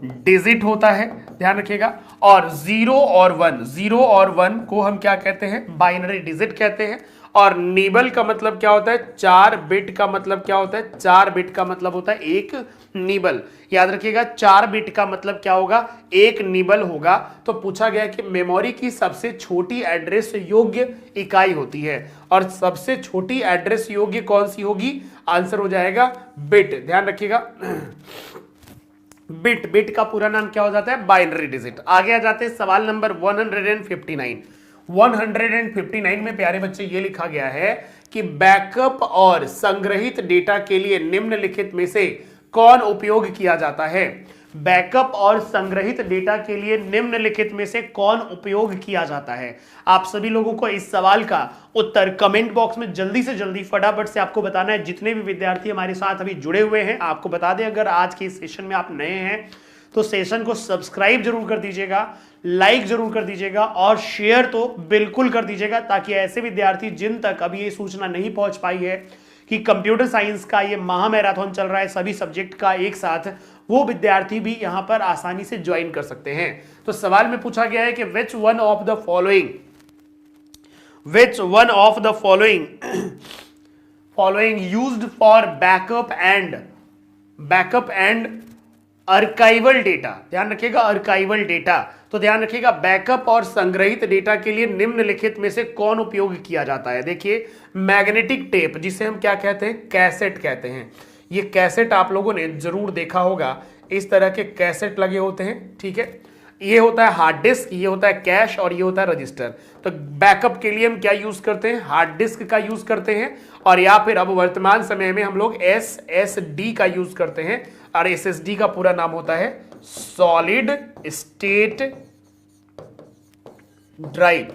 डिजिट होता है, ध्यान रखिएगा। और 0 और 1 को हम क्या कहते हैं? बाइनरी डिजिट कहते हैं। और निबल का मतलब क्या होता है? 4 बिट का मतलब क्या होता है? 4 बिट का मतलब होता है एक निबल। याद रखिएगा 4 बिट का मतलब क्या होगा? एक निबल होगा। तो पूछा गया कि मेमोरी की सबसे छोटी एड्रेस योग्य इकाई होती है, और सबसे छोटी एड्रेस योग्य कौन सी होगी? आंसर हो जाएगा बिट। ध्यान रखिएगा बिट का पूरा नाम क्या हो जाता है? Binary digit. आगे आ जाते हैं सवाल नंबर 159 में प्यारे बच्चे ये लिखा गया है कि बैकअप और संग्रहित डेटा के लिए निम्नलिखित में से कौन उपयोग किया जाता है? बैकअप और संग्रहित डेटा के लिए निम्नलिखित में से कौन उपयोग किया जाता है? आप सभी लोगों को इस सवाल का उत्तर कमेंट बॉक्स में जल्दी से जल्दी फटाफट से आपको बताना है। जितने भी विद्यार्थी हमारे साथ अभी जुड़े हुए हैं, आपको बता दें, अगर आज के इस सेशन में आप नए हैं तो सेशन को सब्सक्राइब जरूर कर दीजिएगा, लाइक जरूर कर दीजिएगा और शेयर तो बिल्कुल कर दीजिएगा, ताकि ऐसे विद्यार्थी जिन तक अभी ये सूचना नहीं पहुंच पाई है कि कंप्यूटर साइंस का ये महामैराथन चल रहा है सभी सब्जेक्ट का एक साथ, वो विद्यार्थी भी यहां पर आसानी से ज्वाइन कर सकते हैं। तो सवाल में पूछा गया है कि which one of the following used for backup and archival data. ध्यान रखिएगा, आर्काइवल डेटा। तो ध्यान रखिएगा, बैकअप और संग्रहित डेटा के लिए निम्नलिखित में से कौन उपयोग किया जाता है? देखिए, मैग्नेटिक टेप, जिसे हम क्या कहते हैं? कैसेट कहते हैं। ये कैसेट आप लोगों ने जरूर देखा होगा, इस तरह के कैसेट लगे होते हैं, ठीक है। ये होता है हार्ड डिस्क, ये होता है कैश और ये होता है रजिस्टर। तो बैकअप के लिए हम क्या यूज करते हैं? हार्ड डिस्क का यूज करते हैं, और या फिर अब वर्तमान समय में हम लोग SSD का यूज करते हैं, और SSD का पूरा नाम होता है solid state drive.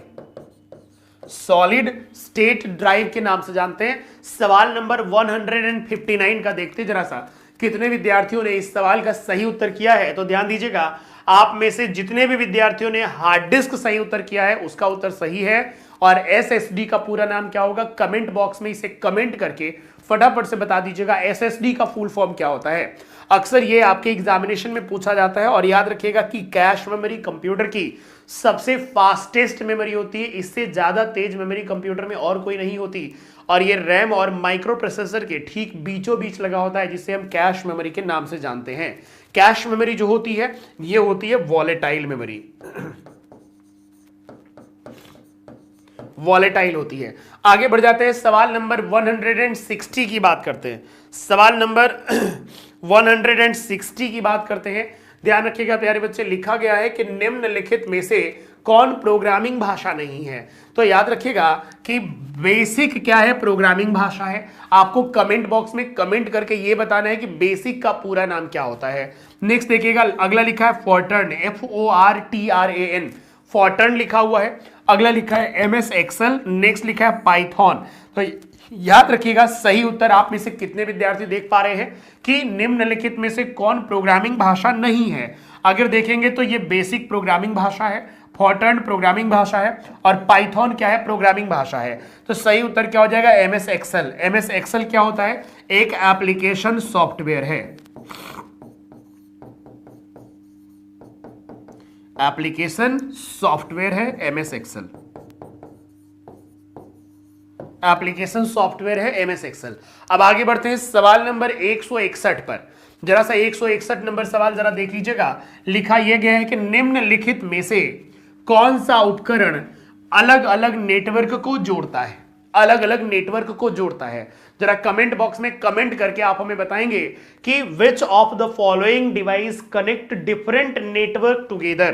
Solid state drive के नाम से जानते हैं। सवाल नंबर 159 का देखते जरा सा, कितने विद्यार्थियों ने इस सवाल का सही उत्तर किया है। तो ध्यान दीजिएगा, आप में से जितने भी विद्यार्थियों ने हार्ड डिस्क सही उत्तर किया है उसका उत्तर सही है, और SSD का पूरा नाम क्या होगा? कमेंट बॉक्स में इसे कमेंट करके फटाफट से बता दीजिएगा SSD का फुल फॉर्म क्या होता है। अक्सर ये आपके एग्जामिनेशन में पूछा जाता है। और याद रखिएगा कि कैश मेमोरी कंप्यूटर की सबसे फास्टेस्ट मेमोरी होती है, इससे ज्यादा तेज मेमोरी कंप्यूटर में और कोई नहीं होती, और ये रैम और माइक्रो प्रोसेसर के ठीक बीचों बीच लगा होता है, जिसे हम कैश मेमोरी के नाम से जानते हैं। कैश मेमोरी जो होती है ये होती है वॉलेटाइल मेमोरी, वॉलेटाइल होती है। आगे बढ़ जाते हैं, सवाल नंबर 160 की बात करते हैं। सवाल नंबर 160 की बात करते हैं। ध्यान रखिएगा प्यारे बच्चे, लिखा गया है कि निम्नलिखित में से कौन प्रोग्रामिंग भाषा नहीं है? तो याद रखिएगा कि बेसिक क्या है? प्रोग्रामिंग भाषा है। आपको कमेंट बॉक्स में कमेंट करके ये बताना है कि बेसिक का पूरा नाम क्या होता है। नेक्स्ट देखिएगा, अगला लिखा है फॉर्टर्न, FORTRAN, फॉर्टर्न लिखा हुआ है। अगला लिखा है MS एक्सेल, नेक्स्ट लिखा है पाइथन। तो याद रखिएगा, सही उत्तर आप में से कितने विद्यार्थी देख पा रहे हैं कि निम्नलिखित में से कौन प्रोग्रामिंग भाषा नहीं है? अगर देखेंगे तो ये बेसिक प्रोग्रामिंग भाषा है, फॉर्टर्न प्रोग्रामिंग भाषा है, और पाइथन क्या है? प्रोग्रामिंग भाषा है। तो सही उत्तर क्या हो जाएगा? MS Excel. MS एक्सेल क्या होता है? एक एप्लीकेशन सॉफ्टवेयर है, एप्लीकेशन सॉफ्टवेयर है MS एक्सेल, एप्लीकेशन सॉफ्टवेयर है MS एक्सेल। अब आगे बढ़ते हैं सवाल नंबर 161 पर। जरा सा 161 नंबर सवाल जरा देख लीजिएगा। लिखा यह गया है कि निम्नलिखित में से कौन सा उपकरण अलग अलग नेटवर्क को जोड़ता है? अलग अलग नेटवर्क को जोड़ता है। जरा कमेंट बॉक्स में कमेंट करके आप हमें बताएंगे कि विच of the following device connect different network together.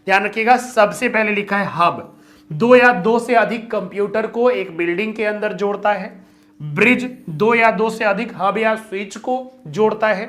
ध्यान रखिएगा, सबसे पहले लिखा है हब, 2 या 2 से अधिक कंप्यूटर को एक बिल्डिंग के अंदर जोड़ता है। ब्रिज, 2 या 2 से अधिक हब या स्विच को जोड़ता है।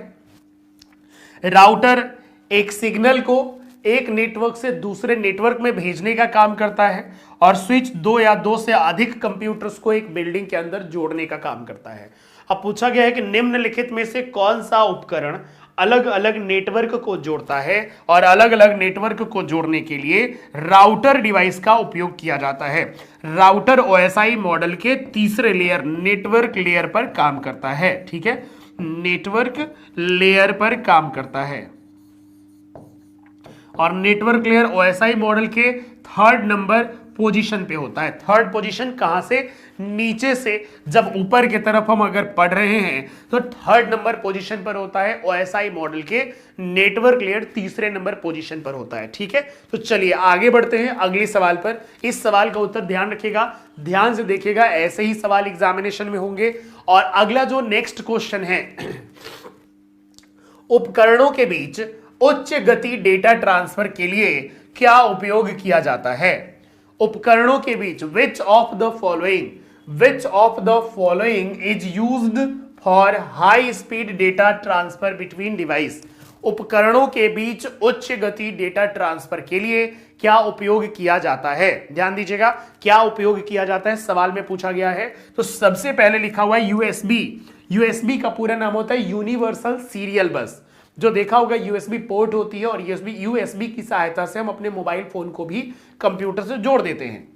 राउटर, एक सिग्नल को एक नेटवर्क से दूसरे नेटवर्क में भेजने का काम करता है। और स्विच, 2 या 2 से अधिक कंप्यूटर्स को एक बिल्डिंग के अंदर जोड़ने का काम करता है। अब पूछा गया है कि निम्नलिखित में से कौन सा उपकरण अलग अलग नेटवर्क को जोड़ता है, और अलग अलग नेटवर्क को जोड़ने के लिए राउटर डिवाइस का उपयोग किया जाता है। राउटर OSI मॉडल के तीसरे लेयर, नेटवर्क लेयर पर काम करता है। ठीक है, नेटवर्क लेयर पर काम करता है, और नेटवर्क लेयर OSI मॉडल के 3rd नंबर पोजीशन पे होता है। 3rd पोजीशन कहां से? नीचे से। जब ऊपर की तरफ हम अगर पढ़ रहे हैं तो 3rd नंबर पोजीशन पर होता है OSI मॉडल के। नेटवर्क लेयर तीसरे नंबर पोजीशन पर होता है। ठीक है, तो चलिए आगे बढ़ते हैं अगले सवाल पर। इस सवाल का उत्तर ध्यान रखिएगा, ध्यान से देखिएगा, ऐसे ही सवाल एग्जामिनेशन में होंगे। और अगला जो नेक्स्ट क्वेश्चन है, उपकरणों के बीच उच्च गति डेटा ट्रांसफर के लिए क्या उपयोग किया जाता है? उपकरणों के बीच which of the following which of the following is used for high speed data transfer between device. उपकरणों के बीच उच्च गति डेटा ट्रांसफर के लिए क्या उपयोग किया जाता है? ध्यान दीजिएगा, क्या उपयोग किया जाता है सवाल में पूछा गया है। तो सबसे पहले लिखा हुआ है यूएसबी। यूएसबी का पूरा नाम होता है यूनिवर्सल सीरियल बस। जो देखा होगा यूएसबी पोर्ट होती है और यूएसबी की सहायता से हम अपने मोबाइल फोन को भी कंप्यूटर से जोड़ देते हैं।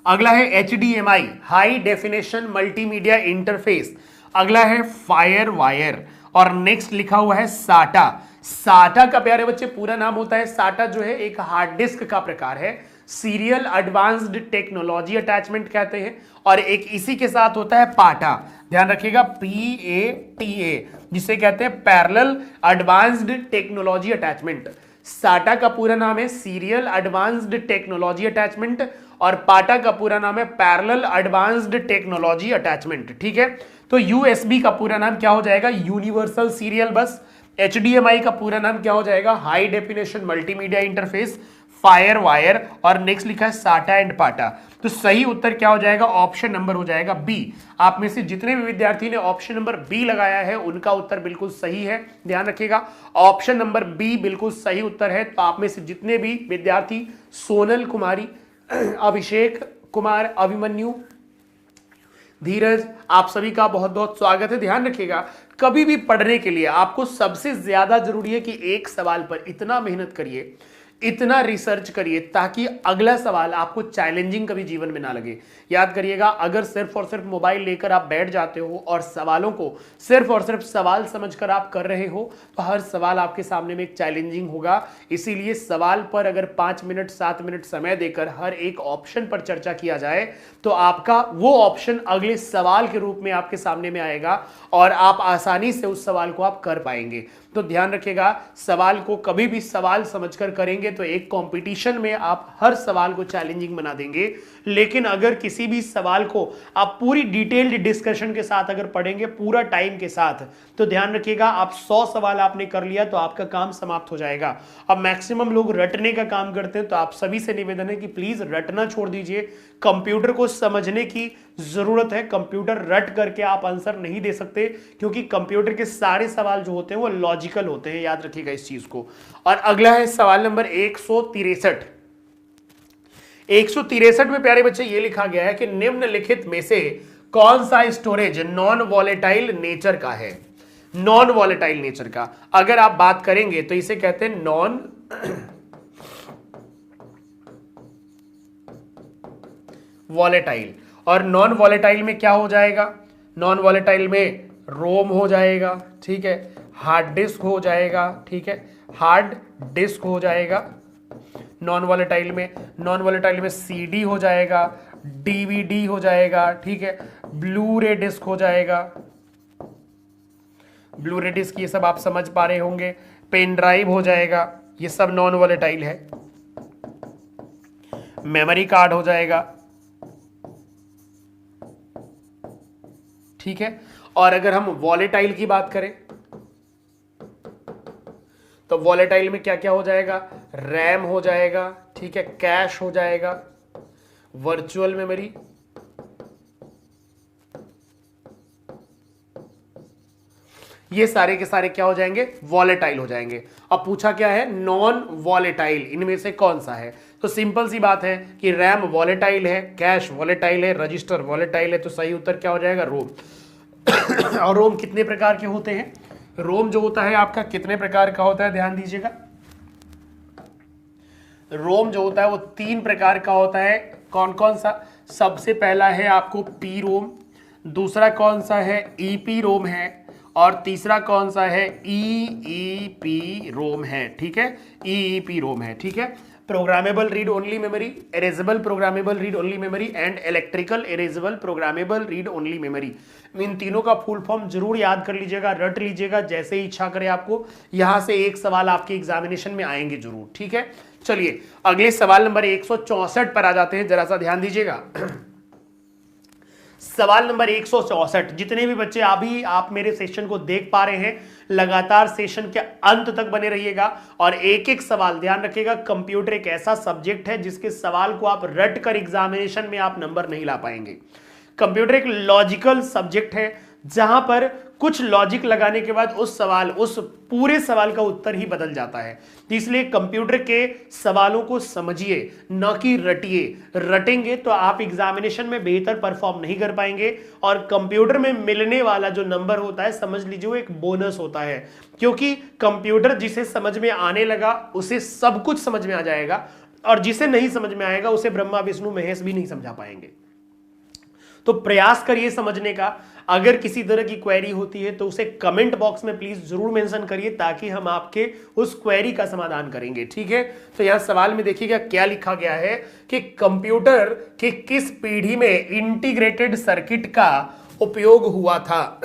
अगला है HDMI, high definition multimedia interface. अगला है फायर वायर और नेक्स्ट लिखा हुआ है साटा। साटा का प्यारे बच्चे पूरा नाम होता है, साटा जो है एक हार्ड डिस्क का प्रकार है, सीरियल एडवांस्ड टेक्नोलॉजी अटैचमेंट कहते हैं, और एक इसी के साथ होता है पाटा। ध्यान रखिएगा, PATA, जिसे कहते हैं पैरेलल एडवांस्ड टेक्नोलॉजी अटैचमेंट। साटा का पूरा नाम है सीरियल एडवांस्ड टेक्नोलॉजी अटैचमेंट और पाटा का पूरा नाम है पैरेलल एडवांस्ड टेक्नोलॉजी अटैचमेंट। ठीक है, तो यूएसबी का पूरा नाम क्या हो जाएगा? यूनिवर्सल सीरियल बस। HDMI का पूरा नाम क्या हो जाएगा? High definition multimedia interface. Fire wire और नेक्स्ट लिखा है साटा एंड पाटा। तो सही उत्तर क्या हो जाएगा? ऑप्शन नंबर हो जाएगा बी। आप में से जितने भी विद्यार्थी ने ऑप्शन नंबर बी लगाया है उनका उत्तर बिल्कुल सही है। ध्यान रखिएगा, ऑप्शन नंबर बी बिल्कुल सही उत्तर है। तो आप में से जितने भी विद्यार्थी, सोनल कुमारी, अभिषेक कुमार, अभिमन्यु, धीरज, आप सभी का बहुत बहुत स्वागत है। ध्यान रखिएगा, कभी भी पढ़ने के लिए आपको सबसे ज्यादा जरूरी है कि एक सवाल पर इतना मेहनत करिए, इतना रिसर्च करिए ताकि अगला सवाल आपको चैलेंजिंग कभी जीवन में ना लगे। याद करिएगा, अगर सिर्फ और सिर्फ मोबाइल लेकर आप बैठ जाते हो और सवालों को सिर्फ और सिर्फ सवाल समझकर आप कर रहे हो तो हर सवाल आपके सामने में एक चैलेंजिंग होगा। इसीलिए सवाल पर अगर 5 मिनट 7 मिनट समय देकर हर एक ऑप्शन पर चर्चा किया जाए तो आपका वो ऑप्शन अगले सवाल के रूप में आपके सामने में आएगा और आप आसानी से उस सवाल को आप कर पाएंगे। तो ध्यान रखिएगा, सवाल को कभी भी सवाल समझकर करेंगे तो एक कंपटीशन में आप हर सवाल को चैलेंजिंग बना देंगे। लेकिन अगर किसी भी सवाल को आप पूरी डिटेल्ड डिस्कशन के साथ अगर पढ़ेंगे पूरा टाइम के साथ, तो ध्यान रखिएगा आप 100 सवाल आपने कर लिया तो आपका काम समाप्त हो जाएगा। अब मैक्सिमम लोग रटने का काम करते हैं, तो आप सभी से निवेदन है कि प्लीज रटना छोड़ दीजिए। कंप्यूटर को समझने की जरूरत है। कंप्यूटर रट करके आप आंसर नहीं दे सकते क्योंकि कंप्यूटर के सारे सवाल जो होते हैं वो लॉजिकल होते हैं। याद रखिएगा इस चीज को। और अगला है सवाल नंबर 163। 163 में प्यारे बच्चे ये लिखा गया है कि निम्नलिखित में से कौन सा स्टोरेज नॉन वॉलेटाइल नेचर का है? नॉन वॉलेटाइल नेचर का अगर आप बात करेंगे तो इसे कहते हैं नॉन वॉलेटाइल। और नॉन वॉलेटाइल में क्या हो जाएगा? नॉन वॉलेटाइल में रोम हो जाएगा, ठीक है, हार्ड डिस्क हो जाएगा, ठीक है, हार्ड डिस्क हो जाएगा नॉन वॉलेटाइल में CD हो जाएगा, DVD हो जाएगा, ठीक है, ब्लू रे डिस्क हो जाएगा, ब्लू रे डिस्क ये सब आप समझ पा रहे होंगे, पेन ड्राइव हो जाएगा, ये सब नॉन वॉलेटाइल है, मेमोरी कार्ड हो जाएगा, ठीक है। और अगर हम वॉलेटाइल की बात करें तो वॉलेटाइल में क्या क्या हो जाएगा? रैम हो जाएगा, ठीक है, कैश हो जाएगा, वर्चुअल मेमोरी, ये सारे के सारे क्या हो जाएंगे? वॉलेटाइल हो जाएंगे। अब पूछा क्या है? नॉन वॉलेटाइल इनमें से कौन सा है? तो सिंपल सी बात है कि रैम वॉलेटाइल है, कैश वॉलेटाइल है, रजिस्टर वॉलेटाइल है। तो सही उत्तर क्या हो जाएगा? रोम। और रोम कितने प्रकार के होते हैं? रोम जो होता है आपका कितने प्रकार का होता है? ध्यान दीजिएगा, रोम जो होता है वो 3 प्रकार का होता है। कौन कौन सा? सबसे पहला है आपको पी रोम, दूसरा कौन सा है? ईपी रोम है, और तीसरा कौन सा है? ईईपी रोम है, ठीक है, ईईपी रोम है, ठीक है। Programmable read only memory, erasable programmable read only memory and electrical erasable programmable read only memory. इन तीनों का फुल फॉर्म जरूर याद कर लीजिएगा, रट लीजिएगा, जैसे ही इच्छा करे आपको। यहां से एक सवाल आपके एग्जामिनेशन में आएंगे जरूर, ठीक है। चलिए अगले सवाल नंबर 164 पर आ जाते हैं, जरा सा ध्यान दीजिएगा। सवाल नंबर 164। जितने भी बच्चे अभी आप मेरे सेशन को देख पा रहे हैं, लगातार सेशन के अंत तक बने रहिएगा और एक एक सवाल ध्यान रखिएगा। कंप्यूटर एक ऐसा सब्जेक्ट है जिसके सवाल को आप रट कर एग्जामिनेशन में आप नंबर नहीं ला पाएंगे। कंप्यूटर एक लॉजिकल सब्जेक्ट है जहां पर कुछ लॉजिक लगाने के बाद उस पूरे सवाल का उत्तर ही बदल जाता है। इसलिए कंप्यूटर के सवालों को समझिए, न कि रटिए। रटेंगे तो आप एग्जामिनेशन में बेहतर परफॉर्म नहीं कर पाएंगे और कंप्यूटर में मिलने वाला जो नंबर होता है, समझ लीजिए वो एक बोनस होता है, क्योंकि कंप्यूटर जिसे समझ में आने लगा उसे सब कुछ समझ में आ जाएगा और जिसे नहीं समझ में आएगा उसे ब्रह्मा विष्णु महेश भी नहीं समझा पाएंगे। तो प्रयास करिए समझने का। अगर किसी तरह की क्वेरी होती है तो उसे कमेंट बॉक्स में प्लीज जरूर मेंशन करिए ताकि हम आपके उस क्वेरी का समाधान करेंगे, ठीक है। तो यहां सवाल में देखिएगा क्या लिखा गया है कि कंप्यूटर के किस पीढ़ी में इंटीग्रेटेड सर्किट का उपयोग हुआ था।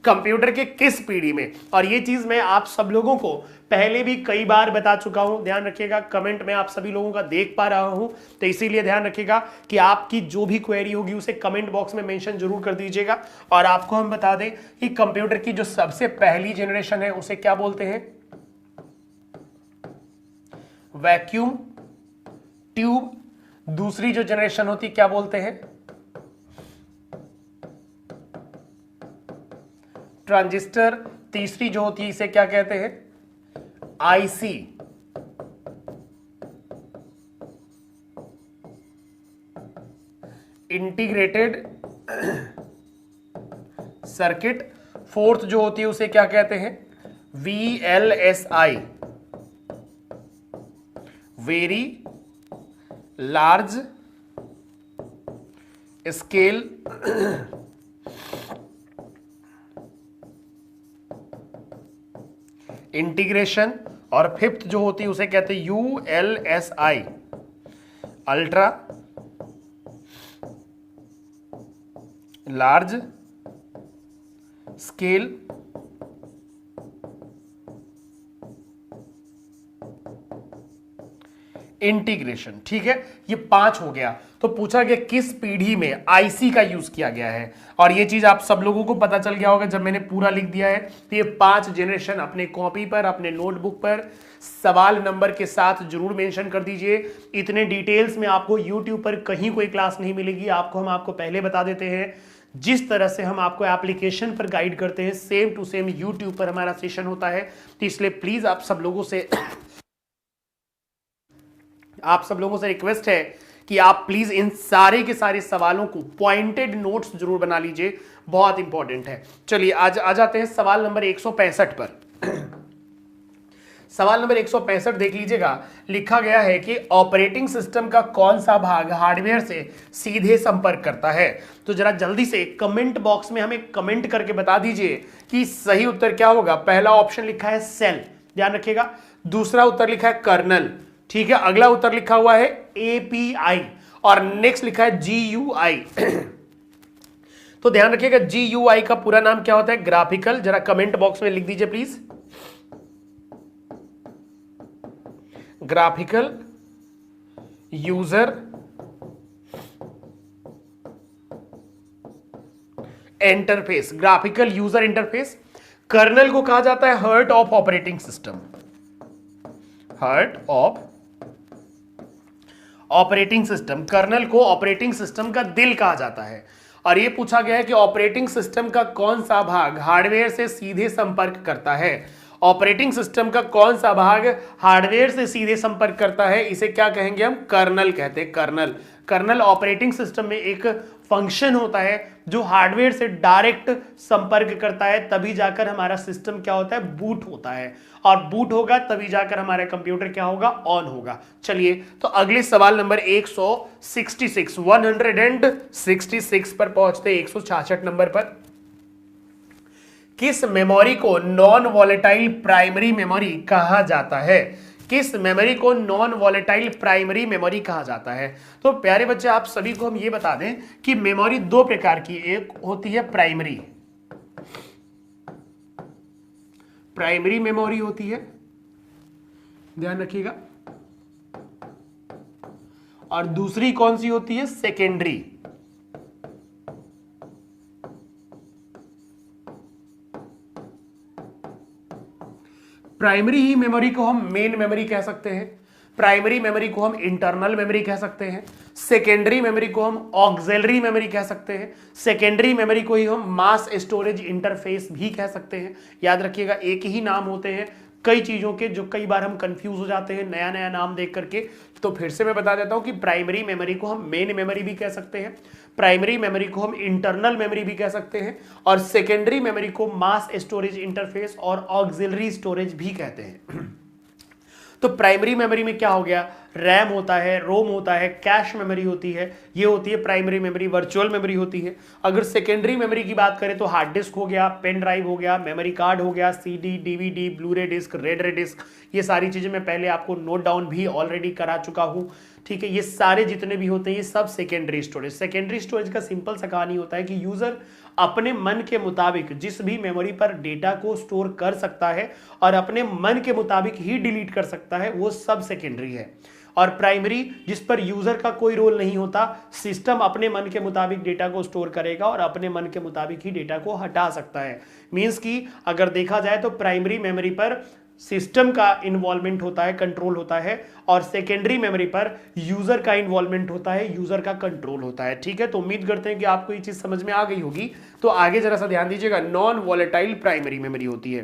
कंप्यूटर के किस पीढ़ी में, और ये चीज मैं आप सब लोगों को पहले भी कई बार बता चुका हूं, ध्यान रखिएगा। कमेंट में आप सभी लोगों का देख पा रहा हूं, तो इसीलिए ध्यान रखिएगा कि आपकी जो भी क्वेरी होगी उसे कमेंट बॉक्स में मेंशन जरूर कर दीजिएगा। और आपको हम बता दें कि कंप्यूटर की जो सबसे पहली जनरेशन है उसे क्या बोलते हैं, वैक्यूम ट्यूब। दूसरी जो जनरेशन होती क्या बोलते हैं, ट्रांजिस्टर। तीसरी जो होती है इसे क्या कहते हैं, आईसी। Integrated circuit. फोर्थ जो होती है उसे क्या कहते हैं, VLSI, very large scale integration. और फिफ्थ जो होती है उसे कहते हैं ULSI, ultra large scale integration, ठीक है। ये 5 हो गया। तो पूछा गया किस पीढ़ी में आईसी का यूज किया गया है, और ये चीज आप सब लोगों को पता चल गया होगा जब मैंने पूरा लिख दिया है। तो ये 5 जनरेशन अपने कॉपी पर, अपने नोटबुक पर सवाल नंबर के साथ जरूर मेंशन कर दीजिए। इतने डिटेल्स में आपको यूट्यूब पर कहीं कोई क्लास नहीं मिलेगी। आपको पहले बता देते हैं, जिस तरह से हम आपको एप्लीकेशन पर गाइड करते हैं सेम टू सेम यूट्यूब पर हमारा सेशन होता है। तो इसलिए प्लीज आप सब लोगों से रिक्वेस्ट है कि आप प्लीज इन सारे के सारे सवालों को पॉइंटेड नोट्स जरूर बना लीजिए, बहुत इंपॉर्टेंट है। चलिए आज आ जाते हैं सवाल नंबर 165 पर। सवाल नंबर 165 देख लीजिएगा। लिखा गया है कि ऑपरेटिंग सिस्टम का कौन सा भाग हार्डवेयर से सीधे संपर्क करता है। तो जरा जल्दी से कमेंट बॉक्स में हमें कमेंट करके बता दीजिए कि सही उत्तर क्या होगा। पहला ऑप्शन लिखा है सेल, ध्यान रखिएगा। दूसरा उत्तर लिखा है कर्नल, ठीक है। अगला उत्तर लिखा हुआ है API और नेक्स्ट लिखा है GUI। तो ध्यान रखिएगा GUI का पूरा नाम क्या होता है, ग्राफिकल। जरा कमेंट बॉक्स में लिख दीजिए please, graphical user interface, graphical user interface. Kernel को कहा जाता है heart of operating system, heart of operating system. Kernel को ऑपरेटिंग सिस्टम का दिल कहा जाता है। और यह पूछा गया है कि ऑपरेटिंग सिस्टम का कौन सा भाग हार्डवेयर से सीधे संपर्क करता है। ऑपरेटिंग सिस्टम का कौन सा भाग हार्डवेयर से सीधे संपर्क करता है, इसे क्या कहेंगे हम, कर्नल कहते हैं। कर्नल, कर्नल ऑपरेटिंग सिस्टम में एक फंक्शन होता है जो हार्डवेयर से डायरेक्ट संपर्क करता है, तभी जाकर हमारा सिस्टम क्या होता है, बूट होता है। और बूट होगा तभी जाकर हमारा कंप्यूटर क्या होगा, ऑन होगा। चलिए तो अगले सवाल नंबर 166 पर पहुंचते, 166 नंबर पर। किस मेमोरी को नॉन वॉलेटाइल प्राइमरी मेमोरी कहा जाता है, किस मेमोरी को नॉन वॉलेटाइल प्राइमरी मेमोरी कहा जाता है। तो प्यारे बच्चे आप सभी को हम ये बता दें कि मेमोरी 2 प्रकार की, एक होती है प्राइमरी, प्राइमरी मेमोरी होती है, ध्यान रखिएगा। और दूसरी कौन सी होती है, सेकेंडरी। प्राइमरी ही मेमोरी को हम मेन मेमोरी कह सकते हैं, प्राइमरी मेमोरी को हम इंटरनल मेमोरी कह सकते हैं, सेकेंडरी मेमोरी को हम ऑक्सिलरी मेमोरी कह सकते हैं, सेकेंडरी मेमोरी को ही हम मास स्टोरेज इंटरफेस भी कह सकते हैं। याद रखिएगा एक ही नाम होते हैं कई चीजों के, जो कई बार हम कंफ्यूज हो जाते हैं नया नया नाम देख करके। तो फिर से मैं बता देता हूं कि प्राइमरी मेमोरी को हम मेन मेमोरी भी कह सकते हैं, प्राइमरी मेमोरी को हम इंटरनल मेमोरी भी कह सकते हैं, और सेकेंडरी मेमोरी को मास स्टोरेज इंटरफेस और ऑक्सिलरी स्टोरेज भी कहते हैं। तो प्राइमरी मेमोरी में क्या हो गया, रैम होता है, रोम होता है, कैश मेमोरी होती है, ये होती है प्राइमरी मेमोरी, वर्चुअल मेमोरी होती है। अगर सेकेंडरी मेमोरी की बात करें तो हार्ड डिस्क हो गया, पेन ड्राइव हो गया, मेमोरी कार्ड हो गया, CD, DVD, Blu-ray disc, red ray disc, ये सारी चीजें मैं पहले आपको नोट डाउन भी ऑलरेडी करा चुका हूं। ठीक है, ये सारे जितने भी होते हैं ये सब सेकेंडरी स्टोरेज। सेकेंडरी स्टोरेज का सिंपल सा कहानी होता है कि यूजर अपने मन के मुताबिक जिस भी मेमोरी पर डेटा को स्टोर कर सकता है और अपने मन के मुताबिक ही डिलीट कर सकता है, वो सब सेकेंडरी है। और प्राइमरी जिस पर यूजर का कोई रोल नहीं होता, सिस्टम अपने मन के मुताबिक डेटा को स्टोर करेगा और अपने मन के मुताबिक ही डेटा को हटा सकता है। मींस कि अगर देखा जाए तो प्राइमरी मेमोरी पर सिस्टम का इन्वॉल्वमेंट होता है, कंट्रोल होता है, और सेकेंडरी मेमोरी पर यूजर का इन्वॉल्वमेंट होता है, यूजर का कंट्रोल होता है। ठीक है, तो उम्मीद करते हैं कि आपको ये चीज समझ में आ गई होगी। तो आगे जरा सा ध्यान दीजिएगा, नॉन वॉलेटाइल प्राइमरी मेमोरी होती है।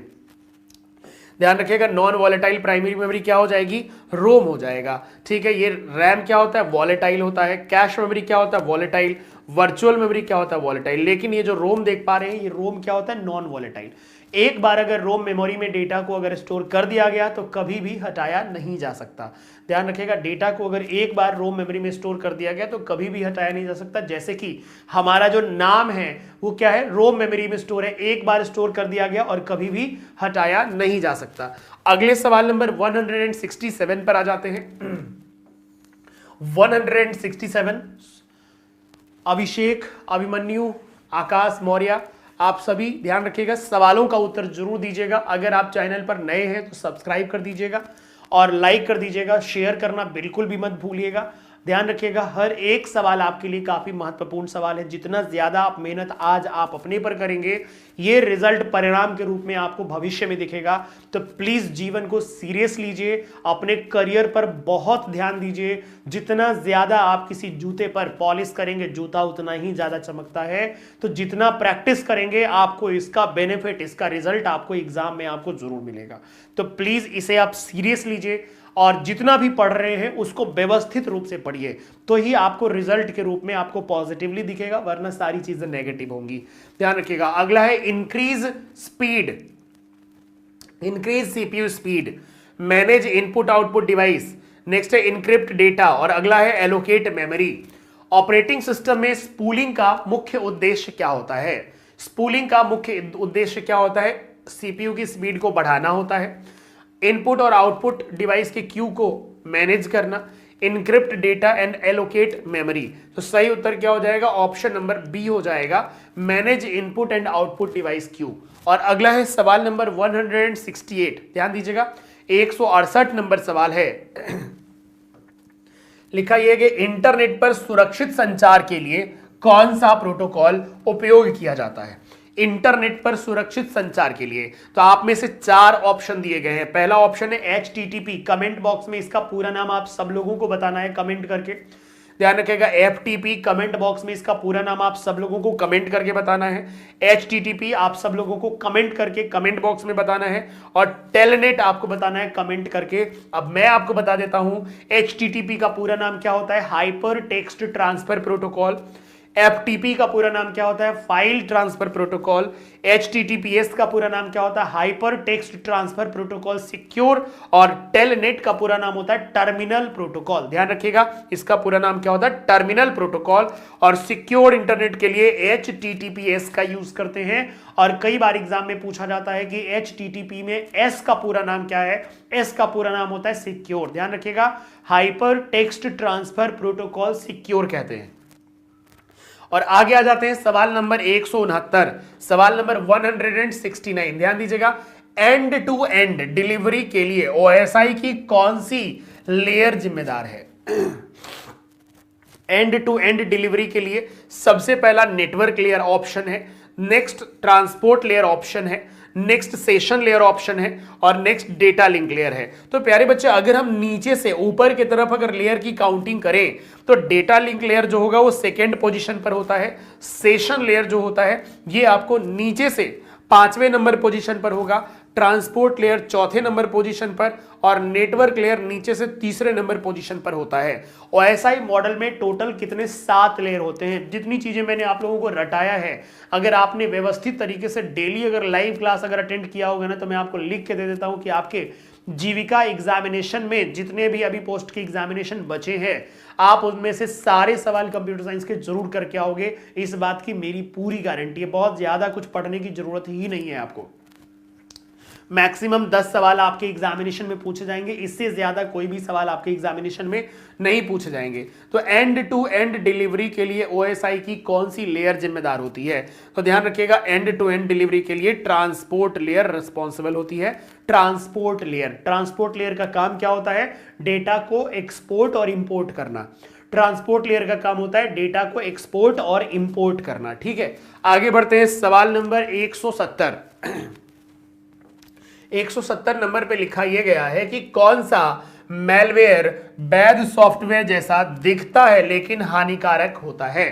ध्यान रखिएगा, नॉन वॉलेटाइल प्राइमरी मेमोरी क्या हो जाएगी, रोम हो जाएगा। ठीक है, ये रैम क्या होता है, वॉलेटाइल होता है, कैश मेमोरी क्या होता है, वॉलेटाइल, वर्चुअल मेमोरी क्या होता है, वॉलेटाइल। लेकिन ये जो रोम देख पा रहे हैं, ये रोम क्या होता है, नॉन वॉलेटाइल। एक बार अगर रोम मेमोरी में डेटा को अगर स्टोर कर दिया गया तो कभी भी हटाया नहीं जा सकता। ध्यान रखिएगा, डेटा को अगर एक बार रोम मेमोरी में स्टोर कर दिया गया तो कभी भी हटाया नहीं जा सकता। जैसे कि हमारा जो नाम है वो क्या है, रोम मेमोरी में स्टोर है, एक बार स्टोर कर दिया गया और कभी भी हटाया नहीं जा सकता। अगले सवाल नंबर 167 पर आ जाते हैं। 167, अभिषेक, अभिमन्यु, आकाश मौर्य, आप सभी ध्यान रखिएगा, सवालों का उत्तर जरूर दीजिएगा। अगर आप चैनल पर नए हैं तो सब्सक्राइब कर दीजिएगा और लाइक कर दीजिएगा, शेयर करना बिल्कुल भी मत भूलिएगा। ध्यान रखिएगा, हर एक सवाल आपके लिए काफी महत्वपूर्ण सवाल है। जितना ज्यादा आप मेहनत आज आप अपने पर करेंगे, ये रिजल्ट परिणाम के रूप में आपको भविष्य में दिखेगा। तो प्लीज जीवन को सीरियस लीजिए, अपने करियर पर बहुत ध्यान दीजिए। जितना ज्यादा आप किसी जूते पर पॉलिश करेंगे, जूता उतना ही ज्यादा चमकता है। तो जितना प्रैक्टिस करेंगे, आपको इसका बेनिफिट, इसका रिजल्ट आपको एग्जाम में आपको जरूर मिलेगा। तो प्लीज इसे आप सीरियस लीजिए और जितना भी पढ़ रहे हैं उसको व्यवस्थित रूप से पढ़िए, तो ही आपको रिजल्ट के रूप में आपको पॉजिटिवली दिखेगा, वरना सारी चीजें नेगेटिव होंगी। ध्यान रखिएगा। अगला है increase speed, increase CPU speed, manage input output device, next है इनक्रिप्ट डेटा, और अगला है एलोकेट मेमोरी। ऑपरेटिंग सिस्टम में स्पूलिंग का मुख्य उद्देश्य क्या होता है? स्पूलिंग का मुख्य उद्देश्य क्या होता है? सीपीयू की स्पीड को बढ़ाना होता है, इनपुट और आउटपुट डिवाइस के क्यू को मैनेज करना, encrypt data and allocate memory. तो सही उत्तर क्या हो जाएगा? ऑप्शन नंबर बी हो जाएगा, manage input and output device Q. और अगला है सवाल नंबर 168, ध्यान दीजिएगा, 168 नंबर सवाल है। लिखा यह कि इंटरनेट पर सुरक्षित संचार के लिए कौन सा प्रोटोकॉल उपयोग किया जाता है? इंटरनेट पर सुरक्षित संचार के लिए तो आप में से 4 ऑप्शन दिए गए हैं। पहला ऑप्शन है HTTP, कमेंट बॉक्स में इसका पूरा नाम आप सब लोगों को बताना है कमेंट करके। ध्यान रखिएगा, FTP, कमेंट बॉक्स में इसका पूरा नाम आप सब लोगों को कमेंट करके बताना है। HTTP आप सब लोगों को कमेंट करके कमेंट बॉक्स में बताना है, और टेलनेट आपको बताना है कमेंट करके। अब मैं आपको बता देता हूं, HTTP का पूरा नाम क्या होता है? Hyper text transfer protocol. FTP का पूरा नाम क्या होता है? File transfer protocol. HTTPS का पूरा नाम क्या होता है? Hyper text transfer protocol secure. और टेलनेट का पूरा नाम होता है टर्मिनल प्रोटोकॉल। ध्यान रखिएगा, इसका पूरा नाम क्या होता है? Terminal protocol. और सिक्योर इंटरनेट के लिए HTTPS का यूज करते हैं। और कई बार एग्जाम में पूछा जाता है कि HTTP में S का पूरा नाम क्या है? S का पूरा नाम होता है सिक्योर। ध्यान रखिएगा, hyper text transfer protocol secure कहते हैं। और आगे आ जाते हैं सवाल नंबर 169, सवाल नंबर 169। ध्यान दीजिएगा, एंड टू एंड डिलीवरी के लिए OSI की कौन सी लेयर जिम्मेदार है? एंड टू एंड डिलीवरी के लिए सबसे पहला नेटवर्क लेयर ऑप्शन है, नेक्स्ट ट्रांसपोर्ट लेयर ऑप्शन है, नेक्स्ट सेशन लेयर ऑप्शन है और नेक्स्ट डेटा लिंक लेयर है। तो प्यारे बच्चे, अगर हम नीचे से ऊपर की तरफ अगर लेयर की काउंटिंग करें तो डेटा लिंक लेयर जो होगा वो सेकेंड पोजीशन पर होता है, सेशन लेयर जो होता है ये आपको नीचे से 5वें नंबर पोजीशन पर होगा, ट्रांसपोर्ट लेयर चौथे नंबर पोजीशन पर और नेटवर्क लेयर नीचे से तीसरे नंबर पोजीशन पर होता है। OSI मॉडल में टोटल कितने 7 लेयर होते हैं। जितनी चीजें मैंने आप लोगों को रटाया है, अगर आपने व्यवस्थित तरीके से डेली अगर लाइव क्लास अगर अटेंड किया होगा ना, तो मैं आपको लिख के दे देता हूं कि आपके जीविका एग्जामिनेशन में जितने भी अभी पोस्ट के एग्जामिनेशन बचे हैं, आप उनमें से सारे सवाल कंप्यूटर साइंस के जरूर करके आओगे। इस बात की मेरी पूरी गारंटी है। बहुत ज्यादा कुछ पढ़ने की जरूरत ही नहीं है आपको। मैक्सिमम 10 सवाल आपके एग्जामिनेशन में पूछे जाएंगे, इससे ज्यादा कोई भी सवाल आपके एग्जामिनेशन में नहीं पूछे जाएंगे। तो एंड टू एंड डिलीवरी के लिए OSI की कौन सी लेयर जिम्मेदार होती है? तो ध्यान रखिएगा, एंड टू एंड डिलीवरी के लिए ट्रांसपोर्ट लेयर रिस्पॉन्सिबल होती है। ट्रांसपोर्ट लेयर का काम क्या होता है? डेटा को एक्सपोर्ट और इंपोर्ट करना। ट्रांसपोर्ट लेयर का काम होता है डेटा को एक्सपोर्ट और इंपोर्ट करना। ठीक है, आगे बढ़ते हैं। सवाल नंबर 170 नंबर पे लिखा यह गया है कि कौन सा मैलवेयर वैध सॉफ्टवेयर जैसा दिखता है लेकिन हानिकारक होता है।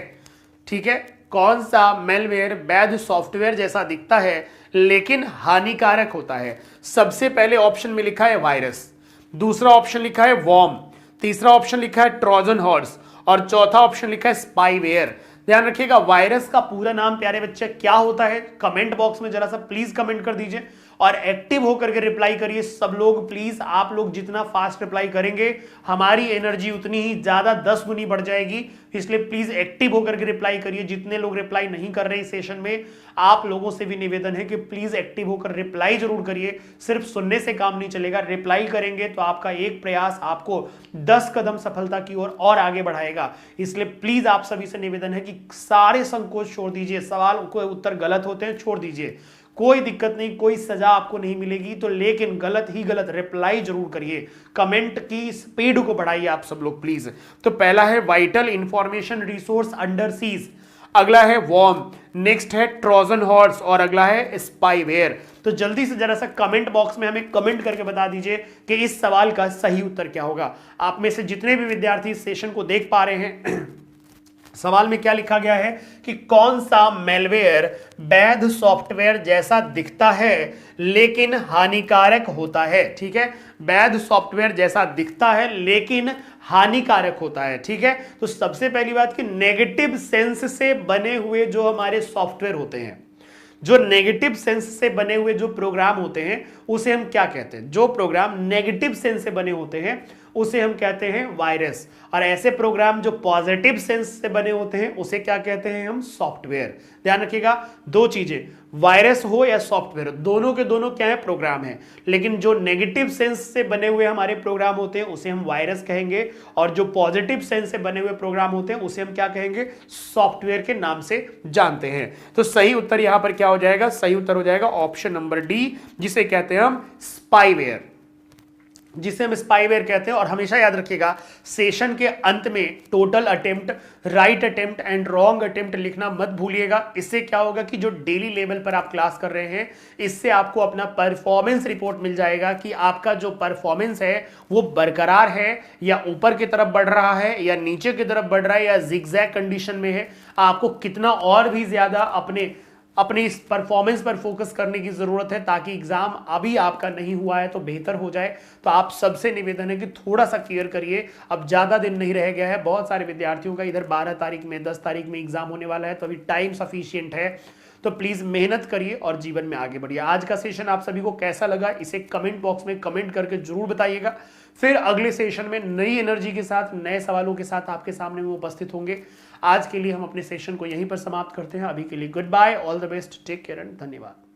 ठीक है, कौन सा मैलवेयर वैध सॉफ्टवेयर जैसा दिखता है लेकिन हानिकारक होता है? सबसे पहले ऑप्शन में लिखा है वायरस, दूसरा ऑप्शन लिखा है वॉर्म, तीसरा ऑप्शन लिखा है ट्रोजन हॉर्स और चौथा ऑप्शन लिखा है स्पाईवेयर। ध्यान रखिएगा, वायरस का पूरा नाम प्यारे बच्चे क्या होता है? कमेंट बॉक्स में जरा सा प्लीज कमेंट कर दीजिए और एक्टिव होकर के रिप्लाई करिए सब लोग प्लीज। आप लोग जितना फास्ट रिप्लाई करेंगे हमारी एनर्जी उतनी ही ज्यादा 10 गुनी बढ़ जाएगी, इसलिए प्लीज एक्टिव होकर के रिप्लाई करिए। जितने लोग रिप्लाई नहीं कर रहे इस सेशन में, आप लोगों से भी निवेदन है कि प्लीज एक्टिव होकर रिप्लाई जरूर करिए। सिर्फ सुनने से काम नहीं चलेगा, रिप्लाई करेंगे तो आपका एक प्रयास आपको 10 कदम सफलता की ओर और आगे बढ़ाएगा। इसलिए प्लीज आप सभी से निवेदन है कि सारे संकोच छोड़ दीजिए, सवाल को उत्तर गलत होते हैं छोड़ दीजिए, कोई दिक्कत नहीं, कोई सजा आपको नहीं मिलेगी। तो लेकिन गलत ही गलत रिप्लाई जरूर करिए, कमेंट की स्पीड को बढ़ाइए आप सब लोग प्लीज। तो पहला है vital information resource under seize, अगला है वॉर्म, नेक्स्ट है ट्रोजन हॉर्स और अगला है स्पाईवेयर। तो जल्दी से जरा सा कमेंट बॉक्स में हमें कमेंट करके बता दीजिए कि इस सवाल का सही उत्तर क्या होगा। आप में से जितने भी विद्यार्थी इस सेशन को देख पा रहे हैं, सवाल में क्या लिखा गया है कि कौन सा मैलवेयर वैध सॉफ्टवेयर जैसा दिखता है लेकिन हानिकारक होता है। ठीक है, वैध सॉफ्टवेयर जैसा दिखता है लेकिन हानिकारक होता है। ठीक है, तो सबसे पहली बात कि नेगेटिव सेंस से बने हुए जो हमारे सॉफ्टवेयर होते हैं, जो नेगेटिव सेंस से बने हुए जो प्रोग्राम होते हैं उसे हम क्या कहते हैं? जो प्रोग्राम नेगेटिव सेंस से बने होते हैं उसे हम कहते हैं वायरस, और ऐसे प्रोग्राम जो पॉजिटिव सेंस से बने होते हैं उसे क्या कहते हैं हम? सॉफ्टवेयर। ध्यान रखिएगा, दो चीजें, वायरस हो या सॉफ्टवेयर, दोनों के दोनों क्या है? प्रोग्राम है। लेकिन जो नेगेटिव सेंस से बने हुए हमारे प्रोग्राम होते हैं उसे हम वायरस कहेंगे, और जो पॉजिटिव सेंस से बने हुए प्रोग्राम होते हैं उसे हम क्या कहेंगे? सॉफ्टवेयर के नाम से जानते हैं। तो सही उत्तर यहां पर क्या हो जाएगा? सही उत्तर हो जाएगा ऑप्शन नंबर डी, जिसे कहते हैं हम स्पाईवेयर, जिसे हम स्पाईवेयर कहते हैं। और हमेशा याद रखिएगा, सेशन के अंत में total attempt, right attempt and wrong attempt लिखना मत भूलिएगा। इससे क्या होगा कि जो डेली लेवल पर आप क्लास कर रहे हैं, इससे आपको अपना परफॉर्मेंस रिपोर्ट मिल जाएगा कि आपका जो परफॉर्मेंस है वो बरकरार है या ऊपर की तरफ बढ़ रहा है या नीचे की तरफ बढ़ रहा है या जिगजैग कंडीशन में है। आपको कितना और भी ज्यादा अपने इस परफॉर्मेंस पर फोकस करने की जरूरत है, ताकि एग्जाम अभी आपका नहीं हुआ है तो बेहतर हो जाए। तो आप सबसे निवेदन है कि थोड़ा सा केयर करिए, अब ज्यादा दिन नहीं रह गया है। बहुत सारे विद्यार्थियों का इधर 12 तारीख में 10 तारीख में एग्जाम होने वाला है, तो अभी टाइम सफिशिएंट है। तो प्लीज मेहनत करिए और जीवन में आगे बढ़िए। आज का सेशन आप सभी को कैसा लगा इसे कमेंट बॉक्स में कमेंट करके जरूर बताइएगा। फिर अगले सेशन में नई एनर्जी के साथ, नए सवालों के साथ आपके सामने में उपस्थित होंगे। आज के लिए हम अपने सेशन को यहीं पर समाप्त करते हैं। अभी के लिए good bye, all the best, take care and धन्यवाद।